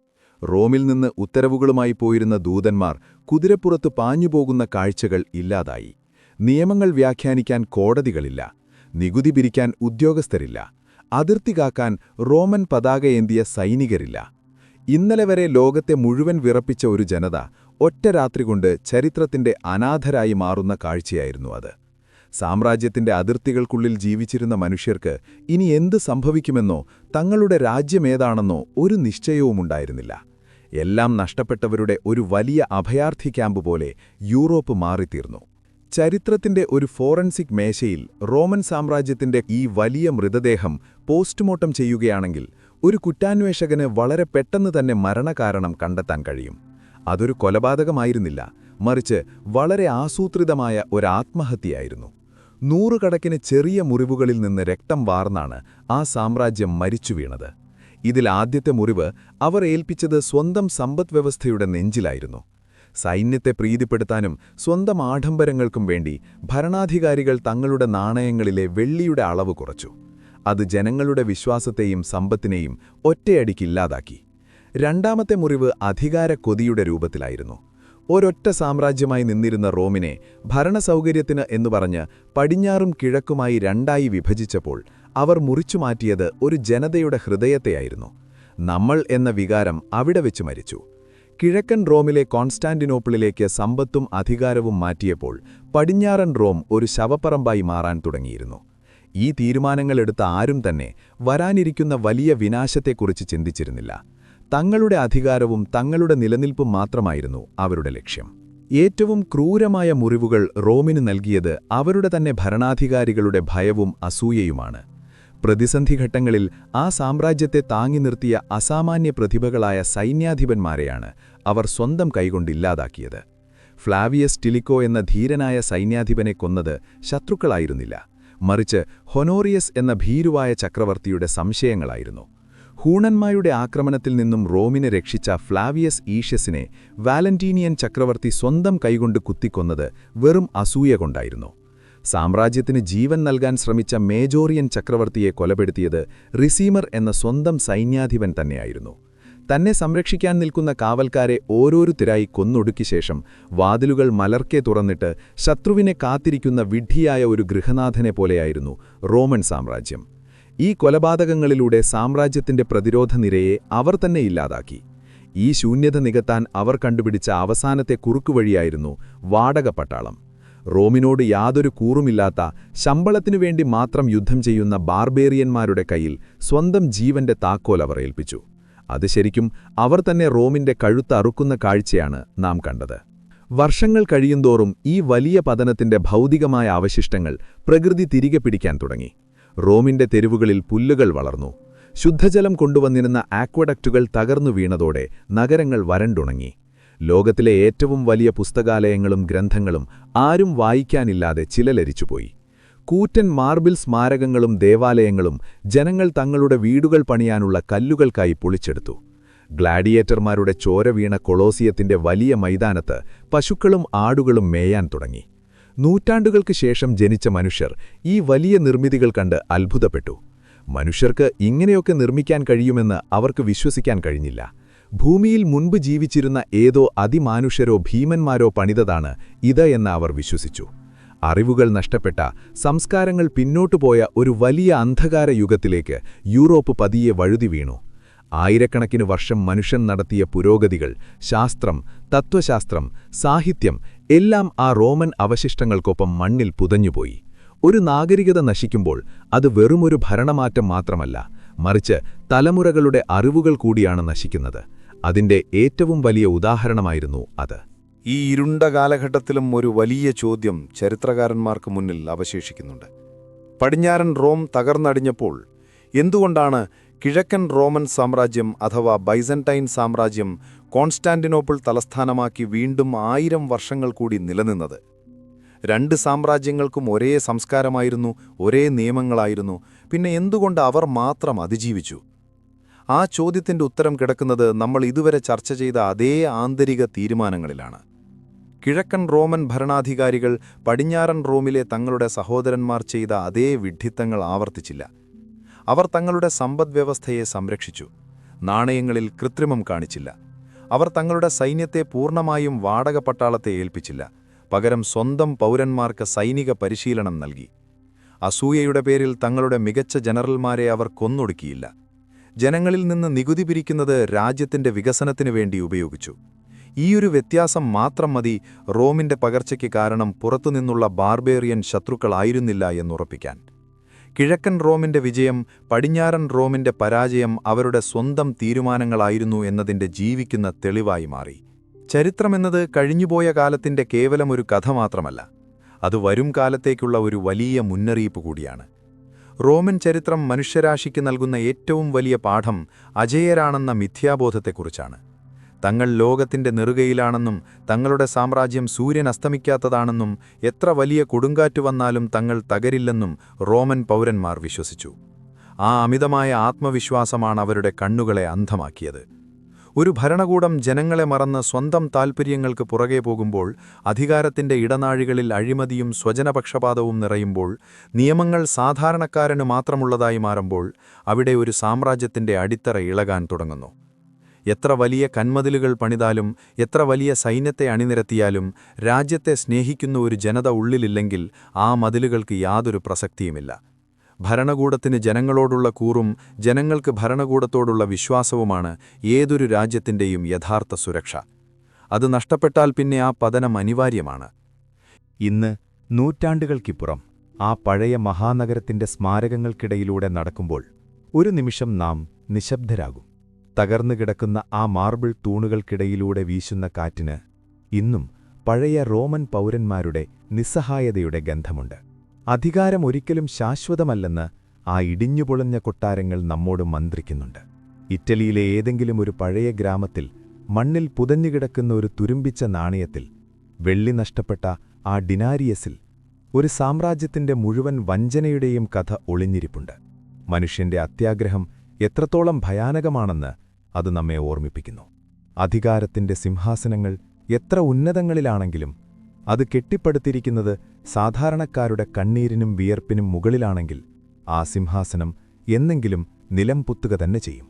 റോമിൽ നിന്ന് ഉത്തരവുകളുമായി പോയിരുന്ന ദൂതന്മാർ കുതിരപ്പുറത്ത് പാഞ്ഞുപോകുന്ന കാഴ്ചകൾ ഇല്ലാതായി. നിയമങ്ങൾ വ്യാഖ്യാനിക്കാൻ കോടതികളില്ല, നികുതി പിരിക്കാൻ ഉദ്യോഗസ്ഥരില്ല, അതിർത്തി കാക്കാൻ റോമൻ പതാകയേന്തിയ സൈനികരില്ല. ഇന്നലെ വരെ ലോകത്തെ മുഴുവൻ വിറപ്പിച്ച ഒരു ജനത ഒറ്റ രാത്രി കൊണ്ട് ചരിത്രത്തിന്റെ അനാഥരായി മാറുന്ന കാഴ്ചയായിരുന്നു അത്. സാമ്രാജ്യത്തിന്റെ അതിർത്തികൾക്കുള്ളിൽ ജീവിച്ചിരുന്ന മനുഷ്യർക്ക് ഇനി എന്ത് സംഭവിക്കുമെന്നോ തങ്ങളുടെ രാജ്യമേതാണെന്നോ ഒരു നിശ്ചയവുമുണ്ടായിരുന്നില്ല. എല്ലാം നഷ്ടപ്പെട്ടവരുടെ ഒരു വലിയ അഭയാർത്ഥി ക്യാമ്പ് പോലെ യൂറോപ്പ് മാറിത്തീർന്നു. ചരിത്രത്തിന്റെ ഒരു ഫോറൻസിക് മേശയിൽ റോമൻ സാമ്രാജ്യത്തിന്റെ ഈ വലിയ മൃതദേഹം പോസ്റ്റ്മോർട്ടം ചെയ്യുകയാണെങ്കിൽ ഒരു കുറ്റാന്വേഷകന് വളരെ പെട്ടെന്ന് തന്നെ മരണകാരണം കണ്ടെത്താൻ കഴിയും. അതൊരു കൊലപാതകമായിരുന്നില്ല, മറിച്ച് വളരെ ആസൂത്രിതമായ ഒരാത്മഹത്യയായിരുന്നു. നൂറുകണക്കിന് ചെറിയ മുറിവുകളിൽ നിന്ന് രക്തം വാർന്നാണ് ആ സാമ്രാജ്യം മരിച്ചു വീണത്. ഇതിൽ ആദ്യത്തെ മുറിവ് അവർ ഏൽപ്പിച്ചത് സ്വന്തം സമ്പദ്വ്യവസ്ഥയുടെ നെഞ്ചിലായിരുന്നു. സൈന്യത്തെ പ്രീതിപ്പെടുത്താനും സ്വന്തം ആഡംബരങ്ങൾക്കും വേണ്ടി ഭരണാധികാരികൾ തങ്ങളുടെ നാണയങ്ങളിലെ വെള്ളിയുടെ അളവ് കുറച്ചു. അത് ജനങ്ങളുടെ വിശ്വാസത്തെയും സമ്പത്തിനെയും ഒറ്റയടിക്കില്ലാതാക്കി. രണ്ടാമത്തെ മുറിവ് അധികാര കൊതിയുടെ രൂപത്തിലായിരുന്നു. ഒരൊറ്റ സാമ്രാജ്യമായി നിന്നിരുന്ന റോമിനെ ഭരണസൗകര്യത്തിന് എന്നു പറഞ്ഞ് പടിഞ്ഞാറും കിഴക്കുമായി രണ്ടായി വിഭജിച്ചപ്പോൾ അവർ മുറിച്ചുമാറ്റിയത് ഒരു ജനതയുടെ ഹൃദയത്തെയായിരുന്നു. നമ്മൾ എന്ന വികാരം അവിടെ വെച്ച് മരിച്ചു. കിഴക്കൻ റോമിലെ കോൺസ്റ്റാന്റിനോപ്പിളിലേക്ക് സമ്പത്തും അധികാരവും മാറ്റിയപ്പോൾ പടിഞ്ഞാറൻ റോം ഒരു ശവപ്പറമ്പായി മാറാൻ തുടങ്ങിയിരുന്നു. ഈ തീരുമാനങ്ങളെടുത്ത ആരും തന്നെ വരാനിരിക്കുന്ന വലിയ വിനാശത്തെക്കുറിച്ച് ചിന്തിച്ചിരുന്നില്ല. തങ്ങളുടെ അധികാരവും തങ്ങളുടെ നിലനിൽപ്പും മാത്രമായിരുന്നു അവരുടെ ലക്ഷ്യം. ഏറ്റവും ക്രൂരമായ മുറിവുകൾ റോമിന് നൽകിയത് അവരുടെ തന്നെ ഭരണാധികാരികളുടെ ഭയവും അസൂയയുമാണ്. പ്രതിസന്ധിഘട്ടങ്ങളിൽ ആ സാമ്രാജ്യത്തെ താങ്ങി നിർത്തിയ അസാമാന്യ പ്രതിഭകളായ സൈന്യാധിപന്മാരെയാണ് അവർ സ്വന്തം കൈകൊണ്ടില്ലാതാക്കിയത്. ഫ്ലാവിയസ് ടിലിക്കോ എന്ന ധീരനായ സൈന്യാധിപനെ കൊന്നത് ശത്രുക്കളായിരുന്നില്ല, മറിച്ച് ഹൊനോറിയസ് എന്ന ഭീരുവായ ചക്രവർത്തിയുടെ സംശയങ്ങളായിരുന്നു. ഹൂണന്മാരുടെ ആക്രമണത്തിൽ നിന്നും റോമിനെ രക്ഷിച്ച ഫ്ലാവിയസ് ഈഷ്യസിനെ വാലന്റീനിയൻ ചക്രവർത്തി സ്വന്തം കൈകൊണ്ട് കുത്തിക്കൊന്നത് വെറും അസൂയ കൊണ്ടായിരുന്നു. സാമ്രാജ്യത്തിന് ജീവൻ നൽകാൻ ശ്രമിച്ച മേജോറിയൻ ചക്രവർത്തിയെ കൊലപ്പെടുത്തിയത് റിസീമർ എന്ന സ്വന്തം സൈന്യാധിപൻ തന്നെയായിരുന്നു. തന്നെ സംരക്ഷിക്കാൻ നിൽക്കുന്ന കാവൽക്കാരെ ഓരോരുത്തരായി കൊന്നൊടുക്കിയ ശേഷം വാതിലുകൾ മലർക്കെ തുറന്നിട്ട് ശത്രുവിനെ കാത്തിരിക്കുന്ന വിഡ്ഢിയായ ഒരു ഗൃഹനാഥനെ പോലെയായിരുന്നു റോമൻ സാമ്രാജ്യം. ഈ കൊലപാതകങ്ങളിലൂടെ സാമ്രാജ്യത്തിന്റെ പ്രതിരോധ നിരയെ അവർ തന്നെ ഇല്ലാതാക്കി. ഈ ശൂന്യത നികത്താൻ അവർ കണ്ടുപിടിച്ച അവസാനത്തെ കുറുക്കുവഴിയായിരുന്നു വാടക പട്ടാളം. റോമിനോട് യാതൊരു കൂറുമില്ലാത്ത, ശമ്പളത്തിനു വേണ്ടി മാത്രം യുദ്ധം ചെയ്യുന്ന ബാർബേറിയന്മാരുടെ കയ്യിൽ സ്വന്തം ജീവന്റെ താക്കോൽ അവർ ഏൽപ്പിച്ചു. അത് ശരിക്കും അവർ തന്നെ റോമിന്റെ കഴുത്തറുക്കുന്ന കാഴ്ചയാണ് നാം കണ്ടത്. വർഷങ്ങൾ കഴിയുന്തോറും ഈ വലിയ പതനത്തിന്റെ ഭൗതികമായ അവശിഷ്ടങ്ങൾ പ്രകൃതി തിരികെ പിടിക്കാൻ തുടങ്ങി. റോമിന്റെ തെരുവുകളിൽ പുല്ലുകൾ വളർന്നു. ശുദ്ധജലം കൊണ്ടുവന്നിരുന്ന ആക്വഡക്റ്റുകൾ തകർന്നു വീണതോടെ നഗരങ്ങൾ വരണ്ടുണങ്ങി. ലോകത്തിലെ ഏറ്റവും വലിയ പുസ്തകാലയങ്ങളും ഗ്രന്ഥങ്ങളും ആരും വായിക്കാനില്ലാതെ ചിലലരിച്ചുപോയി. കൂറ്റൻ മാർബിൾ സ്മാരകങ്ങളും ദേവാലയങ്ങളും ജനങ്ങൾ തങ്ങളുടെ വീടുകൾ പണിയാനുള്ള കല്ലുകൾക്കായി പൊളിച്ചെടുത്തു. ഗ്ലാഡിയേറ്റർമാരുടെ ചോര വീണ കൊളോസിയത്തിന്റെ വലിയ മൈതാനത്ത് പശുക്കളും ആടുകളും മേയാൻ തുടങ്ങി. നൂറ്റാണ്ടുകൾക്ക് ശേഷം ജനിച്ച മനുഷ്യർ ഈ വലിയ നിർമ്മിതികൾ കണ്ട് അത്ഭുതപ്പെട്ടു. മനുഷ്യർക്ക് ഇങ്ങനെയൊക്കെ നിർമ്മിക്കാൻ കഴിയുമെന്ന് അവർക്ക് വിശ്വസിക്കാൻ കഴിഞ്ഞില്ല. ഭൂമിയിൽ മുൻപ് ജീവിച്ചിരുന്ന ഏതോ അതിമാനുഷ്യരോ ഭീമന്മാരോ പണിതതാണ് ഇത് എന്ന് അവർ വിശ്വസിച്ചു. അറിവുകൾ നഷ്ടപ്പെട്ട, സംസ്കാരങ്ങൾ പിന്നോട്ടുപോയ ഒരു വലിയ അന്ധകാര യുഗത്തിലേക്ക് യൂറോപ്പ് പതിയെ വഴുതി വീണു. ആയിരക്കണക്കിന് വർഷം മനുഷ്യൻ നടത്തിയ പുരോഗതികൾ, ശാസ്ത്രം, തത്വശാസ്ത്രം, സാഹിത്യം എല്ലാം ആ റോമൻ അവശിഷ്ടങ്ങൾക്കൊപ്പം മണ്ണിൽ പുതഞ്ഞുപോയി. ഒരു നാഗരികത നശിക്കുമ്പോൾ അത് വെറുമൊരു ഭരണമാറ്റം മാത്രമല്ല, മറിച്ച് തലമുറകളുടെ അറിവുകൾ കൂടിയാണ് നശിക്കുന്നത്. അതിന്റെ ഏറ്റവും വലിയ ഉദാഹരണമായിരുന്നു അത്. ഈ ഇരുണ്ട കാലഘട്ടത്തിലും ഒരു വലിയ ചോദ്യം ചരിത്രകാരന്മാർക്ക് മുന്നിൽ അവശേഷിക്കുന്നുണ്ട്. പടിഞ്ഞാറൻ റോം തകർന്നടിഞ്ഞപ്പോൾ എന്തുകൊണ്ടാണ് കിഴക്കൻ റോമൻ സാമ്രാജ്യം അഥവാ ബൈസന്റൈൻ സാമ്രാജ്യം കോൺസ്റ്റാന്റിനോപ്പിൾ തലസ്ഥാനമാക്കി വീണ്ടും 1000 വർഷങ്ങൾ കൂടി നിലനിന്നത്? രണ്ട് സാമ്രാജ്യങ്ങൾക്കും ഒരേ സംസ്കാരമായിരുന്നു, ഒരേ നിയമങ്ങളായിരുന്നു. പിന്നെ എന്തുകൊണ്ട് അവർ മാത്രം അതിജീവിച്ചു? ആ ചോദ്യത്തിന്റെ ഉത്തരം കിടക്കുന്നത് നമ്മൾ ഇതുവരെ ചർച്ച ചെയ്ത അതേ ആന്തരിക തീരുമാനങ്ങളിലാണ്. കിഴക്കൻ റോമൻ ഭരണാധികാരികൾ പടിഞ്ഞാറൻ റോമിലെ തങ്ങളുടെ സഹോദരന്മാർ ചെയ്ത അതേ വിഡ്ഢിത്തങ്ങൾ ആവർത്തിച്ചില്ല. അവർ തങ്ങളുടെ സമ്പദ്വ്യവസ്ഥയെ സംരക്ഷിച്ചു. നാണയങ്ങളിൽ കൃത്രിമം കാണിച്ചില്ല. അവർ തങ്ങളുടെ സൈന്യത്തെ പൂർണ്ണമായും വാടക പട്ടാളത്തെ ഏൽപ്പിച്ചില്ല. പകരം സ്വന്തം പൗരന്മാർക്ക് സൈനിക പരിശീലനം നൽകി. അസൂയയുടെ പേരിൽ തങ്ങളുടെ മികച്ച ജനറൽമാരെ അവർ കൊന്നൊടുക്കിയില്ല. ജനങ്ങളിൽ നിന്ന് നികുതി പിരിക്കുന്നത് രാജ്യത്തിന്റെ വികസനത്തിനു വേണ്ടി ഉപയോഗിച്ചു. ഈയൊരു വ്യത്യാസം മാത്രം മതി റോമിന്റെ പകർച്ചയ്ക്ക് കാരണം പുറത്തുനിന്നുള്ള ബാർബേറിയൻ ശത്രുക്കളായിരുന്നില്ല എന്നുറപ്പിക്കാൻ. കിഴക്കൻ റോമിന്റെ വിജയം, പടിഞ്ഞാറൻ റോമിന്റെ പരാജയം അവരുടെ സ്വന്തം തീരുമാനങ്ങളായിരുന്നു എന്നതിന്റെ ജീവിക്കുന്ന തെളിവായി മാറി. ചരിത്രമെന്നത് കഴിഞ്ഞുപോയ കാലത്തിന്റെ കേവലം ഒരു കഥ മാത്രമല്ല, അത് വരും കാലത്തേക്കുള്ള ഒരു വലിയ മുന്നറിയിപ്പ് കൂടിയാണ്. റോമൻ ചരിത്രം മനുഷ്യരാശിക്ക് നൽകുന്ന ഏറ്റവും വലിയ പാഠം അജേയരാണെന്ന മിഥ്യാബോധത്തെക്കുറിച്ചാണ്. തങ്ങൾ ലോകത്തിന്റെ നെറുകയിലാണെന്നും തങ്ങളുടെ സാമ്രാജ്യം സൂര്യൻ അസ്തമിക്കാത്തതാണെന്നും എത്ര വലിയ കൊടുങ്കാറ്റ് വന്നാലും തങ്ങൾ തകരില്ലെന്നും റോമൻ പൗരന്മാർ വിശ്വസിച്ചു. ആ അമിതമായ ആത്മവിശ്വാസമാണ് അവരുടെ കണ്ണുകളെ അന്ധമാക്കിയത്. ഒരു ഭരണകൂടം ജനങ്ങളെ മറന്ന് സ്വന്തം താൽപ്പര്യങ്ങൾക്ക് പുറകെ പോകുമ്പോൾ, അധികാരത്തിന്റെ ഇടനാഴികളിൽ അഴിമതിയും സ്വജനപക്ഷപാതവും നിറയുമ്പോൾ, നിയമങ്ങൾ സാധാരണക്കാരന് മാത്രമുള്ളതായി മാറുമ്പോൾ, അവിടെ ഒരു സാമ്രാജ്യത്തിന്റെ അടിത്തറ ഇളകാൻ തുടങ്ങുന്നു. എത്ര വലിയ കന്മതിലുകൾ പണിതാലും എത്ര വലിയ സൈന്യത്തെ അണിനിരത്തിയാലും രാജ്യത്തെ സ്നേഹിക്കുന്ന ഒരു ജനത ഉള്ളിലില്ലെങ്കിൽ ആ മതിലുകൾക്ക് യാതൊരു പ്രസക്തിയുമില്ല. ഭരണകൂടത്തിന് ജനങ്ങളോടുള്ള കൂറും ജനങ്ങൾക്ക് ഭരണകൂടത്തോടുള്ള വിശ്വാസവുമാണ് ഏതൊരു രാജ്യത്തിൻ്റെയും യഥാർത്ഥ സുരക്ഷ. അത് നഷ്ടപ്പെട്ടാൽ പിന്നെ ആ പതനം അനിവാര്യമാണ്. ഇന്ന് നൂറ്റാണ്ടുകൾക്കിപ്പുറം ആ പഴയ മഹാനഗരത്തിന്റെ സ്മാരകങ്ങൾക്കിടയിലൂടെ നടക്കുമ്പോൾ ഒരു നിമിഷം നാം നിശബ്ദരാകും. തകർന്നുകിടക്കുന്ന ആ മാർബിൾ തൂണുകൾക്കിടയിലൂടെ വീശുന്ന കാറ്റിന് ഇന്നും പഴയ റോമൻ പൗരന്മാരുടെ നിസ്സഹായതയുടെ ഗന്ധമുണ്ട്. അധികാരം ഒരിക്കലും ശാശ്വതമല്ലെന്ന് ആ ഇടിഞ്ഞുപൊളഞ്ഞ കൊട്ടാരങ്ങൾ നമ്മോട് മന്ത്രിക്കുന്നുണ്ട്. ഇറ്റലിയിലെ ഏതെങ്കിലും ഒരു പഴയ ഗ്രാമത്തിൽ മണ്ണിൽ പുതഞ്ഞുകിടക്കുന്ന ഒരു തുരുമ്പിച്ച നാണയത്തിൽ, വെള്ളി നഷ്ടപ്പെട്ട ആ ഡിനാരിയസിൽ ഒരു സാമ്രാജ്യത്തിന്റെ മുഴുവൻ വഞ്ചനയുടെയും കഥ ഒളിഞ്ഞിരിപ്പുണ്ട്. മനുഷ്യന്റെ അത്യാഗ്രഹം എത്രത്തോളം ഭയാനകമാണെന്ന് അത് നമ്മെ ഓർമ്മിപ്പിക്കുന്നു. അധികാരത്തിന്റെ സിംഹാസനങ്ങൾ എത്ര ഉന്നതങ്ങളിലാണെങ്കിലും അത് കെട്ടിപ്പടുത്തിരിക്കുന്നത് സാധാരണക്കാരുടെ കണ്ണീരിനും വിയർപ്പിനും മുകളിലാണെങ്കിൽ ആ സിംഹാസനം എന്നെങ്കിലും നിലം പുത്തുക തന്നെ ചെയ്യും.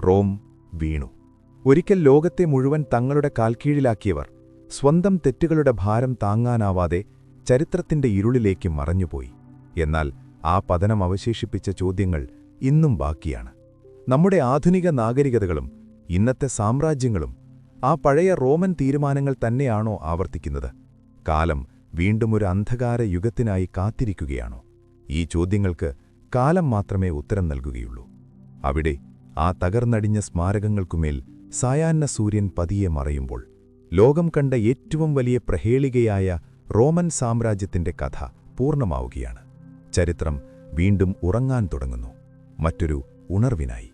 റോം വീണു. ഒരിക്കൽ ലോകത്തെ മുഴുവൻ തങ്ങളുടെ കാൽക്കീഴിലാക്കിയവർ സ്വന്തം തെറ്റുകളുടെ ഭാരം താങ്ങാനാവാതെ ചരിത്രത്തിന്റെ ഇരുളിലേക്ക് മറഞ്ഞുപോയി. എന്നാൽ ആ പതനം അവശേഷിപ്പിച്ച ചോദ്യങ്ങൾ ഇന്നും ബാക്കിയാണ്. നമ്മുടെ ആധുനിക നാഗരികതകളും ഇന്നത്തെ സാമ്രാജ്യങ്ങളും ആ പഴയ റോമൻ തീരുമാനങ്ങൾ തന്നെയാണോ ആവർത്തിക്കുന്നത്? കാലം വീണ്ടും ഒരു അന്ധകാര യുഗത്തിനായി കാത്തിരിക്കുകയാണോ? ഈ ചോദ്യങ്ങൾക്ക് കാലം മാത്രമേ ഉത്തരം നൽകുകയുള്ളൂ. അവിടെ ആ തകർന്നടിഞ്ഞ സ്മാരകങ്ങൾക്കുമേൽ സായാഹ്ന സൂര്യൻ പതിയെ മറയുമ്പോൾ ലോകം കണ്ട ഏറ്റവും വലിയ പ്രഹേളികയായ റോമൻ സാമ്രാജ്യത്തിന്റെ കഥ പൂർണ്ണമാവുകയാണ്. ചരിത്രം വീണ്ടും ഉറങ്ങാൻ തുടങ്ങുന്നു, മറ്റൊരു ഉണർവിനായി.